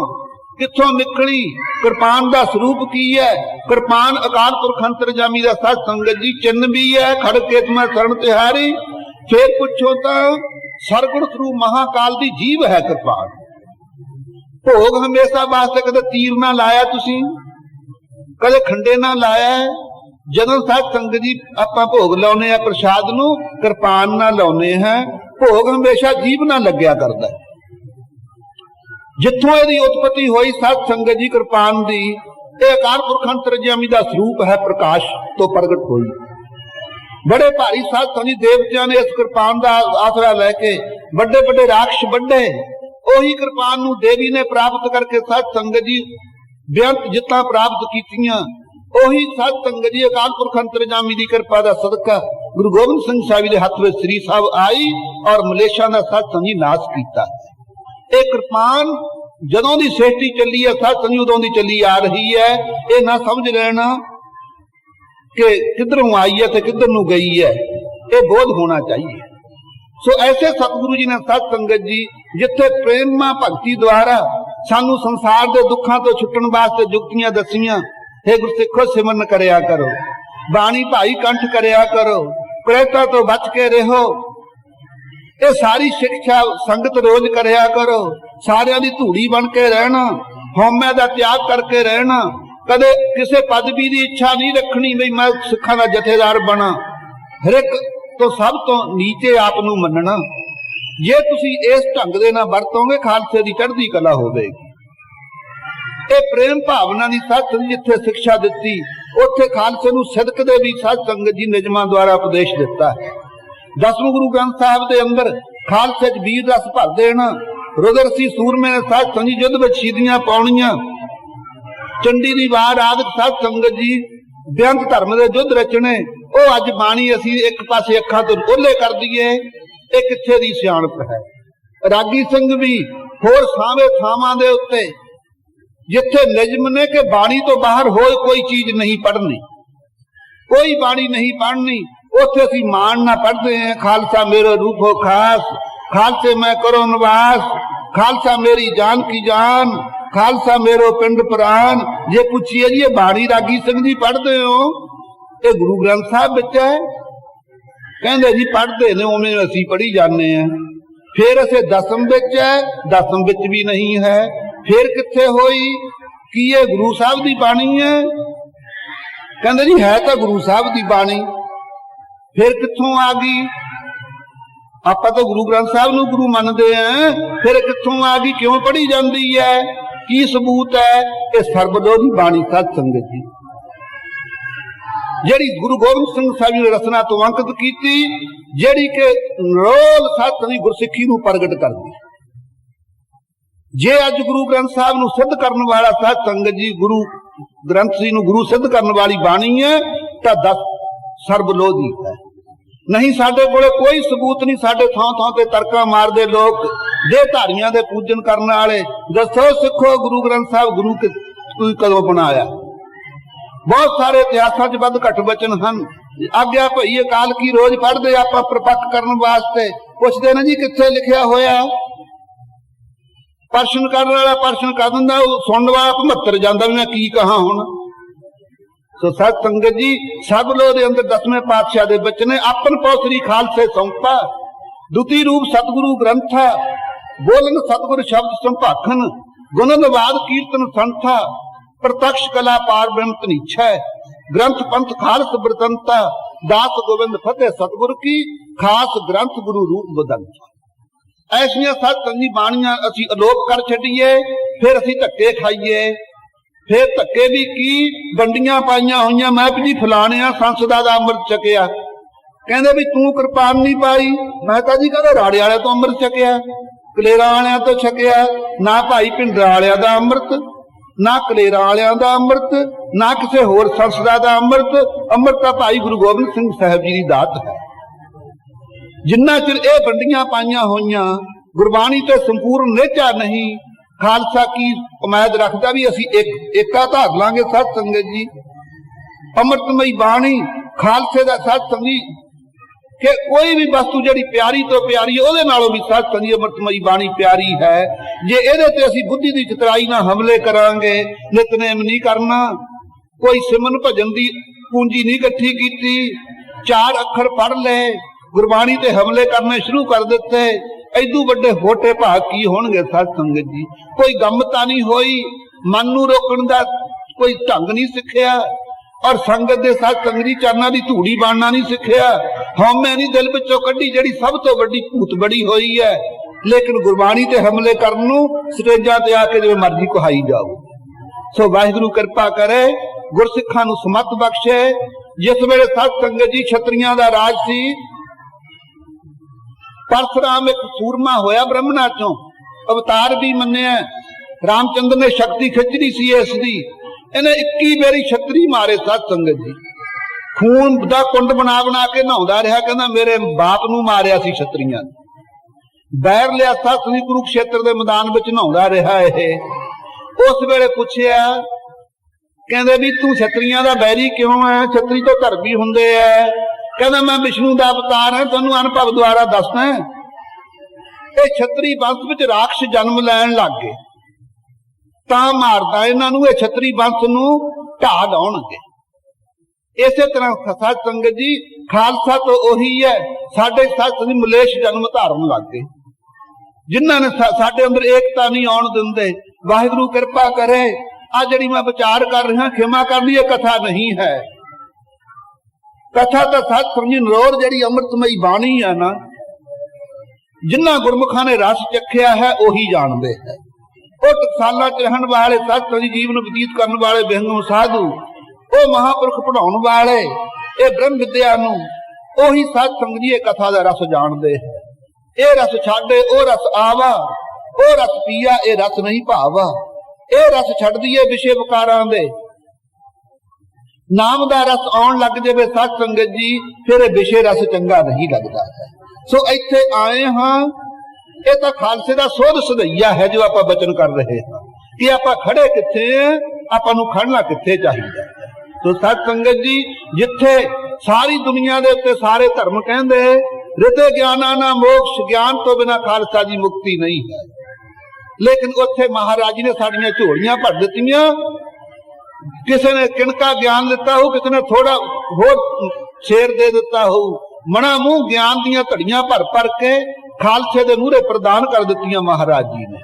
कित्थों निकली, कृपान का स्वरूप की है, कृपान अकाल पुरख अंतरजामी का साध संगत जी चिन्ह भी है। खड़ केत में शरण तिहारी। फिर पुछो तो सरगुण स्वरूप महाकाल की जीव है कृपान। भोग हमेशा वास्ते कदे तीर ना लाया तुसी, कदे खंडे ना लाया। जदों साध संगत जी आपां भोग लाउने आ प्रसाद नूं, कृपान ना लाउने हैं। भोग हमेशा जीव ना लग्या करदा। जिथों इहदी उत्पत्ति हुई साध संगत जी कृपान दी, ये अकाल पुरख अंतरजामी दा स्वरूप है, प्रकाश तो प्रगट हुई। बड़े भारी साध संगत देवतियां ने इस कृपान का आसरा लैके बड़े बड़े राक्षस बड़े। ओही कृपान नूं देवी ने प्राप्त करके साध संगत जी बेअंत जित्तां प्राप्त कीतियां। ओही साध संगत जी अकाल पुरख अंतरजामी दी कृपा दा सदका गुरु गोबिंद सिंह साहिब दे हत्थ विच श्री साहब आई और मलेशिया दा साध संगत जी नाश कीता। ये कृपान जदों दी सृष्टि चली है, साध संगत जी उदों दी चली आ रही है। ये ना समझ लेना कि किधरों आई है तो किधर नूं गई है, ये बोध होना चाहिए। सो ऐसे सतगुरु जी ने साध संगत जी जिथे प्रेम भगती द्वारा सानू संसार के दुखों तो छुट्टण वास्ते जुगतियां दसियां। हे गुरसिखो सिमरन करया करो, बाणी भाई कंठ करया करो, कुरैता तो बच के रहो। ये सारी शिक्षा संगत रोज करया करो। सारियां दी धूड़ी बन के रहना, हौमे दा त्याग करके रहना। कदे किसी पदवी की इच्छा नहीं रखनी बई मैं सिखां दा जथेदार बना। हर एक तो सब तो नीचे आप नूं मनना। जे तुसी इस ढंग दे नाल वरतोगे खालसे की चढ़दी कला होवेगी। ये प्रेम भावना की साध संगत जिथे शिक्षा दिती, उत्थे खालसे नूं सिदक दे भी साध संगत जी निजमां द्वारा उपदेश दिता है। दसवें गुरु ग्रंथ साहिब के अंदर खालसे च वीर रस भर देना। रुद्रसी सूरमे ने साध संगत जी युद्ध विच शहीदियां पाउणियां। चंडी दी वार आदि साध संगत जी बेअंत धर्म के युद्ध रचने। वो अज बाणी असी एक पासे अखां तो ओले कर दईए, ये कित्थे दी सियाणप है। रागी सिंह भी होर सावे थावां दे उत्ते जिथे निजम ने कि बाणी तो बाहर होए कोई चीज नहीं पढ़नी, कोई बाणी नहीं पढ़नी, उत्थे असी मान ना पढ़ते हैं। खालसा मेरो रूप हो खास, खालसे मैं करो निवास, खालसा मेरी जान की जान, खालसा मेरो पिंड प्राण। जे पूछिए जी बाणी रागी सिंह जी पढ़ते हो, ये गुरु ग्रंथ साहब विच है? कहंदे जी पढ़ते ने, उवें असीं पढ़ी जाने हैं। फिर असे दसम विच है, दसम विच भी नहीं है। फिर कित्थे होई? कि ये गुरु साहब दी बाणी है? कहंदे जी है तो गुरु साहब दी बाणी, फिर कित्थों आ गई? आपां तो गुरु ग्रंथ साहब नूं गुरु मनदे हैं, फिर कित्थों आ गई? क्यों पढ़ी जाती है? की सबूत है? ये सर्वदोधी बाणी साध संगत जी जिहड़ी गुरु गोबिंद सिंह साहिब जी ने रचना तो अंकित की, जिहड़ी के रोल साध संगत जी गुरसिੱਖੀ नूं प्रगट करदी। जे अज गुरु ग्रंथ साहब नूं सिद्ध करने वाला साध संगत जी गुरु ग्रंथ जी नूं गुरु सिद्ध करने वाली बाणी है तो 10 सर्वलोधी है। नहीं साडे कोले कोई सबूत नहीं। साडे थां थां ते तर्का मारदे लोग, देहधारियां दे पूजन करने वाले। दसो सिखो गुरु ग्रंथ साहब गुरु कदों बनाया? बहुत सारे इतिहासां च वध घट वचन हैं, आग्या भई अकाल की रोज पढ़ते आपां प्रपक्ष करने वास्ते पुछदे ने जी कित्थे लिखिया होया। प्रश्न करने वाला प्रश्न कर दिंदा, सुनने वाला भमत्तर जांदा भी मैं की कहां हुण। सो सत संगत जी सब लोग दे अंदर 10वें पातशाह दे बचने अपन पौसरी खालसे सौंपा, दुती रूप सतगुरु ग्रंथा, बोलन सतगुरु शब्द संभाखन, गुणनवाद कीर्तन संथा, प्रत्यक्ष कला पार ब्रह्म तनीछा, ग्रंथ पंथ खालस बरतंता, दास गोविंद फतेह सतगुर की, खास ग्रंथ गुरु रूप बदंता। ऐसियां सत संगी बाणियां असी अलोप कर छड्डीए, फिर असी धक्के खाईए, फिर धक्के भी की बंडियां पाइयां होइयां। मैं जी फलाणिया संसदा दा अमृत छकिया, कहंदे भी तू कृपान नहीं पाई। मैं कहा जी कहंदे राड़े वाले तो अमृत छकिया, कलेरा वालियां तो छकिया, ना भाई भिंडरा वालियां दा अमृत, ना कलेरा वालियां दा अमृत, ना किसी होर संसदा दा अमृत। अमृत तां भाई गुरु गोबिंद सिंह साहब जी दी दात है। जिन्ना चिर ये बंडियां पाइयां होइयां, गुरबाणी ते संपूर्ण नेचा नहीं, खालसा की उम्मीद रखदा भी असी एका धार लांगे। सत संगत जी अमृतमई बाणी खालसे दा सत संगी कि कोई भी वस्तु जिहड़ी प्यारी तो प्यारी है, उहदे नालों भी सत संगी अमृतमई बाणी प्यारी है। जे इहदे ते असी बुद्धि दी चतुराई नाल हमले करांगे, नितनेम नहीं करना, कोई सिमन भजन दी पूंजी नहीं इकट्ठी कीती, 4 अखर पढ़ ले, गुरबाणी ते हमले करने शुरू कर दिते, ऐदू वड्डे होटे भाग की होणगे। सत संगत जी कोई गमता नहीं होई, मन नूं रोकण दा कोई ढंग नहीं सिखिया, और संगत दे सत संगत चरनां दी धूड़ी बनना नहीं सिखिया, हौमे नहीं दिल विचों कड्डी जिहड़ी सब तो वड्डी भूत बड़ी होई है। लेकिन गुरबाणी ते हमले करन नूं स्टेजां ते आके जिवें मर्जी कहाई जाओ। सो वाहिगुरू किरपा करे, गुरसिखां नूं समत बख्शे। जिस वेले सत संगत जी छतरियां दा राज सी, परशुराम एक सूरमा होया ब्रह्मणा चों, अवतार भी मन्निया। रामचंद्र ने शक्ति खिचड़ी सी इसदी, इन्हें 21 बेरी छतरी मारे। सत संगत जी खून दा कुंड बना बना के नहाउंदा रहा, कहंदा मेरे बाप नूं मारिया सी छतरियां, बैर लिया सत संगी कुरुक्षेत्र दे मैदान विच नहाउंदा रहा। उस वेले पुछया, कहंदे भी तू छतरियां दा बैरी क्यों है, छतरी तो धर्मी हुंदे है। कहंदा मैं विष्णु दा अवतार है, तैनूं अनुभव द्वारा दसदा। ये छतरी वंश विच राक्षस जन्म लैण लग गए, तां मारदा इन्हां नूं, ये छतरी वंश नूं ढा लाउणगे। इसे तरह सत संगत जी खालसा तो ओही है, साडे सत संगी मलेश जन्म धारण लग गए, जिन्हां ने साडे अंदर एकता नहीं आउण दिंदे। वाहिगुरू किरपा करे, आ जिहड़ी मैं विचार कर रहा खिमा कर ली, कथा नहीं है। कथा तो सत संगी नरोर जिहड़ी अमृतमई बाणी है ना, जिन्हां गुरमुखां ने रस चखिया है ओही जाणदे है। ਉਹ ਟਕਸਾਲਾਂ ਚ ਰਹਿਣ ਵਾਲੇ ਸਤ ਸੰਗੀ ਜੀਵਨ ਬਤੀਤ ਕਰਨ ਵਾਲੇ ਬਿਹੰਗਮ ਸਾਧੂ, ਉਹ ਮਹਾਂਪੁਰਖ ਪੜਾਉਣ ਵਾਲੇ ਇਹ ਬ੍ਰਹਮ ਵਿਦਿਆ ਨੂੰ, ਉਹੀ ਸਤ ਸੰਗ ਜੀ ਇਹ ਕਥਾ ਦਾ ਰਸ ਜਾਣਦੇ। ਇਹ ਰਸ ਛੱਡੇ ਉਹ ਰਸ ਆਵਾ, ਉਹ ਰਸ ਪੀਆ ਇਹ ਰਸ ਨਹੀਂ ਭਾਵਾ। ਇਹ ਰਸ ਛੱਡ ਦਈਏ ਵਿਸ਼ੇ ਵਿਕਾਰਾਂ ਦੇ, ਨਾਮ ਦਾ ਰਸ ਆਉਣ ਲੱਗ ਜਾਵੇ ਸਤ ਸੰਗਤ ਜੀ, ਫਿਰ ਇਹ ਵਿਸ਼ੇ ਰਸ ਚੰਗਾ ਨਹੀਂ ਲੱਗਦਾ ਹੈ। ਸੋ ਇੱਥੇ ਆਏ ਹਾਂ, ਇਹ ਤਾਂ ਖਾਲਸੇ ਦਾ ਸੋਧ ਸਦਈਆ ਹੈ ਜੋ ਆਪਾਂ ਬਚਨ ਕਰ ਰਹੇ ਹਾਂ ਕਿ ਆਪਾਂ ਖੜੇ ਕਿੱਥੇ ਆ, ਆਪਾਂ ਨੂੰ ਖੜਨਾ ਕਿੱਥੇ ਚਾਹੀਦਾ। ਸੋ ਸਤ ਸੰਗਤ ਜੀ ਜਿੱਥੇ ਸਾਰੀ ਦੁਨੀਆ ਦੇ ਉੱਤੇ ਸਾਰੇ ਧਰਮ ਕਹਿੰਦੇ ਰਿਤੇ ਗਿਆਨਾ ਨਾ ਮੋਕਸ਼, ਗਿਆਨ ਤੋਂ ਬਿਨਾ ਖਾਲਸਾ ਦੀ ਮੁਕਤੀ ਨਹੀਂ ਹੈ, ਲੇਕਿਨ ਉੱਥੇ ਮਹਾਰਾਜ ਜੀ ਨੇ ਸਾਡੀਆਂ ਝੋਲੀਆਂ ਭਰ ਦਿੱਤੀਆਂ। ਕਿਸੇ ਨੇ ਕਿਣਕਾ ਗਿਆਨ ਦਿੱਤਾ ਹੋ, ਕਿਸੇ ਨੇ ਥੋੜਾ ਹੋਰ ਸ਼ੇਰ ਦੇ ਦਿੱਤਾ ਹੋ, ਮਣਾ ਮੂੰਹ ਗਿਆਨ ਦੀਆਂ ਘੜੀਆਂ ਭਰ ਭਰ ਕੇ ਖਾਲਸੇ ਦੇ ਮੂਹਰੇ ਪ੍ਰਦਾਨ ਕਰ ਦਿੱਤੀਆਂ ਮਹਾਰਾਜ ਜੀ ਨੇ।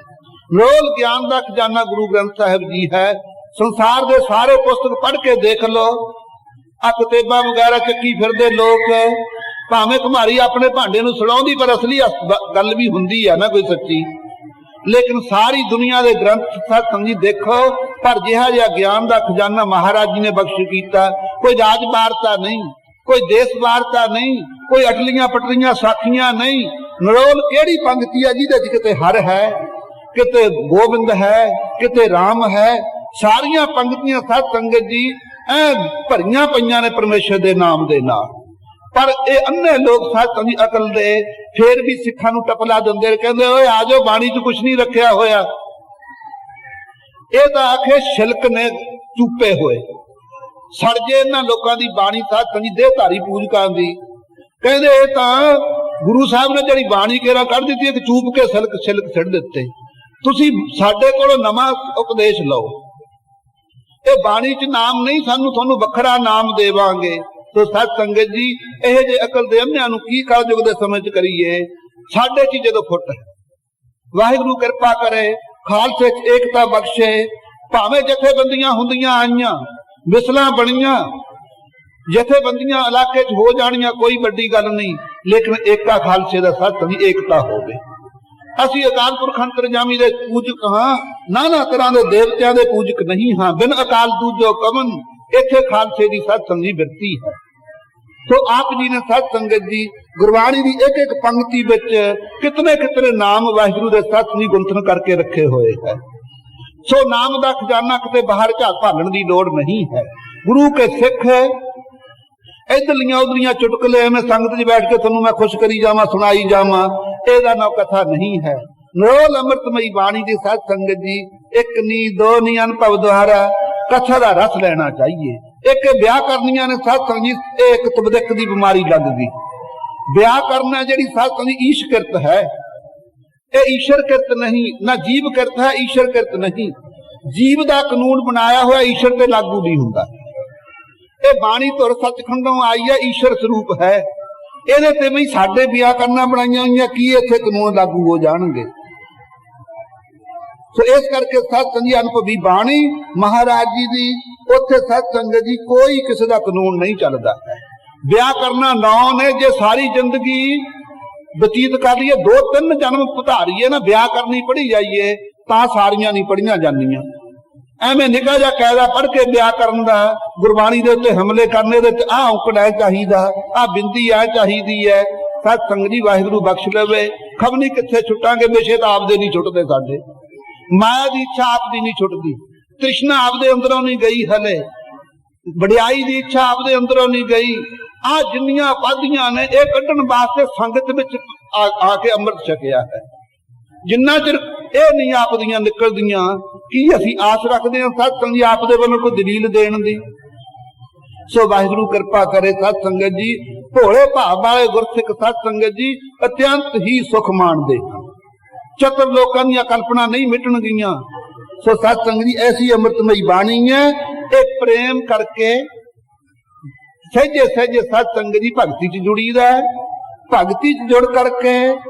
ਰੋਲ ਗਿਆਨ ਦਾ ਖਜ਼ਾਨਾ ਗੁਰੂ ਗ੍ਰੰਥ ਸਾਹਿਬ ਜੀ ਹੈ। ਸੰਸਾਰ ਦੇ ਸਾਰੇ ਪੁਸਤਕ ਪੜ੍ਹ ਕੇ ਦੇਖ ਲਓ, ਆ ਕਿਤਾਬਾਂ ਵਗੈਰਾ ਚੱਕੀ ਫਿਰਦੇ ਲੋਕ, ਭਾਵੇਂ ਘੁਮਾਰੀ ਆਪਣੇ ਭਾਂਡੇ ਨੂੰ ਸੜਾਉਂਦੀ, ਪਰ ਅਸਲੀ ਗੱਲ ਵੀ ਹੁੰਦੀ ਹੈ ਨਾ ਕੋਈ ਸੱਚੀ। ਲੇਕਿਨ ਸਾਰੀ ਦੁਨੀਆ ਦੇ ਗ੍ਰੰਥ ਸਤ ਸੰਗੀ ਦੇਖੋ, ਪਰ ਜਿਹਾ ਜਿਹਾ ਗਿਆਨ ਦਾ ਖਜ਼ਾਨਾ ਮਹਾਰਾਜ ਜੀ ਨੇ ਬਖਸ਼ ਕੀਤਾ। ਕੋਈ ਰਾਜ ਵਾਰਤਾ ਨਹੀਂ, ਕੋਈ ਦੇਸ਼ ਵਾਰਤਾ ਨਹੀਂ, ਕੋਈ ਅਟਲੀਆਂ ਪਟਲੀਆਂ ਸਾਖੀਆਂ ਨਹੀਂ। ਨਰੋਲ ਕਿਹੜੀ ਪੰਕਤੀ ਹੈ ਜਿਹਦੇ ਚ ਕਿਤੇ ਹਰ ਹੈ, ਕਿਤੇ ਗੋਬਿੰਦ ਹੈ, ਕਿਤੇ ਰਾਮ ਹੈ। ਸਾਰੀਆਂ ਪੰਕਤੀਆਂ ਸਤ ਸੰਗਤ ਜੀ ਐ ਭਰੀਆਂ ਪਈਆਂ ਨੇ ਪਰਮੇਸ਼ਰ ਦੇ ਨਾਮ ਦੇ ਨਾਲ। ਪਰ ਇਹ ਅੰਨੇ ਲੋਕ ਸਤ ਸੰਗੀ ਅਕਲ ਦੇ ਫੇਰ ਵੀ ਸਿੱਖਾਂ ਨੂੰ ਟਪਲਾ ਦਿੰਦੇ, ਕਹਿੰਦੇ ਓਏ ਆ ਜਾਓ, ਬਾਣੀ ਚ ਕੁਛ ਨਹੀਂ ਰੱਖਿਆ ਹੋਇਆ। ਇਹ ਤਾਂ ਆਖੇ ਸ਼ਿਲਕ ਨੇ ਚੂਪੇ ਹੋਏ, ਸੜ ਜੇ ਇਹਨਾਂ ਲੋਕਾਂ ਦੀ ਬਾਣੀ ਸਾਧ ਸੰਗਤ ਜੀ ਦੇਹਧਾਰੀ ਪੂਜਕਾਂ ਦੀ। ਕਹਿੰਦੇ ਇਹ ਤਾਂ ਗੁਰੂ ਸਾਹਿਬ ਨੇ ਜਿਹੜੀ ਬਾਣੀ ਕੇਰਾ ਕੱਢ ਦਿੱਤੀ, ਇੱਕ ਚੂਪ ਕੇ ਸਿਲਕ ਸਿੱਟ ਦਿੱਤੇ। ਤੁਸੀਂ ਸਾਡੇ ਕੋਲੋਂ ਨਵਾਂ ਉਪਦੇਸ਼ ਲਓ। ਇਹ ਬਾਣੀ 'ਚ ਨਾਮ ਨਹੀਂ, ਸਾਨੂੰ ਤੁਹਾਨੂੰ ਵੱਖਰਾ ਨਾਮ ਦੇਵਾਂਗੇ। ਤੋ ਸਤ ਸੰਗਤ ਜੀ, ਇਹ ਜੇ ਅਕਲ ਦੇ ਅੰਨਿਆਂ ਨੂੰ ਕੀ ਕਲਯੁਗ ਦੇ ਸਮੇਂ 'ਚ ਕਰੀਏ? ਸਾਡੇ 'ਚ ਜਦੋਂ ਫੁੱਟ ਹੈ, ਵਾਹਿਗੁਰੂ ਕਿਰਪਾ ਕਰੇ, ਖਾਲਸੇ 'ਚ ਏਕਤਾ ਬਖਸ਼ੇ। ਭਾਵੇਂ ਜਥੇਬੰਦੀਆਂ ਹੁੰਦੀਆਂ ਆਈਆਂ, ਮਿਸਲਾਂ ਬਣੀਆਂ, ਜਥੇਬੰਦੀਆਂ ਇਲਾਕੇ 'ਚ ਹੋ ਜਾਣੀਆਂ, ਕੋਈ ਵੱਡੀ ਗੱਲ ਨਹੀਂ, ਲੇਕਿਨ ਏਕਾ ਖਾਲਸੇ ਦਾ ਸੱਚ ਦੀ ਏਕਤਾ ਹੋਵੇ। ਅਸੀਂ ਅਕਾਲ ਪੁਰਖ ਅੰਤਰਜਾਮੀ ਦੇ ਪੂਜਕ ਹਾਂ, ਨਾਨਾ ਤਰ੍ਹਾਂ ਦੇ ਦੇਵਤਿਆਂ ਦੇ ਪੂਜਕ ਨਹੀਂ ਹਾਂ। ਬਿਨ ਅਕਾਲ ਦੂਜੋ ਕਵਨ, ਇੱਥੇ ਖਾਲਸੇ ਦੀ ਸਤ ਸੰਗੀ ਬਿਰਤੀ ਹੈ। ਸੋ ਆਪ ਜੀ ਨੇ ਸਤ ਸੰਗਤ ਜੀ ਗੁਰਬਾਣੀ ਦੀ ਇੱਕ ਇੱਕ ਪੰਕਤੀ ਵਿੱਚ ਕਿਤਨੇ ਨਾਮ ਵਾਹਿਗੁਰੂ ਦੇ ਸੱਚ ਦੀ ਗੁੰਥਨ ਕਰਕੇ ਰੱਖੇ ਹੋਏ ਹੈ। ਸੋ ਨਾਮ ਦਾ ਖਜ਼ਾਨਾ ਕਿਤੇ ਬਾਹਰ ਝਾਕ ਭਾਲਣ ਦੀ ਲੋੜ ਨਹੀਂ ਹੈ। ਗੁਰੂ ਕੇ ਸਿੱਖ ਇਧਰਲੀਆਂ ਉਧਰਲੀਆਂ ਚੁਟਕਲੇ ਐਵੇਂ ਸੰਗਤ 'ਚ ਬੈਠ ਕੇ ਤੁਹਾਨੂੰ ਮੈਂ ਖੁਸ਼ ਕਰੀ ਜਾਵਾਂ, ਸੁਣਾਈ ਜਾਵਾਂ, ਇਹਦਾ ਨਾ ਕਥਾ ਨਹੀਂ ਹੈ। ਨਿਰੋਲ ਅੰਮ੍ਰਿਤਮਈ ਬਾਣੀ ਦੀ ਸਤ ਸੰਗਤ ਜੀ, ਇੱਕ ਨੀ ਦੋ ਨੀ ਅਨੁਭਵ ਦੁਆਰਾ ਕਥਾ ਦਾ ਰਸ ਲੈਣਾ ਚਾਹੀਏ। ਇੱਕ ਵਿਆਹ ਕਰਨੀਆਂ ਨੇ ਸਤ ਸੰਗਤ, ਇਹ ਇੱਕ ਤਬਦਿਕ ਦੀ ਬਿਮਾਰੀ ਲੱਗ ਗਈ। ਵਿਆਹ ਕਰਨਾ ਜਿਹੜੀ ਸਤ ਸੰਗਤ ਈਸ਼ ਕਿਰਤ ਹੈ, ਇਹ ਈਸ਼ਰ ਕਿਰਤ ਨਹੀਂ, ਨਾ ਜੀਵ ਕਿਰਤ ਹੈ, ਈਸ਼ਰ ਕਿਰਤ ਨਹੀਂ। ਜੀਵ ਦਾ ਕਾਨੂੰਨ ਬਣਾਇਆ ਹੋਇਆ ਈਸ਼ਰ ਤੇ ਲਾਗੂ ਨਹੀਂ ਹੁੰਦਾ। ਇਹ ਬਾਣੀ ਧੁਰ ਸੱਚਖੰਡੋਂ ਆਈ ਹੈ, ਈਸ਼ਰ ਸਰੂਪ ਹੈ। ਇਹਦੇ ਤੇ ਵੀ ਸਾਡੇ ਵਿਆਹ ਕਰਨਾ ਬਣਾਈਆਂ ਹੋਈਆਂ, ਕੀ ਇੱਥੇ ਕਾਨੂੰਨ ਲਾਗੂ ਹੋ ਜਾਣਗੇ? ਸੋ ਇਸ ਕਰਕੇ ਸਤ ਸੰਗਤ ਜੀ ਅਨੁਭਵੀ ਬਾਣੀ ਮਹਾਰਾਜ ਜੀ ਦੀ, ਉੱਥੇ ਸਤ ਸੰਗਤ ਜੀ ਕੋਈ ਕਿਸੇ ਦਾ ਕਾਨੂੰਨ ਨਹੀਂ ਚੱਲਦਾ। ਵਿਆਹ ਕਰਨਾ ਨੌ ਨੇ, ਜੇ ਸਾਰੀ ਜ਼ਿੰਦਗੀ ਬਤੀਤ ਕਰ ਲਈਏ, 2-3 ਜਨਮ ਪਧਾਰੀਏ ਨਾ, ਵਿਆਹ ਕਰਨੀ ਪੜ੍ਹੀ ਜਾਈਏ, ਤਾਂ ਸਾਰੀਆਂ ਨਹੀਂ ਪੜ੍ਹੀਆਂ ਜਾਂਦੀਆਂ। ਐਵੇਂ ਨਿੱਘਾ ਜਿਹਾ ਕਾਇਦਾ ਪੜ੍ਹ ਕੇ ਵਿਆਹ ਕਰਨ ਦਾ, ਗੁਰਬਾਣੀ ਦੇ ਉੱਤੇ ਹਮਲੇ ਕਰਨੇ ਦੇ, ਆਹ ਔਂਕੜ ਹੈ ਚਾਹੀਦਾ, ਆਹ ਬਿੰਦੀ ਹੈ ਚਾਹੀਦੀ ਹੈ। ਸਤ ਸੰਗਤ ਜੀ ਵਾਹਿਗੁਰੂ ਬਖਸ਼ ਲਵੇ। ਖਬਨੀ ਕਿੱਥੇ ਛੁੱਟਾਂਗੇ? ਨਸ਼ੇ ਤਾਂ ਆਪਦੇ ਨਹੀਂ ਛੁੱਟਦੇ ਸਾਡੇ, ਮਾਇਆ ਦੀ ਇੱਛਾ ਆਪ ਦੀ ਨਹੀਂ ਛੁੱਟਦੀ, ਤ੍ਰਿਸ਼ਨਾ ਆਪਦੇ ਅੰਦਰੋਂ ਨਹੀਂ ਗਈ, ਹਲੇ ਵਡਿਆਈ ਦੀ ਇੱਛਾ ਆਪਦੇ ਅੰਦਰੋਂ ਨਹੀਂ ਗਈ। ਆਹ ਜਿੰਨੀਆਂ ਉਪਾਧੀਆਂ ਨੇ, ਇਹ ਕੱਢਣ ਵਾਸਤੇ ਸੰਗਤ ਵਿੱਚ ਆ ਕੇ ਅੰਮ੍ਰਿਤ ਛਕਿਆ ਹੈ। ਜਿੰਨਾ ਚਿਰ ਇਹ ਨਹੀਂ ਆਪਦੀਆਂ ਨਿਕਲਦੀਆਂ, ਕੀ ਅਸੀਂ ਆਸ ਰੱਖਦੇ ਹਾਂ ਸਤ ਸੰਗਤ ਜੀ ਆਪ ਦੇ ਵੱਲੋਂ ਕੋਈ ਦਲੀਲ ਦੇਣ ਦੀ? ਸੋ ਵਾਹਿਗੁਰੂ ਕਿਰਪਾ ਕਰੇ ਸਤ ਸੰਗਤ ਜੀ, ਭੋਲੇ ਭਾਵ ਵਾਲੇ ਗੁਰਸਿੱਖ ਸਤ ਸੰਗਤ ਜੀ ਅਤਿਅੰਤ ਹੀ ਸੁਖ ਮਾਣਦੇ ਹਨ। ਚਤੁਰ ਲੋਕਾਂ ਦੀਆਂ ਕਲਪਨਾ ਨਹੀਂ ਮਿਟਣ ਗਈਆਂ। ਸੋ ਸਤ ਸੰਗਤ ਜੀ ਐਸੀ ਅੰਮ੍ਰਿਤਮਈ ਬਾਣੀ ਹੈ, ਇਹ ਪ੍ਰੇਮ ਕਰਕੇ ਸਹਿਜੇ ਸਹਿਜੇ ਸਤ ਸੰਗਤ ਜੀ ਭਗਤੀ 'ਚ ਜੁੜੀਦਾ ਹੈ। ਭਗਤੀ 'ਚ ਜੁੜ ਕਰਕੇ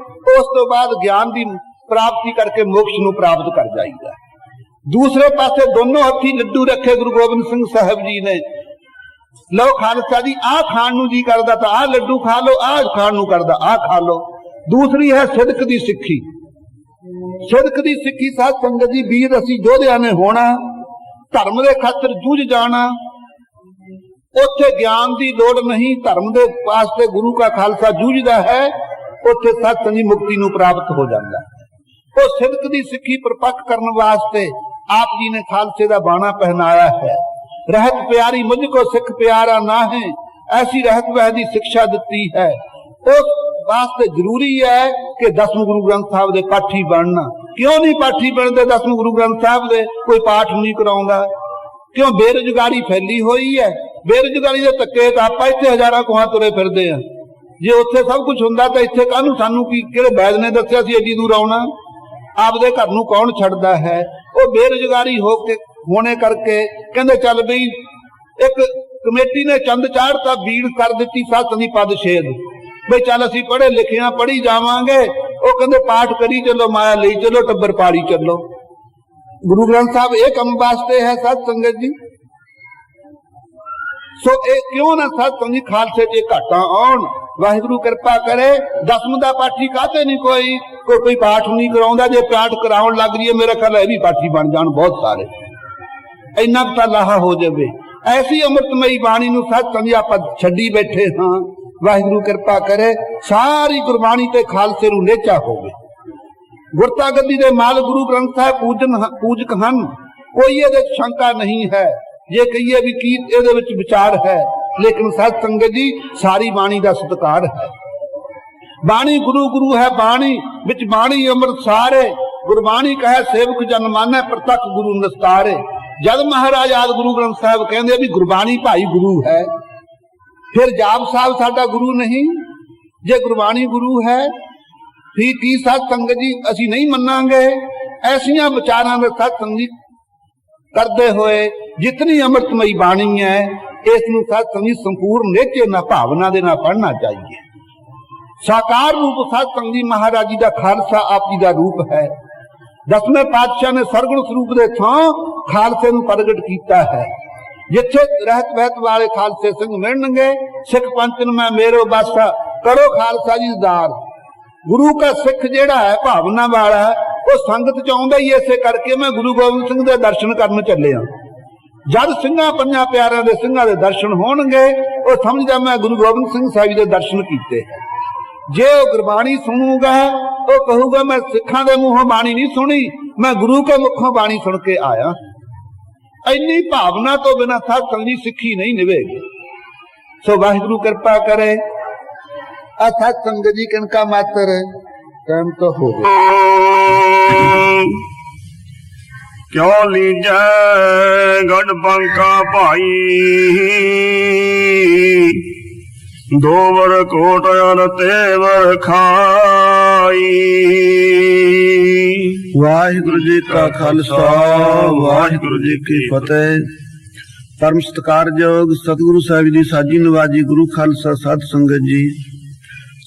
ਉਸ ਤੋਂ ਬਾਅਦ ਗਿਆਨ ਦੀ ਪ੍ਰਾਪਤੀ ਕਰਕੇ ਮੋਕਸ਼ ਨੂੰ ਪ੍ਰਾਪਤ ਕਰ ਜਾਈਦਾ। ਦੂਸਰੇ ਪਾਸੇ ਦੋਨੋਂ ਹੱਥੀ ਲੱਡੂ ਰੱਖੇ ਗੁਰੂ ਗੋਬਿੰਦ ਸਿੰਘ ਸਾਹਿਬ ਜੀ ਨੇ। ਲਓ ਖਾਲਸਾ ਜੀ, ਆਹ ਖਾਣ ਨੂੰ ਜੀ ਕਰਦਾ ਤਾਂ ਆਹ ਲੱਡੂ ਖਾ ਲਓ, ਆਹ ਖਾਣ ਨੂੰ ਕਰਦਾ ਆਹ ਖਾ ਲਓ। ਦੂਸਰੀ ਹੈ ਸਿਦਕ ਦੀ ਸਿੱਖੀ। ਸਿਦਕ ਦੀ ਸਿੱਖੀ ਸਾਧ ਸੰਗਤ ਜੀ, ਵੀਰ ਅਸੀਂ ਯੋਧਿਆਂ ਨੇ ਹੋਣਾ, ਧਰਮ ਦੇ ਖਾਤਰ ਜੂਝ ਜਾਣਾ। ਉੱਥੇ ਗਿਆਨ ਦੀ ਲੋੜ ਨਹੀਂ, ਧਰਮ ਦੇ ਵਾਸਤੇ ਗੁਰੂ ਕਾ ਖਾਲਸਾ ਜੂਝਦਾ ਹੈ, ਉੱਥੇ ਸਤ ਸੰਗਤ ਮੁਕਤੀ ਨੂੰ ਪ੍ਰਾਪਤ ਹੋ ਜਾਂਦਾ ਹੈ। ਉਹ ਸਿਦਕ ਦੀ ਸਿੱਖੀ ਪ੍ਰਪੱਕ ਕਰਨ ਵਾਸਤੇ ਆਪ ਜੀ ਨੇ ਖਾਲਸੇ ਦਾ ਬਾਣਾ ਪਹਿਨਾਇਆ ਹੈ। ਰਹਿਤ ਪਿਆਰੀ ਮੁਝ ਕੋ ਸਿੱਖ ਪਿਆਰਾ ਨਾ ਹੈ, ਐਸੀ ਰਹਿਤ ਵਹਿ ਦੀ ਸਿੱਖਿਆ ਦਿੱਤੀ ਹੈ। ਉਸ ਵਾਸਤੇ ਜ਼ਰੂਰੀ ਹੈ ਕਿ 10ਵੇਂ ਗੁਰੂ ਗ੍ਰੰਥ ਸਾਹਿਬ ਦੇ ਪਾਠੀ ਬਣਨਾ। ਕਿਉਂ ਨਹੀਂ ਪਾਠੀ ਬਣਦੇ 10ਵੇਂ ਗੁਰੂ ਗ੍ਰੰਥ ਸਾਹਿਬ ਦੇ? ਕੋਈ ਪਾਠ ਨਹੀਂ ਕਰਾਉਂਦਾ। ਕਿਉਂ? ਬੇਰੁਜ਼ਗਾਰੀ ਫੈਲੀ ਹੋਈ ਹੈ। ਬੇਰੁਜ਼ਗਾਰੀ ਦੇ ਧੱਕੇ ਤਾਂ ਆਪਾਂ ਇੱਥੇ ਹਜ਼ਾਰਾਂ ਕੋਹਾਂ ਤੁਰੇ ਫਿਰਦੇ ਆ। ਜੇ ਉੱਥੇ ਸਭ ਕੁਝ ਹੁੰਦਾ ਤਾਂ ਇੱਥੇ ਕਾਹਨੂੰ? ਸਾਨੂੰ ਕੀ ਕਿਹੜੇ ਵੈਦ ਨੇ ਦੱਸਿਆ ਸੀ ਏਡੀ ਦੂਰ ਆਉਣਾ? ਆਪਦੇ ਘਰ ਨੂੰ ਕੌਣ ਛੱਡਦਾ ਹੈ? ਉਹ ਬੇਰੁਜ਼ਗਾਰੀ ਹੋਣੇ ਕਰਕੇ ਕਹਿੰਦੇ ਚੱਲ ਬਈ, ਇੱਕ ਕਮੇਟੀ ਨੇ ਚੰਦ ਚਾੜਤਾ, ਬੀੜ ਕਰ ਦਿੱਤੀ ਸੱਤ ਦੀ ਪਦ ਛੇਦ, ਬਈ ਚੱਲ ਅਸੀਂ ਪੜ੍ਹੇ ਲਿਖਿਆ ਪੜ੍ਹੀ ਜਾਵਾਂਗੇ। ਉਹ ਕਹਿੰਦੇ ਪਾਠ ਕਰੀ ਚੱਲੋ, ਮਾਇਆ ਲਈ ਚੱਲੋ, ਟੱਬਰ ਪਾੜੀ ਚੱਲੋ। ਗੁਰੂ ਗ੍ਰੰਥ ਸਾਹਿਬ ਇਹ ਕੰਮ ਵਾਸਤੇ ਹੈ ਸਤ ਸੰਗਤ ਜੀ। ਸੋ ਇਹ ਕਿਉਂ ਨਾ ਸਤ ਸੰਗਤ ਜੀ ਖਾਲਸੇ 'ਚ ਘਾਟਾਂ ਆਉਣ। ਵਾਹਿਗੁਰੂ ਕਿਰਪਾ ਕਰੇ। 10ਵੇਂ ਦਾ ਪਾਠੀ ਕਾਹਤੇ ਨਹੀਂ ਕੋਈ ਪਾਠ ਨਹੀਂ ਕਰਾਉਂਦਾ। ਜੇ ਪਾਠ ਕਰਾਉਣ ਲੱਗ ਜੀਏ, ਮੇਰਾ ਖਿਆਲ ਇਹ ਵੀ ਪਾਠੀ ਬਣ ਜਾਣ ਬਹੁਤ ਸਾਰੇ, ਇੰਨਾ ਕੁ ਤਾਂ ਲਾਹਾ ਹੋ ਜਾਵੇ। ਐਸੀ ਅੰਮ੍ਰਿਤਮਈ ਬਾਣੀ ਨੂੰ ਸਤ ਸੰਗਤ ਆਪਾਂ ਛੱਡੀ ਬੈਠੇ ਹਾਂ। ਵਾਹਿਗੁਰੂ ਕਿਰਪਾ ਕਰੇ, ਸਾਰੀ ਗੁਰਬਾਣੀ ਤੇ ਖਾਲਸੇ ਨੂੰ ਨੇਚਾ ਹੋਵੇ। ਗੁਰਤਾ ਗੱਦੀ ਦੇ ਮਾਲ ਗੁਰੂ ਗ੍ਰੰਥ ਸਾਹਿਬ ਪੂਜਕ ਹਨ, ਕੋਈ ਇਹਦੇ ਸ਼ੰਕਾ ਨਹੀਂ ਹੈ। ਜੇ ਕਹੀਏ ਵੀ ਕੀ ਇਹਦੇ ਵਿੱਚ ਵਿਚਾਰ ਹੈ, ਲੇਕਿਨ ਸਤ ਸੰਗਤ ਜੀ ਸਾਰੀ ਬਾਣੀ ਦਾ ਸਤਿਕਾਰ ਹੈ। ਬਾਣੀ ਗੁਰੂ ਹੈ, ਬਾਣੀ ਵਿੱਚ ਬਾਣੀ ਅੰਮ੍ਰਿਤ ਸਾਰੇ। ਗੁਰਬਾਣੀ ਕਹੇ ਸੇਵਕ ਜਨ ਮਾਨੈ, ਪ੍ਰਤੱਖ ਗੁਰੂ ਨਿਸਤਾਰੇ। ਜਦ ਮਹਾਰਾਜ ਆਦਿ ਗੁਰੂ ਗ੍ਰੰਥ ਸਾਹਿਬ ਕਹਿੰਦੇ ਵੀ ਗੁਰਬਾਣੀ ਭਾਈ ਗੁਰੂ ਹੈ, ਫਿਰ ਜਾਪ ਸਾਹਿਬ ਸਾਡਾ ਗੁਰੂ ਨਹੀਂ? ਜੇ ਗੁਰਬਾਣੀ ਗੁਰੂ ਹੈ ਫਿਰ ਕੀ ਸਾਧ ਸੰਗਤ ਜੀ ਅਸੀਂ ਨਹੀਂ ਮੰਨਾਂਗੇ? ਐਸੀਆਂ ਵਿਚਾਰਾਂ ਦੇ ਸਾਧ ਸੰਗਤ ਜੀ ਕਰਦੇ ਹੋਏ ਜਿਤਨੀ ਅੰਮ੍ਰਿਤਮਈ ਬਾਣੀ ਹੈ ਇਸ ਨੂੰ ਸਾਧ ਸੰਗਤ ਜੀ ਸੰਪੂਰਨ ਨਿਹਚੇ ਨਾਲ ਭਾਵਨਾ ਦੇ ਨਾਲ ਪੜ੍ਹਨਾ ਚਾਹੀਏ। ਸਾਕਾਰ ਰੂਪ ਸਾਧ ਸੰਗਤ ਜੀ ਮਹਾਰਾਜ ਜੀ ਦਾ ਖਾਲਸਾ ਆਪ ਜੀ ਦਾ ਰੂਪ ਹੈ। ਦਸਵੇਂ ਪਾਤਸ਼ਾਹ ਨੇ ਸਰਗੁਣ ਸਰੂਪ ਦੇ ਥਾਂ ਖਾਲਸੇ ਨੂੰ ਪ੍ਰਗਟ ਕੀਤਾ ਹੈ। ਜਿੱਥੇ ਰਹਿਤ ਵਹਿਤ ਵਾਲੇ ਖਾਲਸੇ ਸਿੰਘ ਮਿਲਣਗੇ, ਸਿੱਖ ਪੰਥ ਨੂੰ ਮੈਂ ਮੇਰੋ ਬਾਸਾ ਕਰੋ ਖਾਲਸਾ ਜੀ ਦਾਰ। ਗੁਰੂ ਦਾ ਸਿੱਖ ਜਿਹੜਾ ਹੈ ਭਾਵਨਾ ਵਾਲਾ, ਉਹ ਸੰਗਤ ਚ ਆਉਂਦਾ ਹੀ ਇਸੇ ਕਰਕੇ ਮੈਂ ਗੁਰੂ ਗੋਬਿੰਦ ਸਿੰਘ ਦੇ ਦਰਸ਼ਨ ਕਰਨ ਚੱਲਿਆ। ਜਦ ਸਿੰਘਾਂ ਪੰਜਾਂ ਪਿਆਰਿਆਂ ਦੇ ਸਿੰਘਾਂ ਦੇ ਦਰਸ਼ਨ ਹੋਣਗੇ, ਉਹ ਸਮਝਦਾ ਮੈਂ ਗੁਰੂ ਗੋਬਿੰਦ ਸਿੰਘ ਸਾਹਿਬ ਦੇ ਦਰਸ਼ਨ ਕੀਤੇ। ਜੇ ਉਹ ਗੁਰਬਾਣੀ ਸੁਣੂਗਾ, ਉਹ ਕਹੂਗਾ ਮੈਂ ਸਿੱਖਾਂ ਦੇ ਮੂੰਹੋਂ ਬਾਣੀ ਨਹੀਂ ਸੁਣੀ, ਮੈਂ ਗੁਰੂ ਕੇ ਮੁਖੋਂ ਬਾਣੀ ਸੁਣ ਕੇ ਆਇਆ। ਇੰਨੀ ਭਾਵਨਾ ਤੋਂ ਬਿਨਾਂ ਸਾਧ ਸੰਗਤ ਜੀ ਸਿੱਖੀ ਨਹੀਂ ਨਿਭੇਗੀ। ਸੋ ਵਾਹਿਗੁਰੂ ਕਿਰਪਾ ਕਰੇ। ਆ ਸਾਧ ਸੰਗਤ ਜੀ ਕਨਕਾ ਮਾਤਰ ਟਾਈਮ ਤੋਂ ਹੋ ਗਿਆ। ਕਿਉ ਲੀਜੈ ਗੜ ਬੰਕਾ ਭਾਈ, ਦੋਵਰ ਕੋਟ ਅਨ ਤੇਵਰ ਖਾਈ। ਵਾਹਿਗੁਰੂ ਜੀ ਕਾ ਖਾਲਸਾ, ਵਾਹਿਗੁਰੂ ਜੀ ਕੀ ਫਤਿਹ। ਪਰਮ ਸਤਿਕਾਰਯੋਗ ਸਤਿਗੁਰੂ ਸਾਹਿਬ ਦੀ ਸਾਜੀ ਨਵਾਜੀ ਗੁਰੂ ਖਾਲਸਾ ਸਾਧ ਸੰਗਤ ਜੀ,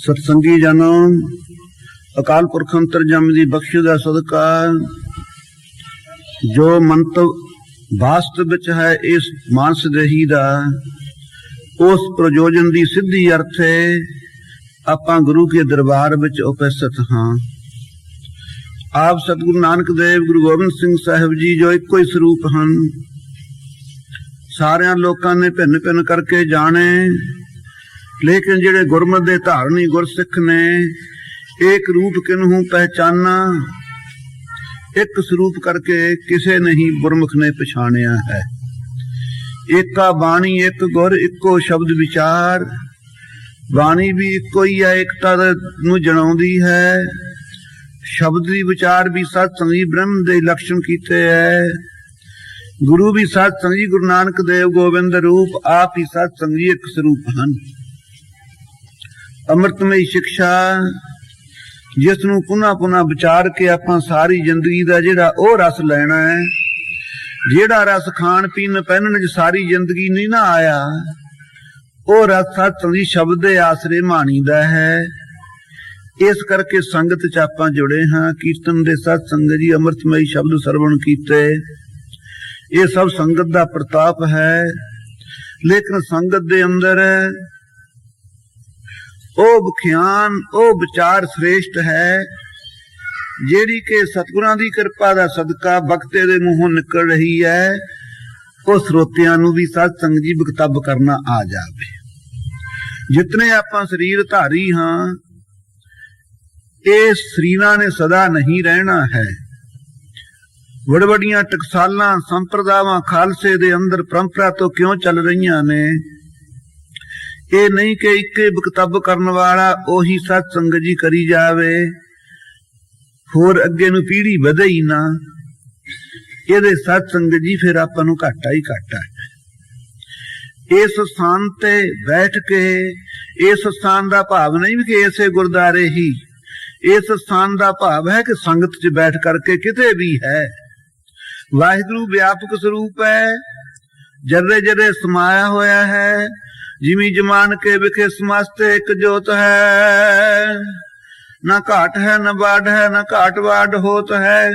ਸਤਸੰਗੀ ਜਨੋ, ਅਕਾਲ ਪੁਰਖ ਅੰਤਰਜਾਮੀ ਦੀ ਬਖਸ਼ਿਸ਼ ਦਾ ਸਦਕਾ ਜੋ ਮੰਤਵ ਵਾਸਤਵ ਵਿੱਚ ਹੈ ਇਸ ਮਾਨਸ ਦੇਹੀ ਦਾ, ਉਸ ਪ੍ਰਯੋਜਨ ਦੀ ਸਿੱਧੀ ਅਰਥ ਹੈ ਆਪਾਂ ਗੁਰੂ ਕੇ ਦਰਬਾਰ ਵਿੱਚ ਉਪਸਥਿਤ ਹਾਂ। ਆਪ ਸਤਿਗੁਰੂ ਨਾਨਕ ਦੇਵ ਗੁਰੂ ਗੋਬਿੰਦ ਸਿੰਘ ਸਾਹਿਬ ਜੀ ਜੋ ਇੱਕੋ ਹੀ ਸਰੂਪ ਹਨ, ਸਾਰਿਆਂ ਲੋਕਾਂ ਨੇ ਭਿੰਨ ਭਿੰਨ ਕਰਕੇ ਜਾਣੇ, ਲੇਕਿਨ ਜਿਹੜੇ ਗੁਰਮਤਿ ਦੇ ਧਾਰਨੀ ਗੁਰਸਿੱਖ ਨੇ ਇੱਕ ਰੂਪ ਕਿਨਹੂ ਪਹਿਚਾਨਾ, ਇੱਕ ਸਰੂਪ ਕਰਕੇ ਕਿਸੇ ਨਹੀਂ ਗੁਰਮੁਖ ਨੇ ਪਛਾਣਿਆ ਹੈ। ਏਕਾ ਬਾਣੀ ਇੱਕ ਗੁਰ ਇੱਕੋ ਸ਼ਬਦ ਵਿਚਾਰ, ਬਾਣੀ ਵੀ ਇੱਕੋ ਹੀ ਹੈ, ਏਕਤਾ ਨੂੰ ਜਣਾਉਂਦੀ ਹੈ। ਸ਼ਬਦ ਦੀ ਵਿਚਾਰ ਵੀ ਸਤ ਸੰਗੀ ਬ੍ਰਹਮ ਦੇ ਲਕਸ਼ਣ ਕੀਤੇ ਹੈ। ਗੁਰੂ ਵੀ ਸਤ ਸੰਗੀ ਗੁਰੂ ਨਾਨਕ ਦੇਵ ਗੋਬਿੰਦ ਰੂਪ ਆਪ ਹੀ ਸਤ ਸੰਗੀ ਇੱਕ ਸਰੂਪ ਹਨ। ਅੰਮ੍ਰਿਤਮਈ ਸਿੱਖਿਆ ਜਿਸ ਨੂੰ ਪੁਨ੍ਹਾ ਪੁਨ੍ਹਾ ਵਿਚਾਰ ਕੇ ਆਪਾਂ ਸਾਰੀ ਜ਼ਿੰਦਗੀ ਦਾ ਜਿਹੜਾ ਉਹ ਰਸ ਲੈਣਾ ਹੈ, ਜਿਹੜਾ ਰਸ ਖਾਣ ਪੀਣ ਪਹਿਨਣ ਚ ਸਾਰੀ ਜ਼ਿੰਦਗੀ ਨਹੀਂ ਨਾ ਆਇਆ, ਉਹ ਰਸ ਸਤ ਸੰਗੀ ਸ਼ਬਦ ਦੇ ਆਸਰੇ ਮਾਣੀ ਦਾ ਹੈ। ਇਸ ਕਰਕੇ ਸੰਗਤ ਚ ਆਪਾਂ ਜੁੜੇ ਹਾਂ। ਕੀਰਤਨ ਦੇ ਸਤ ਸੰਗਤ ਜੀ ਅੰਮ੍ਰਿਤਮਈ ਸ਼ਬਦ ਸਰਵਣ ਕੀਤੇ, ਇਹ ਸਭ ਸੰਗਤ ਦਾ ਪ੍ਰਤਾਪ ਹੈ। ਲੇਕਿਨ ਸੰਗਤ ਦੇ ਅੰਦਰ ਉਹ ਵਿਖਿਆਨ, ਉਹ ਵਿਚਾਰ ਸ੍ਰੇਸ਼ਟ ਹੈ ਜਿਹੜੀ ਕਿ ਸਤਿਗੁਰਾਂ ਦੀ ਕਿਰਪਾ ਦਾ ਸਦਕਾ ਬਖਤੇ ਦੇ ਮੂੰਹੋਂ ਨਿਕਲ ਰਹੀ ਹੈ। ਉਹ ਸਰੋਤਿਆਂ ਨੂੰ ਵੀ ਸਤ ਸੰਗਤ ਜੀ ਬਖਤਬ ਕਰਨਾ ਆ ਜਾਵੇ। ਜਿਤਨੇ ਆਪਾਂ ਸਰੀਰ ਧਾਰੀ ਹਾਂ, ਇਹ ਸਰੀਰਾਂ ਨੇ ਸਦਾ ਨਹੀਂ ਰਹਿਣਾ ਹੈ। ਵੱਡੀਆਂ ਟਕਸਾਲਾਂ ਸੰਪਰਦਾਵਾਂ ਖਾਲਸੇ ਦੇ ਅੰਦਰ ਪਰੰਪਰਾ ਤੋਂ ਕਿਉਂ ਚੱਲ ਰਹੀਆਂ ਨੇ? ਇਹ ਨਹੀਂ ਕਿ ਇੱਕੇ ਬਖਤਬ ਕਰਨ ਵਾਲਾ ਉਹੀ ਸਤ ਸੰਗਤ ਜੀ ਕਰੀ ਜਾਵੇ, ਹੋਰ ਅੱਗੇ ਨੂੰ ਪੀੜ੍ਹੀ ਵਧੇ ਹੀ ਨਾ। ਇਹਦੇ ਸਤ ਸੰਗਤ ਜੀ ਫਿਰ ਆਪਾਂ ਨੂੰ ਘਾਟਾ ਹੀ ਘਾਟਾ ਹੈ। ਇਸ ਸਥਾਨ ਤੇ ਬੈਠ ਕੇ, ਇਸ ਸਥਾਨ ਦਾ ਭਾਵ ਨਹੀਂ ਵੀ ਕਿ ਇਸੇ ਗੁਰਦਾਰੇ ਹੀ, ਇਸ ਸਥਾਨ ਦਾ ਭਾਵ ਹੈ ਕਿ ਸੰਗਤ 'ਚ ਬੈਠ ਕਰਕੇ ਕਿਤੇ ਵੀ ਹੈ। ਵਾਹਿਗੁਰੂ ਵਿਆਪਕ ਸਰੂਪ ਹੈ, ਜਰੇ ਜਰੇ ਸਮਾਇਆ ਹੋਇਆ ਹੈ। ਜਿਵੇਂ ਜਮਾਨ ਕੇ ਵਿਖੇ ਸਮਸਤੇ ਇੱਕ ਜੋਤ ਹੈ, ਨਾ ਘਾਟ ਹੈ ਨਾ ਬਾੜ ਹੈ, ਨਾ ਘਾਟ ਬਾੜ ਹੋਤ ਹੈ।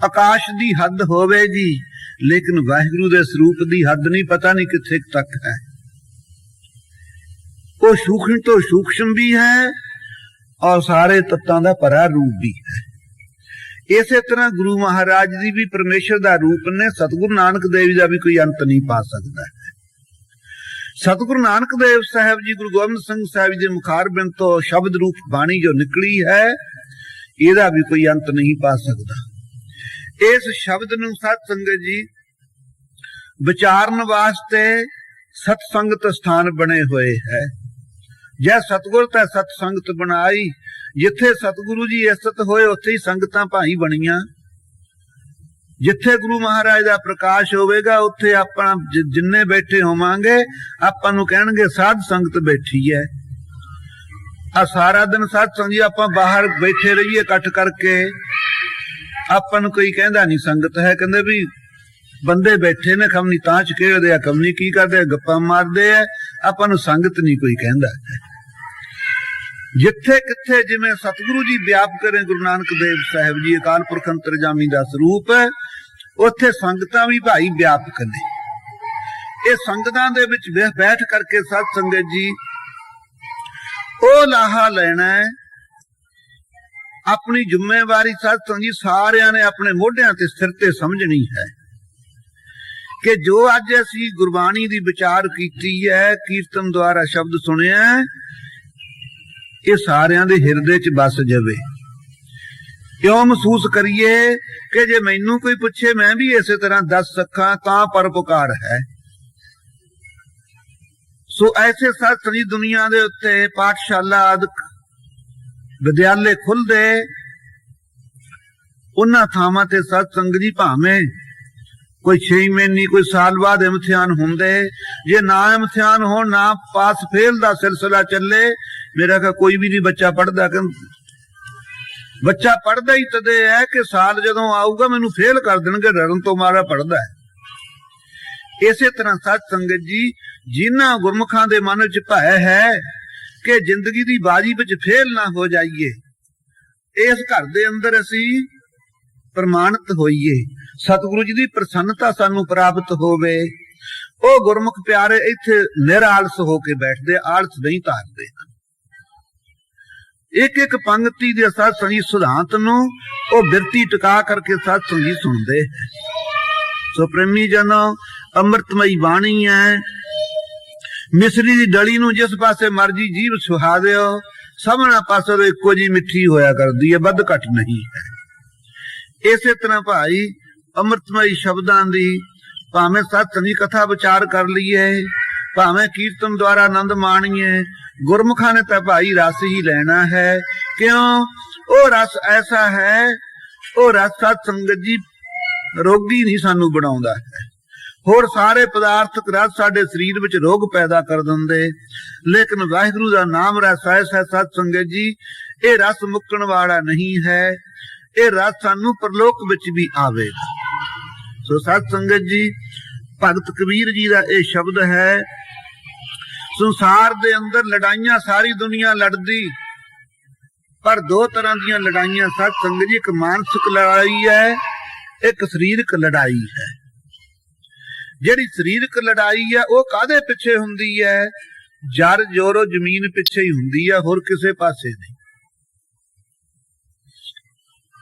ਆਕਾਸ਼ ਦੀ ਹੱਦ ਹੋਵੇ ਜੀ, ਲੇਕਿਨ ਵਾਹਿਗੁਰੂ ਦੇ ਸਰੂਪ ਦੀ ਹੱਦ ਨਹੀਂ, ਪਤਾ ਨਹੀਂ ਕਿੱਥੇ ਤੱਕ ਹੈ। ਉਹ ਸੂਖਮ ਤੋਂ ਸੂਖਮ ਵੀ ਹੈ ਔਰ ਸਾਰੇ ਤੱਤਾਂ ਦਾ ਭਰਾ ਰੂਪ ਵੀ ਹੈ। ਇਸੇ ਤਰ੍ਹਾਂ ਗੁਰੂ ਮਹਾਰਾਜ ਦੀ ਵੀ ਪਰਮੇਸ਼ਰ ਦਾ ਰੂਪ ਨੇ। ਸਤਿਗੁਰੂ ਨਾਨਕ ਦੇਵ ਦਾ ਵੀ ਕੋਈ ਅੰਤ ਨਹੀਂ ਪਾ ਸਕਦਾ ਹੈ। ਸਤਿਗੁਰੂ ਨਾਨਕ ਦੇਵ ਸਾਹਿਬ ਜੀ ਗੁਰੂ ਗੋਬਿੰਦ ਸਿੰਘ ਸਾਹਿਬ ਦੇ ਮੁਖਾਰਬਿੰਦ ਤੋਂ ਸ਼ਬਦ ਰੂਪ ਬਾਣੀ ਜੋ ਨਿਕਲੀ ਹੈ, ਇਹਦਾ ਵੀ ਕੋਈ ਅੰਤ ਨਹੀਂ ਪਾ ਸਕਦਾ। ਇਸ ਸ਼ਬਦ ਨੂੰ ਸਤ ਸੰਗਤ ਜੀ ਵਿਚਾਰਨ ਵਾਸਤੇ ਸਤ ਸੰਗਤ ਸਥਾਨ ਬਣੇ ਹੋਏ ਹੈ। ਜੈ ਸਤਿਗੁਰ ਤੇ ਸਤ ਸੰਗਤ ਬਣਾਈ, ਜਿੱਥੇ ਸਤਿਗੁਰੂ ਜੀ ਇਸਤ ਹੋਏ ਉੱਥੇ ਹੀ ਸੰਗਤਾਂ ਭਾਈ ਬਣੀਆਂ। ਜਿੱਥੇ ਗੁਰੂ ਮਹਾਰਾਜ ਦਾ ਪ੍ਰਕਾਸ਼ ਹੋਵੇਗਾ ਉੱਥੇ ਆਪਾਂ ਜਿੰਨੇ ਬੈਠੇ ਹੋਵਾਂਗੇ ਆਪਾਂ ਨੂੰ ਕਹਿਣਗੇ ਸਾਧ ਸੰਗਤ ਬੈਠੀ ਹੈ। ਆ ਸਾਰਾ ਦਿਨ ਸਾਧ ਸੰਗਤ ਆਪਾਂ ਬਾਹਰ ਬੈਠੇ ਰਹੀਏ ਇਕੱਠ ਕਰਕੇ, ਆਪਾਂ ਨੂੰ ਕੋਈ ਕਹਿੰਦਾ ਨਹੀਂ ਸੰਗਤ ਹੈ, ਕਹਿੰਦੇ ਵੀ ਬੰਦੇ ਬੈਠੇ ਨੇ, ਖਮਨੀ ਤਾਂਚ ਖੇਡਦੇ ਆ, ਖਮਨੀ ਕੀ ਕਰਦੇ ਆ, ਗੱਪਾਂ ਮਾਰਦੇ ਆ, ਆਪਾਂ ਨੂੰ ਸੰਗਤ ਨਹੀਂ ਕੋਈ ਕਹਿੰਦਾ। ਜਿੱਥੇ ਕਿੱਥੇ ਜਿਵੇਂ ਸਤਿਗੁਰੂ ਜੀ ਵਿਆਪ ਕਰੇ ਗੁਰੂ ਨਾਨਕ ਦੇਵ ਸਾਹਿਬ ਜੀ ਅਕਾਲ ਪੁਰਖ ਅੰਤਰਜਾਮੀ ਦਾ ਸਰੂਪ ਹੈ, ਉੱਥੇ ਸੰਗਤਾਂ ਵੀ ਭਾਈ ਵਿਆਪਕ ਨੇ। ਇਹ ਸੰਗਤਾਂ ਦੇ ਵਿੱਚ ਬੈਠ ਕਰਕੇ ਸਤ ਸੰਗਤ ਜੀ ਉਹ ਲਾਹਾ ਲੈਣਾ ਹੈ। ਆਪਣੀ ਜ਼ਿੰਮੇਵਾਰੀ ਸਤ ਸੰਗਤ ਜੀ ਸਾਰਿਆਂ ਨੇ ਆਪਣੇ ਮੋਢਿਆਂ ਤੇ ਸਿਰ ਤੇ ਸਮਝਣੀ ਹੈ ਕਿ ਜੋ ਅੱਜ ਅਸੀਂ ਗੁਰਬਾਣੀ ਦੀ ਵਿਚਾਰ ਕੀਤੀ ਹੈ, ਕੀਰਤਨ ਦੁਆਰਾ ਸ਼ਬਦ ਸੁਣਿਆ, ਇਹ ਸਾਰਿਆਂ ਦੇ ਹਿਰਦੇ 'ਚ ਵਸ ਜਾਵੇ। ਕਿਉਂ ਮਹਿਸੂਸ ਕਰੀਏ ਕਿ ਜੇ ਮੈਨੂੰ ਕੋਈ ਪੁੱਛੇ ਮੈਂ ਵੀ ਇਸੇ ਤਰ੍ਹਾਂ ਦੱਸ ਸਕਾਂ ਤਾਂ ਪਰਉਪਕਾਰ ਹੈ। ਸੋ ਐਸੇ ਸਾਰੀ ਦੁਨੀਆ ਦੇ ਉੱਤੇ ਪਾਠਸ਼ਾਲਾ ਆਦਿਕ ਵਿਦਿਆਲੇ ਖੁੱਲਦੇ, ਉਹਨਾਂ ਥਾਵਾਂ ਤੇ ਸਤ ਸੰਗਤ ਜੀ ਭਾਵੇਂ ਕੋਈ 6 ਮਹੀਨੇ ਕੋਈ ਸਾਲ ਬਾਅਦ ਇਮਤਿਹਾਨ ਹੁੰਦੇ, ਜੇ ਨਾ ਇਮਤਿਹਾਨ ਹੋਣ, ਨਾ ਪਾਸ ਫੇਲ ਦਾ ਸਿਲਸਿਲਾ ਚੱਲੇ, ਮੇਰਾ ਕਹਾ ਕੋਈ ਵੀ ਨਹੀਂ ਬੱਚਾ ਪੜ੍ਹਦਾ। ਬੱਚਾ ਪੜ੍ਹਦਾ ਹੀ ਤਦੇ ਹੈ ਕਿ ਸਾਲ ਜਦੋਂ ਆਊਗਾ ਮੈਨੂੰ ਫੇਲ ਕਰ ਦੇਣਗੇ, ਡਰਨ ਤੋਂ ਮਾਰਾ ਪੜ੍ਹਦਾ ਹੈ। ਇਸੇ ਤਰ੍ਹਾਂ ਸਤ ਸੰਗਤ ਜੀ ਜਿਨ੍ਹਾਂ ਗੁਰਮੁਖਾਂ ਦੇ ਮਨ ਵਿੱਚ ਭੈ ਹੈ ਕਿ ਜ਼ਿੰਦਗੀ ਦੀ ਬਾਜੀ ਵਿੱਚ ਫੇਲ ਨਾ ਹੋ ਜਾਈਏ, ਇਸ ਘਰ ਦੇ ਅੰਦਰ ਅਸੀਂ ਪ੍ਰਮਾਣਿਤ ਹੋਈਏ, ਸਤਿਗੁਰੂ ਜੀ ਦੀ ਪ੍ਰਸੰਨਤਾ ਸਾਨੂੰ ਪ੍ਰਾਪਤ ਹੋਵੇ। ਉਹ ਗੁਰਮੁਖ ਪਿਆਰੇ ਇੱਥੇ ਨਿਰਾਲਸ ਹੋ ਕੇ ਬੈਠਦੇ, ਆਲਸ ਨਹੀਂ ਧਾਰਦੇ। ਇੱਕ ਇੱਕ ਪੰਕਤੀ ਦੇ ਸਤ ਸੰਗਤ ਸਿਧਾਂਤ ਨੂੰ ਉਹ ਬਿਰਤੀ ਟਿਕਾ ਕਰਕੇ ਸਤ ਸੰਗਤ ਸੁਣਦੇ। ਸੋ ਪ੍ਰੇਮੀ ਜਨੋ, ਅੰਮ੍ਰਿਤਮਈ ਬਾਣੀ ਹੈ। ਮਿਸਰੀ ਦੀ ਡਲੀ ਨੂੰ ਜਿਸ ਪਾਸੇ ਮਰਜੀ ਜੀਵ ਸੁਹਾ ਦਿਓ, ਸਭਨਾ ਪਾਸੇ ਇੱਕੋ ਜੀ ਮਿੱਠੀ ਹੋਇਆ ਕਰਦੀ ਹੈ, ਵੱਧ ਘੱਟ ਨਹੀਂ ਹੈ। ਇਸੇ ਤਰ੍ਹਾਂ ਭਾਈ ਅੰਮ੍ਰਿਤਮਈ ਸ਼ਬਦਾਂ ਦੀ ਭਾਵੇਂ ਸਤ ਸੰਗਤ ਕਥਾ ਵਿਚਾਰ ਕਰ ਲਈਏ, ਭਾਵੇਂ ਕੀਰਤਨ ਦੁਆਰਾ ਆਨੰਦ ਮਾਣੀਏ, ਗੁਰਮੁਖਾਂ ਨੇ ਤਾਂ ਭਾਈ ਰਸ ਹੀ ਲੈਣਾ ਹੈ। ਕਿਉਂ? ਉਹ ਰਸ ਐਸਾ ਹੈ, ਉਹ ਰਸ ਸਤ ਸੰਗਤ ਜੀ ਰੋਗੀ ਨਹੀਂ ਸਾਨੂੰ ਬਣਾਉਂਦਾ ਹੈ। ਹੋਰ ਸਾਰੇ ਪਦਾਰਥਕ ਰਸ ਸਾਡੇ ਸਰੀਰ ਵਿੱਚ ਰੋਗ ਪੈਦਾ ਕਰ ਦਿੰਦੇ, ਲੇਕਿਨ ਵਾਹਿਗੁਰੂ ਦਾ ਨਾਮ ਰਸ ਐਸਾ ਸਤ ਸੰਗਤ ਜੀ, ਇਹ ਰਸ ਮੁੱਕਣ ਵਾਲਾ ਨਹੀਂ ਹੈ। ਇਹ ਰਸ ਸਾਨੂੰ ਪਰਲੋਕ ਵਿੱਚ ਵੀ ਆਵੇਗਾ। ਸੋ ਸਤ ਸੰਗਤ ਜੀ, ਭਗਤ ਕਬੀਰ ਜੀ ਦਾ ਇਹ ਸ਼ਬਦ ਹੈ, ਸੰਸਾਰ ਦੇ ਅੰਦਰ ਲੜਾਈਆਂ ਸਾਰੀ ਦੁਨੀਆ ਲੜਦੀ, ਪਰ ਦੋ ਤਰ੍ਹਾਂ ਦੀਆਂ ਲੜਾਈਆਂ ਸਤ ਸੰਗਤ ਜੀ, ਇੱਕ ਮਾਨਸਿਕ ਲੜਾਈ ਹੈ, ਇੱਕ ਸਰੀਰਕ ਲੜਾਈ ਹੈ। ਜਿਹੜੀ ਸਰੀਰਕ ਲੜਾਈ ਹੈ ਉਹ ਕਾਹਦੇ ਪਿੱਛੇ ਹੁੰਦੀ ਹੈ? ਜਰ ਜੋਰੋ ਜ਼ਮੀਨ ਪਿੱਛੇ ਹੀ ਹੁੰਦੀ ਹੈ, ਹੋਰ ਕਿਸੇ ਪਾਸੇ ਨਹੀਂ।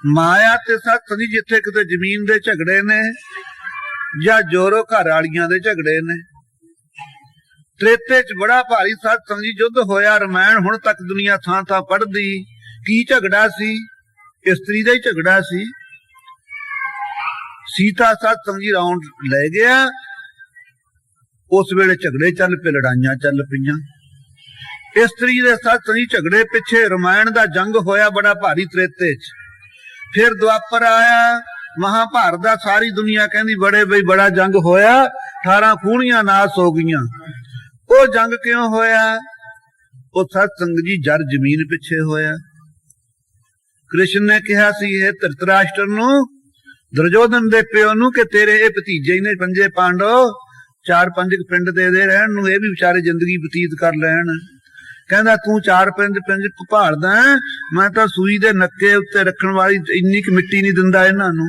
ਮਾਇਆ ਤੇ ਸਤ ਸੰਗਤ, ਜਿੱਥੇ ਕਿਤੇ ਜ਼ਮੀਨ ਦੇ ਝਗੜੇ ਨੇ ਜਾਂ ਜੋਰੋ ਘਰ ਵਾਲੀਆਂ ਦੇ ਝਗੜੇ ਨੇ। ਤ੍ਰੇਤੇ ਚ ਬੜਾ ਭਾਰੀ ਸਤ ਸੰਗਤ ਜੀ ਯੁੱਧ ਹੋਇਆ, ਰਮਾਇਣ ਹੁਣ ਤੱਕ ਦੁਨੀਆ ਥਾਂ ਥਾਂ ਪੜ੍ਹਦੀ। ਕੀ ਝਗੜਾ ਸੀ? ਇਸਤਰੀ ਦਾ ਹੀ ਝਗੜਾ ਸੀ। ਸੀਤਾ ਸਤ ਸੰਗਤ ਜੀ ਰਾਉਣ ਲੈ ਗਿਆ, ਉਸ ਵੇਲੇ ਝਗੜੇ ਚੱਲ ਪਏ, ਲੜਾਈਆਂ ਚੱਲ ਪਈਆਂ। ਇਸਤਰੀ ਦੇ ਸਤ ਸੰਗਤ ਜੀ ਝਗੜੇ ਪਿੱਛੇ ਰਮਾਇਣ ਦਾ ਜੰਗ ਹੋਇਆ ਬੜਾ ਭਾਰੀ ਤ੍ਰੇਤੇ ਚ। ਫਿਰ ਦੁਆਪਰ ਆਇਆ, ਮਹਾਭਾਰਤ ਦਾ, ਸਾਰੀ ਦੁਨੀਆ ਕਹਿੰਦੀ ਬੜੇ ਬਈ ਬੜਾ ਜੰਗ ਹੋਇਆ, 18 ਖੂਣੀਆਂ ਨਾਸ ਹੋ ਗਈਆਂ। ਉਹ ਜੰਗ ਕਿਉਂ ਹੋਇਆ? ਉਹ ਸਤ ਸੰਗਤ ਜੀ ਜਰ ਜ਼ਮੀਨ ਪਿੱਛੇ ਹੋਇਆ। ਕ੍ਰਿਸ਼ਨ ਨੇ ਕਿਹਾ ਸੀ ਇਹ ਧ੍ਰਿਤਰਾਸ਼ਟਰ ਨੂੰ, ਦੁਰਯੋਧਨ ਦੇ ਪਿਓ ਨੂੰ, ਕਿ ਤੇਰੇ ਇਹ ਭਤੀਜੇ ਨੇ ਪੰਜੇ ਪਾਂਡਵ 4-5 ਪਿੰਡ ਦੇ ਰਹਿਣ ਨੂੰ, ਇਹ ਵੀ ਵਿਚਾਰੇ ਜ਼ਿੰਦਗੀ ਬਤੀਤ ਕਰ ਲੈਣ। ਕਹਿੰਦਾ ਤੂੰ 4 ਪਿੰਡ ਭਾਲਦਾ, ਮੈਂ ਤਾਂ ਸੂਈ ਦੇ ਨੱਕੇ ਉੱਤੇ ਰੱਖਣ ਵਾਲੀ ਇੰਨੀ ਕੁ ਮਿੱਟੀ ਨਹੀਂ ਦਿੰਦਾ ਇਹਨਾਂ ਨੂੰ।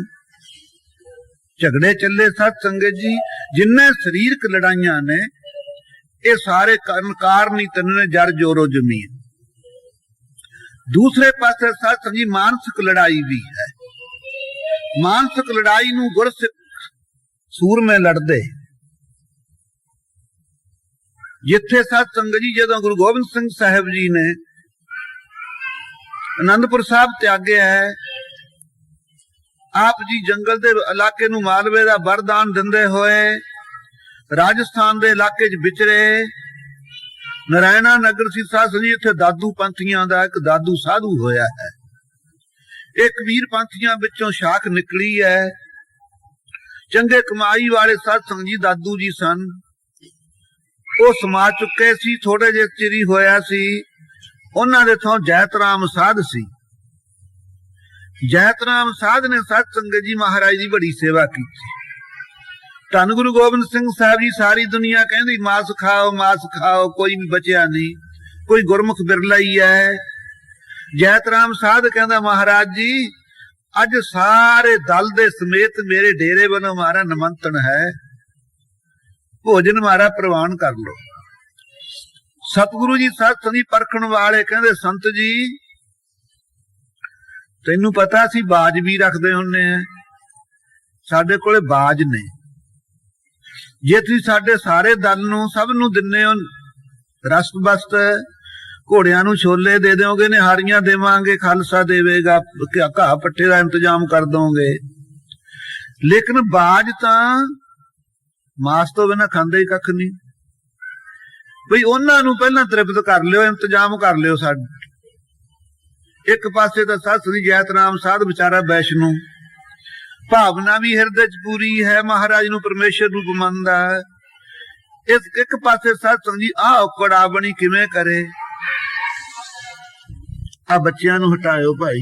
ਝਗੜੇ ਚੱਲੇ ਸਤ ਸੰਗਤ ਜੀ, ਜਿੰਨੇ ਸਰੀਰਕ ਲੜਾਈਆਂ ਨੇ ਇਹ ਸਾਰੇ ਕਾਰਨ ਹੀ ਤਿੰਨ ਨੇ, ਜਰ ਜੋਰੋ ਜ਼ਮੀਨ। ਦੂਸਰੇ ਪਾਸੇ ਸਤ ਸੰਗਤ ਜੀ ਮਾਨਸਿਕ ਲੜਾਈ ਵੀ ਹੈ। ਮਾਨਸਿਕ ਲੜਾਈ ਨੂੰ ਗੁਰਸਿੱਖ ਸੂਰਮੇ ਲੜਦੇ। ਜਿੱਥੇ ਸਤ ਸੰਗਤ ਜੀ ਜਦੋਂ ਗੁਰੂ ਗੋਬਿੰਦ ਸਿੰਘ ਸਾਹਿਬ ਜੀ ਨੇ ਅਨੰਦਪੁਰ ਸਾਹਿਬ ਤਿਆਗਿਆ ਹੈ, ਆਪ ਜੀ ਜੰਗਲ ਦੇ ਇਲਾਕੇ ਨੂੰ ਮਾਲਵੇ ਦਾ ਵਰਦਾਨ ਦਿੰਦੇ ਹੋਏ ਰਾਜਸਥਾਨ ਦੇ ਇਲਾਕੇ 'ਚ ਵਿਚਰੇ। ਨਰਾਇਣਾ ਨਗਰ ਸੀ ਸਤ ਸੰਗਤ ਜੀ, ਇੱਥੇ ਦਾਦੂ ਪੰਥੀਆਂ ਦਾ ਇੱਕ ਦਾਦੂ ਸਾਧੂ ਹੋਇਆ ਹੈ। ਇਹ ਕਬੀਰ ਪੰਥੀਆਂ ਵਿੱਚੋਂ ਸ਼ਾਖ ਨਿਕਲੀ ਹੈ। ਚੰਗੇ ਕਮਾਈ ਵਾਲੇ ਸਾਧ ਸੰਗਤ ਜੀ ਦਾਦੂ ਜੀ ਸਨ। ਉਹ ਸਮਾ ਚੁੱਕੇ ਸੀ, ਥੋੜੇ ਜਿਹੇ ਚਿਰ ਹੀ ਹੋਇਆ ਸੀ। ਉਹਨਾਂ ਦੇ ਥਾਂ ਜੈਤ ਰਾਮ ਸਾਧ ਸੀ। ਜੈਤ ਰਾਮ ਸਾਧ ਨੇ ਸਾਧ ਸੰਗਤ ਜੀ ਮਹਾਰਾਜ ਦੀ ਬੜੀ ਸੇਵਾ ਕੀਤੀ। ਧੰਨ ਗੁਰੂ ਗੋਬਿੰਦ ਸਿੰਘ ਸਾਹਿਬ ਜੀ ਸਾਰੀ ਦੁਨੀਆ ਕਹਿੰਦੀ ਮਾਸ ਖਾਓ ਮਾਸ ਖਾਓ, ਕੋਈ ਵੀ ਬਚਿਆ ਨਹੀਂ, ਕੋਈ ਗੁਰਮੁਖ ਬਿਰਲਾ ਹੀ ਹੈ। ਜੈਤ ਰਾਮ ਸਾਧ ਕਹਿੰਦਾ ਮਹਾਰਾਜ ਜੀ ਅੱਜ ਸਾਰੇ ਦਲ ਦੇ ਸਮੇਤ ਮੇਰੇ ਡੇਰੇ ਵੱਲੋਂ ਮਾਰਾ ਨਿਮੰਤਰਣ ਹੈ, ਭੋਜਨ ਮਾਰਾ ਪ੍ਰਵਾਨ ਕਰ ਲੋ। ਸਤਿਗੁਰੂ ਜੀ ਸਤ ਦੀ ਪਰਖਣ ਵਾਲੇ ਕਹਿੰਦੇ ਸੰਤ ਜੀ ਤੈਨੂੰ ਪਤਾ ਸੀ ਬਾਜ ਵੀ ਰੱਖਦੇ ਹੁੰਨੇ ਆ, ਸਾਡੇ ਕੋਲੇ ਬਾਜ ਨੇ। ਜੇ ਤੁਸੀਂ ਸਾਡੇ ਸਾਰੇ ਦਲ ਨੂੰ ਸਭ ਨੂੰ ਦਿੰਨੇ ਹੋ ਰਸਤ ਬਸਤ, ਘੋੜਿਆਂ ਨੂੰ ਛੋਲੇ ਦੇ ਦਿਓਗੇ, ਨਿਹਾਰੀਆਂ ਦੇਵਾਂਗੇ, ਖਾਲਸਾ ਦੇਵੇਗਾ, ਘਾਹ ਪੱਠੇ ਦਾ ਇੰਤਜ਼ਾਮ ਕਰ ਦੋਗੇ, ਲੇਕਿਨ ਬਾਜ ਤਾਂ ਮਾਸ ਤੋਂ ਬਿਨਾਂ ਖਾਂਦੇ ਹੀ ਕੱਖ ਨਹੀਂ। ਬਈ ਉਹਨਾਂ ਨੂੰ ਪਹਿਲਾਂ ਤ੍ਰਿਪਤ ਕਰ ਲਿਓ, ਇੰਤਜ਼ਾਮ ਕਰ ਲਿਓ। ਸਾਡੇ ਇੱਕ ਪਾਸੇ ਤਾਂ ਸਾਧ ਸ੍ਰੀ ਜੈਤ ਰਾਮ ਸਾਧ ਵਿਚਾਰਾ ਵੈਸ਼ਨੂ, ਭਾਵਨਾ ਵੀ ਹਿਰਦੇ ਚ ਪੂਰੀ ਹੈ, ਮਹਾਰਾਜ ਨੂੰ ਪਰਮੇਸ਼ਰ ਰੂਪ ਮੰਨਦਾ ਹੈ। ਇਸ ਇੱਕ ਪਾਸੇ ਸਾਧ ਸੰਗਤ ਜੀ ਆਹ ਔਕੜਾ ਬਣੀ ਕਿਵੇਂ ਕਰੇ। ਆ ਬੱਚਿਆਂ ਨੂੰ ਹਟਾਇਓ ਭਾਈ।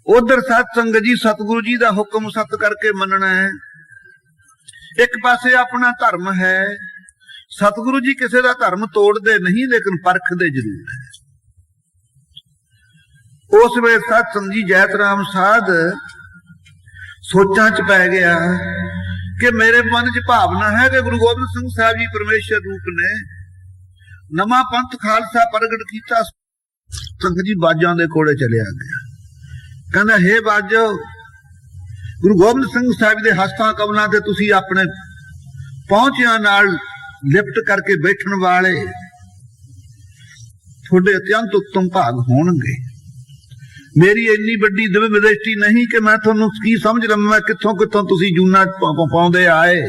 ਉਧਰ ਸਾਧ ਸੰਗਤ ਜੀ ਸਤਿਗੁਰੂ ਜੀ ਦਾ ਹੁਕਮ ਸਤ ਕਰਕੇ ਮੰਨਣਾ ਹੈ। ਇੱਕ ਪਾਸੇ ਆਪਣਾ ਧਰਮ ਹੈ। ਸਤਿਗੁਰੂ ਜੀ ਕਿਸੇ ਦਾ ਧਰਮ ਤੋੜਦੇ ਨਹੀਂ, ਲੇਕਿਨ ਪਰਖਦੇ ਜ਼ਰੂਰ ਹੈ। ਉਸ ਵੇਲੇ ਸਾਧ ਸੰਗਤ ਜੀ ਜੈਤ ਰਾਮ ਸਾਧ ਸੋਚਾਂ ਚ ਪੈ ਗਿਆ ਕਿ ਮੇਰੇ ਮਨ ਚ ਭਾਵਨਾ ਹੈ ਕਿ ਗੁਰੂ ਗੋਬਿੰਦ ਸਿੰਘ ਸਾਹਿਬ ਜੀ ਪਰਮੇਸ਼ਰ ਰੂਪ ਨੇ, ਨਵਾਂ ਪੰਥ ਖਾਲਸਾ ਪ੍ਰਗਟ ਕੀਤਾ। ਸੰਗਤ ਜੀ ਬਾਜਾਂ ਦੇ ਕੋਲੇ ਚਲਿਆ ਗਿਆ, ਕਹਿੰਦਾ ਹੇ ਬਾਜੋ, ਗੁਰੂ ਗੋਬਿੰਦ ਸਿੰਘ ਸਾਹਿਬ ਦੇ ਹਸਤਾਂ ਕਮਲਾਂ ਤੇ ਤੁਸੀਂ ਆਪਣੇ ਪਹੁੰਚਿਆਂ ਨਾਲ ਲਿਪਟ ਕਰਕੇ ਬੈਠਣ ਵਾਲੇ, ਤੁਹਾਡੇ ਅਤਿਅੰਤ ਉੱਤਮ ਭਾਗ ਹੋਣਗੇ। ਮੇਰੀ ਇੰਨੀ ਵੱਡੀ ਦਿਵ ਵਿਦਿਸ਼ਟੀ ਨਹੀਂ ਕਿ ਮੈਂ ਤੁਹਾਨੂੰ ਕੀ ਸਮਝ ਲਵਾਂ ਕਿੱਥੋਂ ਕਿੱਥੋਂ ਤੁਸੀਂ ਜੂਨਾ ਪਾਉਂਦੇ ਆਏ।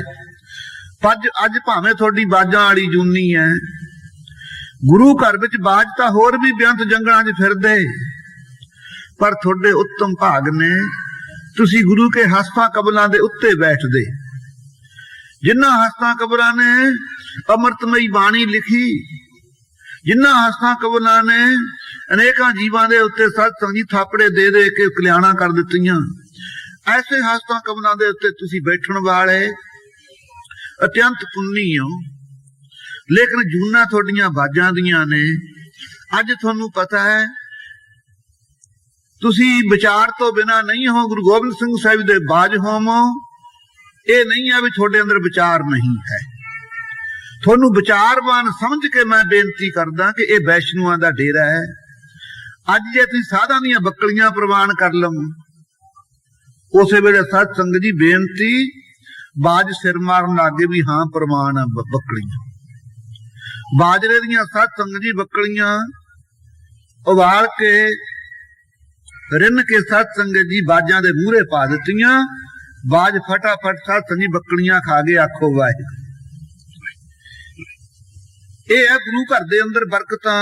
ਅੱਜ ਭਾਵੇਂ ਤੁਹਾਡੀ ਬਾਜਾਂ ਵਾਲੀ ਜੂਨੀ ਹੈ, ਗੁਰੂ ਘਰ ਵਿੱਚ ਬਾਜ ਤਾਂ ਹੋਰ ਵੀ ਬੇਅੰਤ ਜੰਗਲਾਂ 'ਚ ਫਿਰਦੇ, ਪਰ ਤੁਹਾਡੇ ਉੱਤਮ ਭਾਗ ਨੇ, ਤੁਸੀਂ ਗੁਰੂ ਕੇ ਹਸਤਾਂ ਕਬਲਾਂ ਦੇ ਉੱਤੇ ਬੈਠਦੇ। ਜਿਨ੍ਹਾਂ ਹਸਤਾਂ ਕਬਰਾਂ ਨੇ ਅੰਮ੍ਰਿਤਮਈ ਬਾਣੀ ਲਿਖੀ, ਜਿਨ੍ਹਾਂ ਹਸਤਾਂ ਕਬਲਾਂ ਨੇ ਅਨੇਕਾਂ ਜੀਵਾਂ ਦੇ ਉੱਤੇ ਸਤ ਸੰਗੀ ਥਾਪੜੇ ਦੇ ਦੇ ਕੇ ਕਲਿਆਣਾ ਕਰ ਦਿੱਤੀਆਂ, ਐਸੇ ਹਸਤਾਂ ਕਬਲਾਂ ਦੇ ਉੱਤੇ ਤੁਸੀਂ ਬੈਠਣ ਵਾਲੇ ਅਤਿਅੰਤ ਪੁੰਨੀ ਹੋ। ਲੇਕਿਨ ਜੂਨਾਂ ਤੁਹਾਡੀਆਂ ਬਾਜਾਂ ਦੀਆਂ ਨੇ। ਅੱਜ ਤੁਹਾਨੂੰ ਪਤਾ ਹੈ ਤੁਸੀਂ ਵਿਚਾਰ ਤੋਂ ਬਿਨਾਂ ਨਹੀਂ ਹੋ, ਗੁਰੂ ਗੋਬਿੰਦ ਸਿੰਘ ਸਾਹਿਬ ਦੇ ਬਾਜ ਹੋਵੋ। ਇਹ ਨਹੀਂ ਹੈ ਵੀ ਤੁਹਾਡੇ ਅੰਦਰ ਵਿਚਾਰ ਨਹੀਂ ਹੈ। ਤੁਹਾਨੂੰ ਵਿਚਾਰਵਾਨ ਸਮਝ ਕੇ ਮੈਂ ਬੇਨਤੀ ਕਰਦਾ ਕਿ ਇਹ ਵੈਸ਼ਨੂਆਂ ਦਾ ਡੇਰਾ ਹੈ। ਅੱਜ ਜੇ ਤੁਸੀਂ ਸਾਧਾਂ ਦੀਆਂ ਬੱਕਲੀਆਂ ਪ੍ਰਵਾਨ ਕਰ ਲਵੋ, ਉਸੇ ਵੇਲੇ ਸਤ ਸੰਗਤ ਜੀ ਬੇਨਤੀ, ਬਾਜ ਸਿਰ ਮਾਰਨ ਲੱਗੇ ਵੀ ਹਾਂ ਪ੍ਰਵਾਨ ਬੱਕਲੀਆਂ। ਬਾਜਰੇ ਦੀਆਂ ਸਤ ਸੰਗਤ ਜੀ ਬੱਕਲੀਆਂ ਉਬਾਲ ਕੇ ਰਿੰਨ ਕੇ ਸਤ ਸੰਗਤ ਜੀ ਬਾਜਾਂ ਦੇ ਮੂਹਰੇ ਪਾ ਦਿੱਤੀਆਂ। ਬਾਜ ਫਟਾਫਟ ਸਤ ਸੰਗਤ ਜੀ ਬੱਕਲੀਆਂ ਖਾ ਗਏ। ਆਖੋ ਵਾਹਿਗੁਰੂ। ਇਹ ਹੈ ਗੁਰੂ ਘਰ ਦੇ ਅੰਦਰ ਬਰਕਤਾਂ।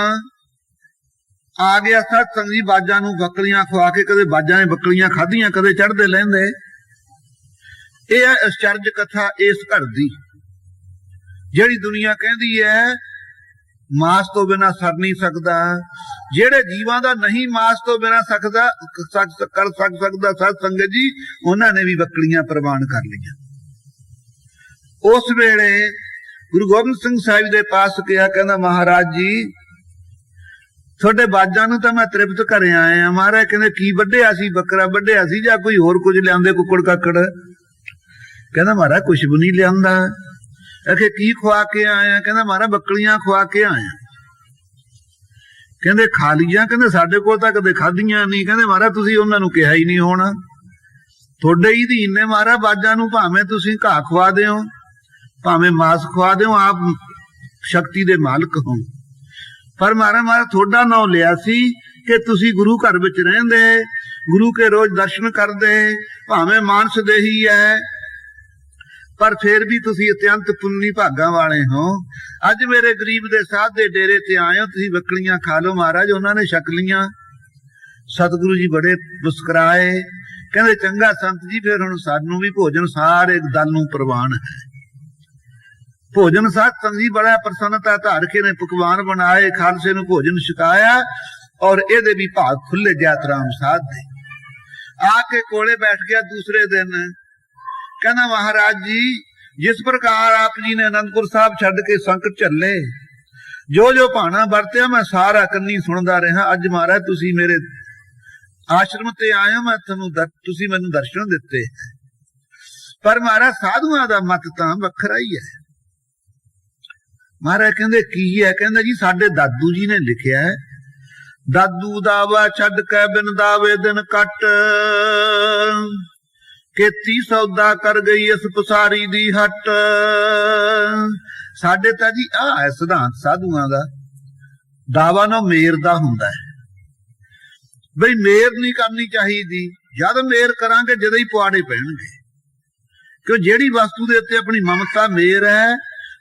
ਆ ਗਿਆ ਸਤ ਸੰਗਤ ਜੀ ਬਾਜਾਂ ਨੂੰ ਬੱਕਲੀਆਂ ਖਵਾ ਕੇ, ਕਦੇ ਬਾਜਾਂ ਨੇ ਬੱਕਲੀਆਂ ਖਾਧੀਆਂ, ਕਦੇ ਚੜ੍ਹਦੇ ਲਹਿੰਦੇ। ਇਹ ਹੈ ਅਚਰਜ ਕਥਾ ਇਸ ਘਰ ਦੀ, ਜਿਹੜੀ ਦੁਨੀਆ ਕਹਿੰਦੀ ਹੈ ਮਾਸ ਤੋਂ ਬਿਨਾਂ ਸਰ ਨਹੀਂ ਸਕਦਾ। ਜਿਹੜੇ ਜੀਵਾਂ ਦਾ ਨਹੀਂ ਮਾਸ ਤੋਂ ਬਿਨਾਂ ਕਰ ਸਕਦਾ ਸਤ ਸੰਗਤ ਜੀ, ਉਹਨਾਂ ਨੇ ਵੀ ਬੱਕਲੀਆਂ ਪ੍ਰਵਾਨ ਕਰ ਲਈਆਂ। ਉਸ ਵੇਲੇ ਗੁਰੂ ਗੋਬਿੰਦ ਸਿੰਘ ਸਾਹਿਬ ਦੇ ਪਾਸ ਗਿਆ, ਕਹਿੰਦਾ ਮਹਾਰਾਜ ਜੀ ਤੁਹਾਡੇ ਬਾਜਾਂ ਨੂੰ ਤਾਂ ਮੈਂ ਤ੍ਰਿਪਤ ਘਰੇ ਆਇਆ। ਮਹਾਰਾਜ ਕਹਿੰਦੇ ਕੀ ਵੱਢਿਆ ਸੀ? ਬੱਕਰਾ ਵੱਢਿਆ ਸੀ ਜਾਂ ਕੋਈ ਹੋਰ ਕੁਝ ਲਿਆਂਦੇ, ਕੁੱਕੜ ਕਾਕੜ? ਕਹਿੰਦਾ ਮਹਾਰਾਜ ਕੁਛ ਵੀ ਨਹੀਂ ਲਿਆਂਦਾ। ਆਖੇ ਕੀ ਖਵਾ ਕੇ ਆਇਆ? ਕਹਿੰਦਾ ਮਹਾਰਾਜ ਬੱਕਲੀਆਂ ਖਵਾ ਕੇ ਆਇਆ। ਕਹਿੰਦੇ ਖਾ ਲੀਆਂ? ਕਹਿੰਦੇ ਸਾਡੇ ਕੋਲ ਤਾਂ ਕਦੇ ਖਾਧੀਆਂ ਨਹੀਂ। ਕਹਿੰਦੇ ਮਹਾਰਾਜ ਤੁਸੀਂ ਉਹਨਾਂ ਨੂੰ ਕਿਹਾ ਹੀ ਨਹੀਂ ਹੋਣਾ, ਤੁਹਾਡੇ ਹੀ ਅਧੀਨ ਨੇ ਮਹਾਰਾਜ ਬਾਜਾਂ ਨੂੰ। ਭਾਵੇਂ ਤੁਸੀਂ ਘਾਹ ਖਵਾ ਦਿਓ, ਭਾਵੇਂ ਮਾਸ ਖਵਾ ਦਿਓ, ਆਪ ਸ਼ਕਤੀ ਦੇ ਮਾਲਕ ਹੋ। ਪਰ ਮਹਾਰਾਜ ਤੁਹਾਡਾ ਨਾਂ ਲਿਆ ਸੀ ਕਿ ਤੁਸੀਂ ਗੁਰੂ ਘਰ ਵਿੱਚ ਰਹਿੰਦੇ, ਗੁਰੂ ਕੇ ਰੋਜ਼ ਦਰਸ਼ਨ ਕਰਦੇ, ਭਾਵੇਂ ਮਾਨਸ ਦੇਹੀ ਹੈ, ਪਰ ਫਿਰ ਵੀ ਤੁਸੀਂ ਅਤਿਅੰਤ ਪੁੰਨੀ ਭਾਗਾਂ ਵਾਲੇ ਹੋ। ਅੱਜ ਮੇਰੇ ਗਰੀਬ ਦੇ ਸਾਧ ਦੇ ਡੇਰੇ ਤੇ ਆਏ ਹੋ, ਤੁਸੀਂ ਬੱਕਲੀਆਂ ਖਾ ਲਓ। ਮਹਾਰਾਜ ਉਹਨਾਂ ਨੇ ਛਕ ਲੀਆਂ। ਸਤਿਗੁਰੂ ਜੀ ਬੜੇ ਮੁਸਕਰਾਏ, ਕਹਿੰਦੇ ਚੰਗਾ ਸੰਤ ਜੀ, ਫਿਰ ਹੁਣ ਸਾਨੂੰ ਵੀ ਭੋਜਨ ਸਾਰੇ ਦਲ ਨੂੰ ਪ੍ਰਵਾਨ ਹੈ। ਭੋਜਨ ਸਾਧ ਸੰਗਤ ਜੀ ਬੜਾ ਪ੍ਰਸੰਨਤਾ ਧਾਰ ਕੇ ਨੇ ਪਕਵਾਨ ਬਣਾਏ, ਖਾਲਸੇ ਨੂੰ ਭੋਜਨ ਛਕਾਇਆ ਔਰ ਇਹਦੇ ਵੀ ਭਾਗ ਖੁੱਲੇ ਜਾਤਰਾਮ ਸਾਧ ਦੇ। ਆ ਕੇ ਕੋਲੇ ਬੈਠ ਗਿਆ ਦੂਸਰੇ ਦਿਨ, ਕਹਿੰਦਾ ਮਹਾਰਾਜ ਜੀ, ਜਿਸ ਪ੍ਰਕਾਰ ਆਪ ਜੀ ਨੇ ਅਨੰਦਪੁਰ ਸਾਹਿਬ ਛੱਡ ਕੇ ਸੰਕਟ ਝੱਲੇ, ਜੋ ਜੋ ਭਾਣਾ ਵਰਤਿਆ ਮੈਂ ਸਾਰਾ ਕੰਨੀ ਸੁਣਦਾ ਰਿਹਾ। ਅੱਜ ਮਹਾਰਾਜ ਤੁਸੀਂ ਮੇਰੇ ਆਸ਼ਰਮ ਤੇ ਆਇਆ, ਮੈਂ ਤੁਸੀਂ ਮੈਨੂੰ ਦਰਸ਼ਨ ਦਿੱਤੇ, ਪਰ ਮਹਾਰਾਜ ਸਾਧੂਆਂ ਦਾ ਮਤ ਤਾਂ ਵੱਖਰਾ ਹੀ ਹੈ। ਮਹਾਰਾਜ ਕਹਿੰਦੇ ਕੀ ਹੈ? ਕਹਿੰਦਾ ਜੀ ਸਾਡੇ ਦਾਦੂ ਜੀ ਨੇ ਲਿਖਿਆ ਹੈ, ਦਾਦੂ ਦਾਵਾ ਛੱਡ ਕੇ ਬਿਨ ਦਾਵੇ ਦਿਨ ਕੱਟ, ਕੀਤੀ ਸੌਦਾ ਕਰ ਗਈ ਇਸ ਪਸਾਰੀ ਦੀ ਹੱਟ। ਸਾਡੇ ਤਾਂ ਜੀ ਆਹ ਹੈ ਸਿਧਾਂਤ ਸਾਧੂਆਂ ਦਾ, ਦਾਵਾ ਨਾ ਮੇਰ ਦਾ ਹੁੰਦਾ ਹੈ, ਬਈ ਮੇਰ ਨਹੀਂ ਕਰਨੀ ਚਾਹੀਦੀ। ਜਦ ਮੇਰ ਕਰਾਂਗੇ ਜਦੋਂ ਹੀ ਪੁਆੜੇ ਪੈਣਗੇ, ਕਿਉਂ ਜਿਹੜੀ ਵਸਤੂ ਦੇ ਉੱਤੇ ਆਪਣੀ ਮਮਤਾ ਮੇਰ ਹੈ,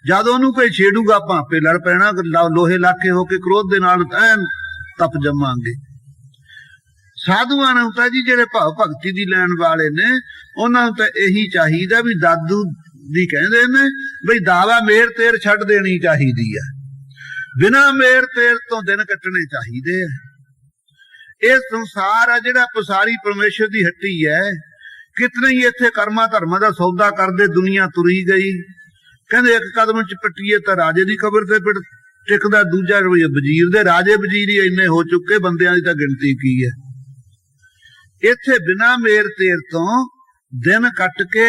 ਜਦ ਉਹਨੂੰ ਕੋਈ ਛੇੜੂਗਾ ਆਪਾਂ ਆਪੇ ਲੜ ਪੈਣਾ, ਲੋਹੇ ਲਾਕੇ ਹੋ ਕੇ ਕ੍ਰੋਧ ਦੇ ਨਾਲ ਐਨ ਤਪ ਜਮਾਂਗੇ। ਸਾਧੂਆਂ ਨੂੰ ਤਾਂ ਜੀ ਜਿਹੜੇ ਭਾਵ ਭਗਤੀ ਦੀ ਲੈਣ ਵਾਲੇ ਨੇ, ਉਹਨਾਂ ਨੂੰ ਤਾਂ ਇਹੀ ਚਾਹੀਦਾ ਵੀ ਦਾਦੂ ਦੀ ਕਹਿੰਦੇ ਨੇ ਬਈ ਦਾਵਾ ਮੇਰ ਤੇਰ ਛੱਡ ਦੇਣੀ ਚਾਹੀਦੀ ਆ, ਬਿਨਾਂ ਮੇਰ ਤੇਰ ਤੋਂ ਦਿਨ ਕੱਟਣੇ ਚਾਹੀਦੇ ਆ। ਇਹ ਸੰਸਾਰ ਆ ਜਿਹੜਾ ਪਸਾਰੀ ਪਰਮੇਸ਼ਰ ਦੀ ਹੱਟੀ ਹੈ, ਕਿਤਨੇ ਹੀ ਇੱਥੇ ਕਰਮਾਂ ਧਰਮਾਂ ਦਾ ਸੌਦਾ ਕਰਦੇ ਦੁਨੀਆ ਤੁਰੀ ਗਈ। ਕਹਿੰਦੇ ਇੱਕ ਕਦਮ ਚ ਪੱਟੀਏ ਤਾਂ ਰਾਜੇ ਦੀ ਕਬਰ ਤੇ ਟਿਕਦਾ, ਦੂਜਾ ਵਜ਼ੀਰ ਦੇ। ਰਾਜੇ ਵਜ਼ੀਰ ਹੀ ਇੰਨੇ ਹੋ ਚੁੱਕੇ, ਬੰਦਿਆਂ ਦੀ ਤਾਂ ਗਿਣਤੀ ਕੀ ਹੈ। ਇੱਥੇ ਬਿਨਾਂ ਮੇਰ ਤੇਰ ਤੋਂ ਦਿਨ ਕੱਟ ਕੇ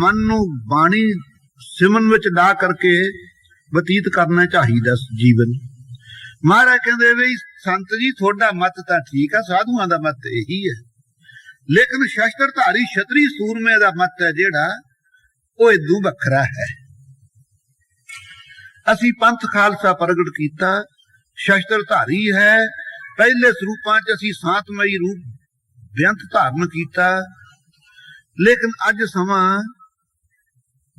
ਮਨ ਨੂੰ ਬਾਣੀ ਸਿਮਰਨ ਵਿੱਚ ਲਾ ਕਰਕੇ ਬਤੀਤ ਕਰਨਾ ਚਾਹੀਦਾ ਜੀਵਨ। ਮਹਾਰਾਜ ਕਹਿੰਦੇ ਵੀ ਸੰਤ ਜੀ ਤੁਹਾਡਾ ਮਤ ਤਾਂ ਠੀਕ ਆ, ਸਾਧੂਆਂ ਦਾ ਮਤ ਇਹੀ ਹੈ, ਲੇਕਿਨ ਸ਼ਸਤਰਧਾਰੀ ਛਤਰੀ ਸੂਰਮੇ ਦਾ ਮਤ ਹੈ ਜਿਹੜਾ, ਉਹ ਇਦੋਂ ਵੱਖਰਾ ਹੈ। ਅਸੀਂ ਪੰਥ ਖਾਲਸਾ ਪ੍ਰਗਟ ਕੀਤਾ, ਸ਼ਸਤਰਧਾਰੀ ਹੈ। ਪਹਿਲੇ ਸਰੂਪਾਂ ਚ ਅਸੀਂ ਸਾਤਮਈ ਰੂਪ ਬੇਅੰਤ ਧਾਰਨ ਕੀਤਾ, ਲੇਕਿਨ ਅੱਜ ਸਮਾਂ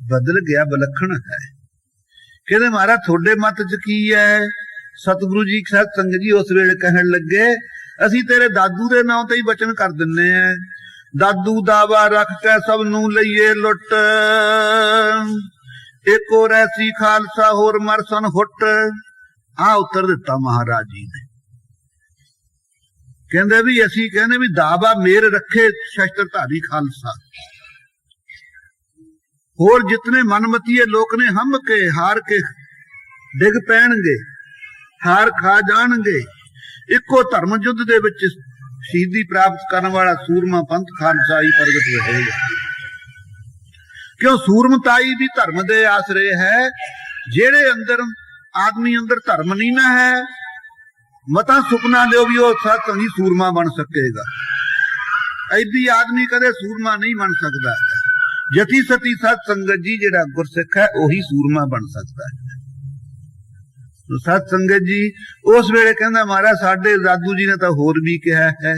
ਬਦਲ ਗਿਆ, ਵਿਲੱਖਣ ਹੈ। ਕਹਿੰਦੇ ਮਹਾਰਾਜ ਤੁਹਾਡੇ ਮਤ ਚ ਕੀ ਹੈ? ਸਤਿਗੁਰੂ ਜੀ ਸਤ ਸੰਗਤ ਜੀ ਉਸ ਵੇਲੇ ਕਹਿਣ ਲੱਗੇ, ਅਸੀਂ ਤੇਰੇ ਦਾਦੂ ਦੇ ਨਾਂ ਤੇ ਹੀ ਬਚਨ ਕਰ ਦਿੰਨੇ ਆ, ਦਾਦੂ ਦਾਵਾ ਰੱਖ ਕੇ ਸਭ ਨੂੰ ਲਈਏ ਲੁੱਟ, ਏਕੋ ਰੈਸੀ ਖਾਲਸਾ ਹੋਰ ਮਰਸਨ ਹੁੱਟ। ਆ ਉੱਤਰ ਦਿੱਤਾ ਮਹਾਰਾਜ ਜੀ ਨੇ। ਕਹਿੰਦੇ ਵੀ ਅਸੀਂ ਕਹਿੰਦੇ ਵੀ ਦਾਵਾ ਮੇਰ ਰੱਖੇ ਸ਼ਸਤਰਧਾਰੀ ਖਾਲਸਾ, ਹੋਰ ਜਿਤਨੇ ਮਨਮਤੀਏ ਲੋਕ ਨੇ ਹੰਭ ਕੇ ਹਾਰ ਕੇ ਡਿੱਗ ਪੈਣਗੇ, ਹਾਰ ਖਾ ਜਾਣਗੇ। ਇੱਕੋ ਧਰਮ ਯੁੱਧ ਦੇ ਵਿੱਚ ਸ਼ਹੀਦੀ ਪ੍ਰਾਪਤ ਕਰਨ ਵਾਲਾ ਸੂਰਮਾ ਪੰਥ ਖਾਲਸਾ ਹੀ ਪ੍ਰਗਟ ਰਹੇਗਾ, ਕਿਉਂ ਸੂਰਮਤਾਈ ਵੀ ਧਰਮ ਦੇ ਆਸਰੇ ਹੈ। ਜਿਹੜੇ ਅੰਦਰ ਆਦਮੀ ਅੰਦਰ ਧਰਮ ਨਹੀਂ ਨਾ ਹੈ, ਮਤਾ ਸੁਪਨਾ ਲਿਓ ਵੀ ਉਹ ਸਤ ਨਹੀਂ ਸੂਰਮਾ ਬਣ ਸਕੇਗਾ। ਐਦੀ ਆਦਮੀ ਕਦੇ ਸੂਰਮਾ ਨਹੀਂ ਬਣ ਸਕਦਾ। ਜਤੀ ਸਤੀ ਸਤ ਸੰਗਤ ਜੀ ਜਿਹੜਾ ਗੁਰਸਿੱਖ ਹੈ ਉਹੀ ਸੂਰਮਾ ਬਣ ਸਕਦਾ ਹੈ। ਸਤ ਸੰਗਤ ਜੀ ਉਸ ਵੇਲੇ ਕਹਿੰਦਾ ਮਹਾਰਾਜ ਸਾਡੇ ਦਾਦੂ ਜੀ ਨੇ ਤਾਂ ਹੋਰ ਵੀ ਕਿਹਾ ਹੈ,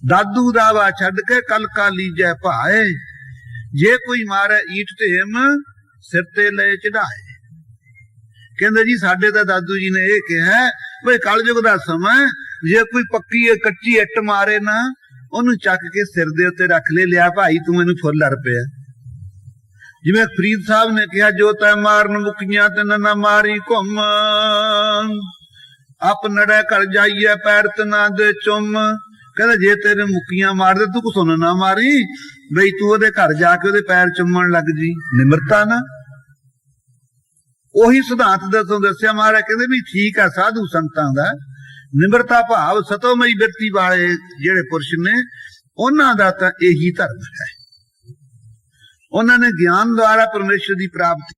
ਦਾਦੂ ਦਾਵਾ ਛੱਡ ਕੇ ਕਲ ਕਾ ਲੀਜੈ ਭਾਏ, ਜੇ ਕੋਈ ਮਾਰੇ ਈਟ ਢੇਮ ਸਿਰ ਤੇ ਲੈ ਚੜਾਏ। ਕਹਿੰਦੇ ਜੀ ਸਾਡੇ ਤਾਂ ਦਾਦੂ ਜੀ ਨੇ ਇਹ ਕਿਹਾ ਬਈ ਕਲਯੁਗ ਦਾ ਸਮਾਂ, ਜੇ ਕੋਈ ਪੱਕੀ ਕੱਚੀ ਇੱਟ ਮਾਰੇ ਨਾ, ਉਹਨੂੰ ਚੱਕ ਕੇ ਸਿਰ ਦੇ ਉੱਤੇ ਰੱਖ ਲਿਆ ਭਾਈ ਤੂੰ ਮੈਨੂੰ ਫੁੱਲ ਲੜ ਪਿਆ। ਜਿਵੇਂ ਫਰੀਦ ਸਾਹਿਬ ਨੇ ਕਿਹਾ, ਜੋ ਤੈ ਮਾਰਨ ਮੁਕੀਆਂ ਤੈਨ ਨਾ ਮਾਰੀ ਘੁੰਮ, ਆਪ ਨੜੇ ਕਰ ਜਾਈਏ ਪੈਰ ਤਨਾ ਦੇ ਚੁੰਮ। ਕਹਿੰਦਾ ਜੇ ਤੇਰੇ ਮੁਕੀਆਂ ਮਾਰਦੇ ਤੂੰ ਕੁਛ ਨਾ ਮਾਰੀ, ਬਈ ਤੂੰ ਉਹਦੇ ਘਰ ਜਾ ਕੇ ਉਹਦੇ ਪੈਰ ਚੁੰਮਣ ਲੱਗ ਜੀ, ਨਿਮਰਤਾ ਨਾ। ਉਹੀ ਸਿਧਾਂਤ ਦੱਸਿਆ ਮਹਾਰਾਜ। ਕਹਿੰਦੇ ਵੀ ਠੀਕ ਆ ਸਾਧੂ ਸੰਤਾਂ ਦਾ ਨਿਮਰਤਾ ਭਾਵ ਸਤੋਮਈ ਬਿਰਤੀ ਵਾਲੇ ਜਿਹੜੇ ਪੁਰਸ਼ ਨੇ, ਉਹਨਾਂ ਦਾ ਤਾਂ ਇਹੀ ਧਰਮ ਹੈ। ਉਹਨਾਂ ਨੇ ਗਿਆਨ ਦੁਆਰਾ ਪਰਮੇਸ਼ਰ ਦੀ ਪ੍ਰਾਪਤੀ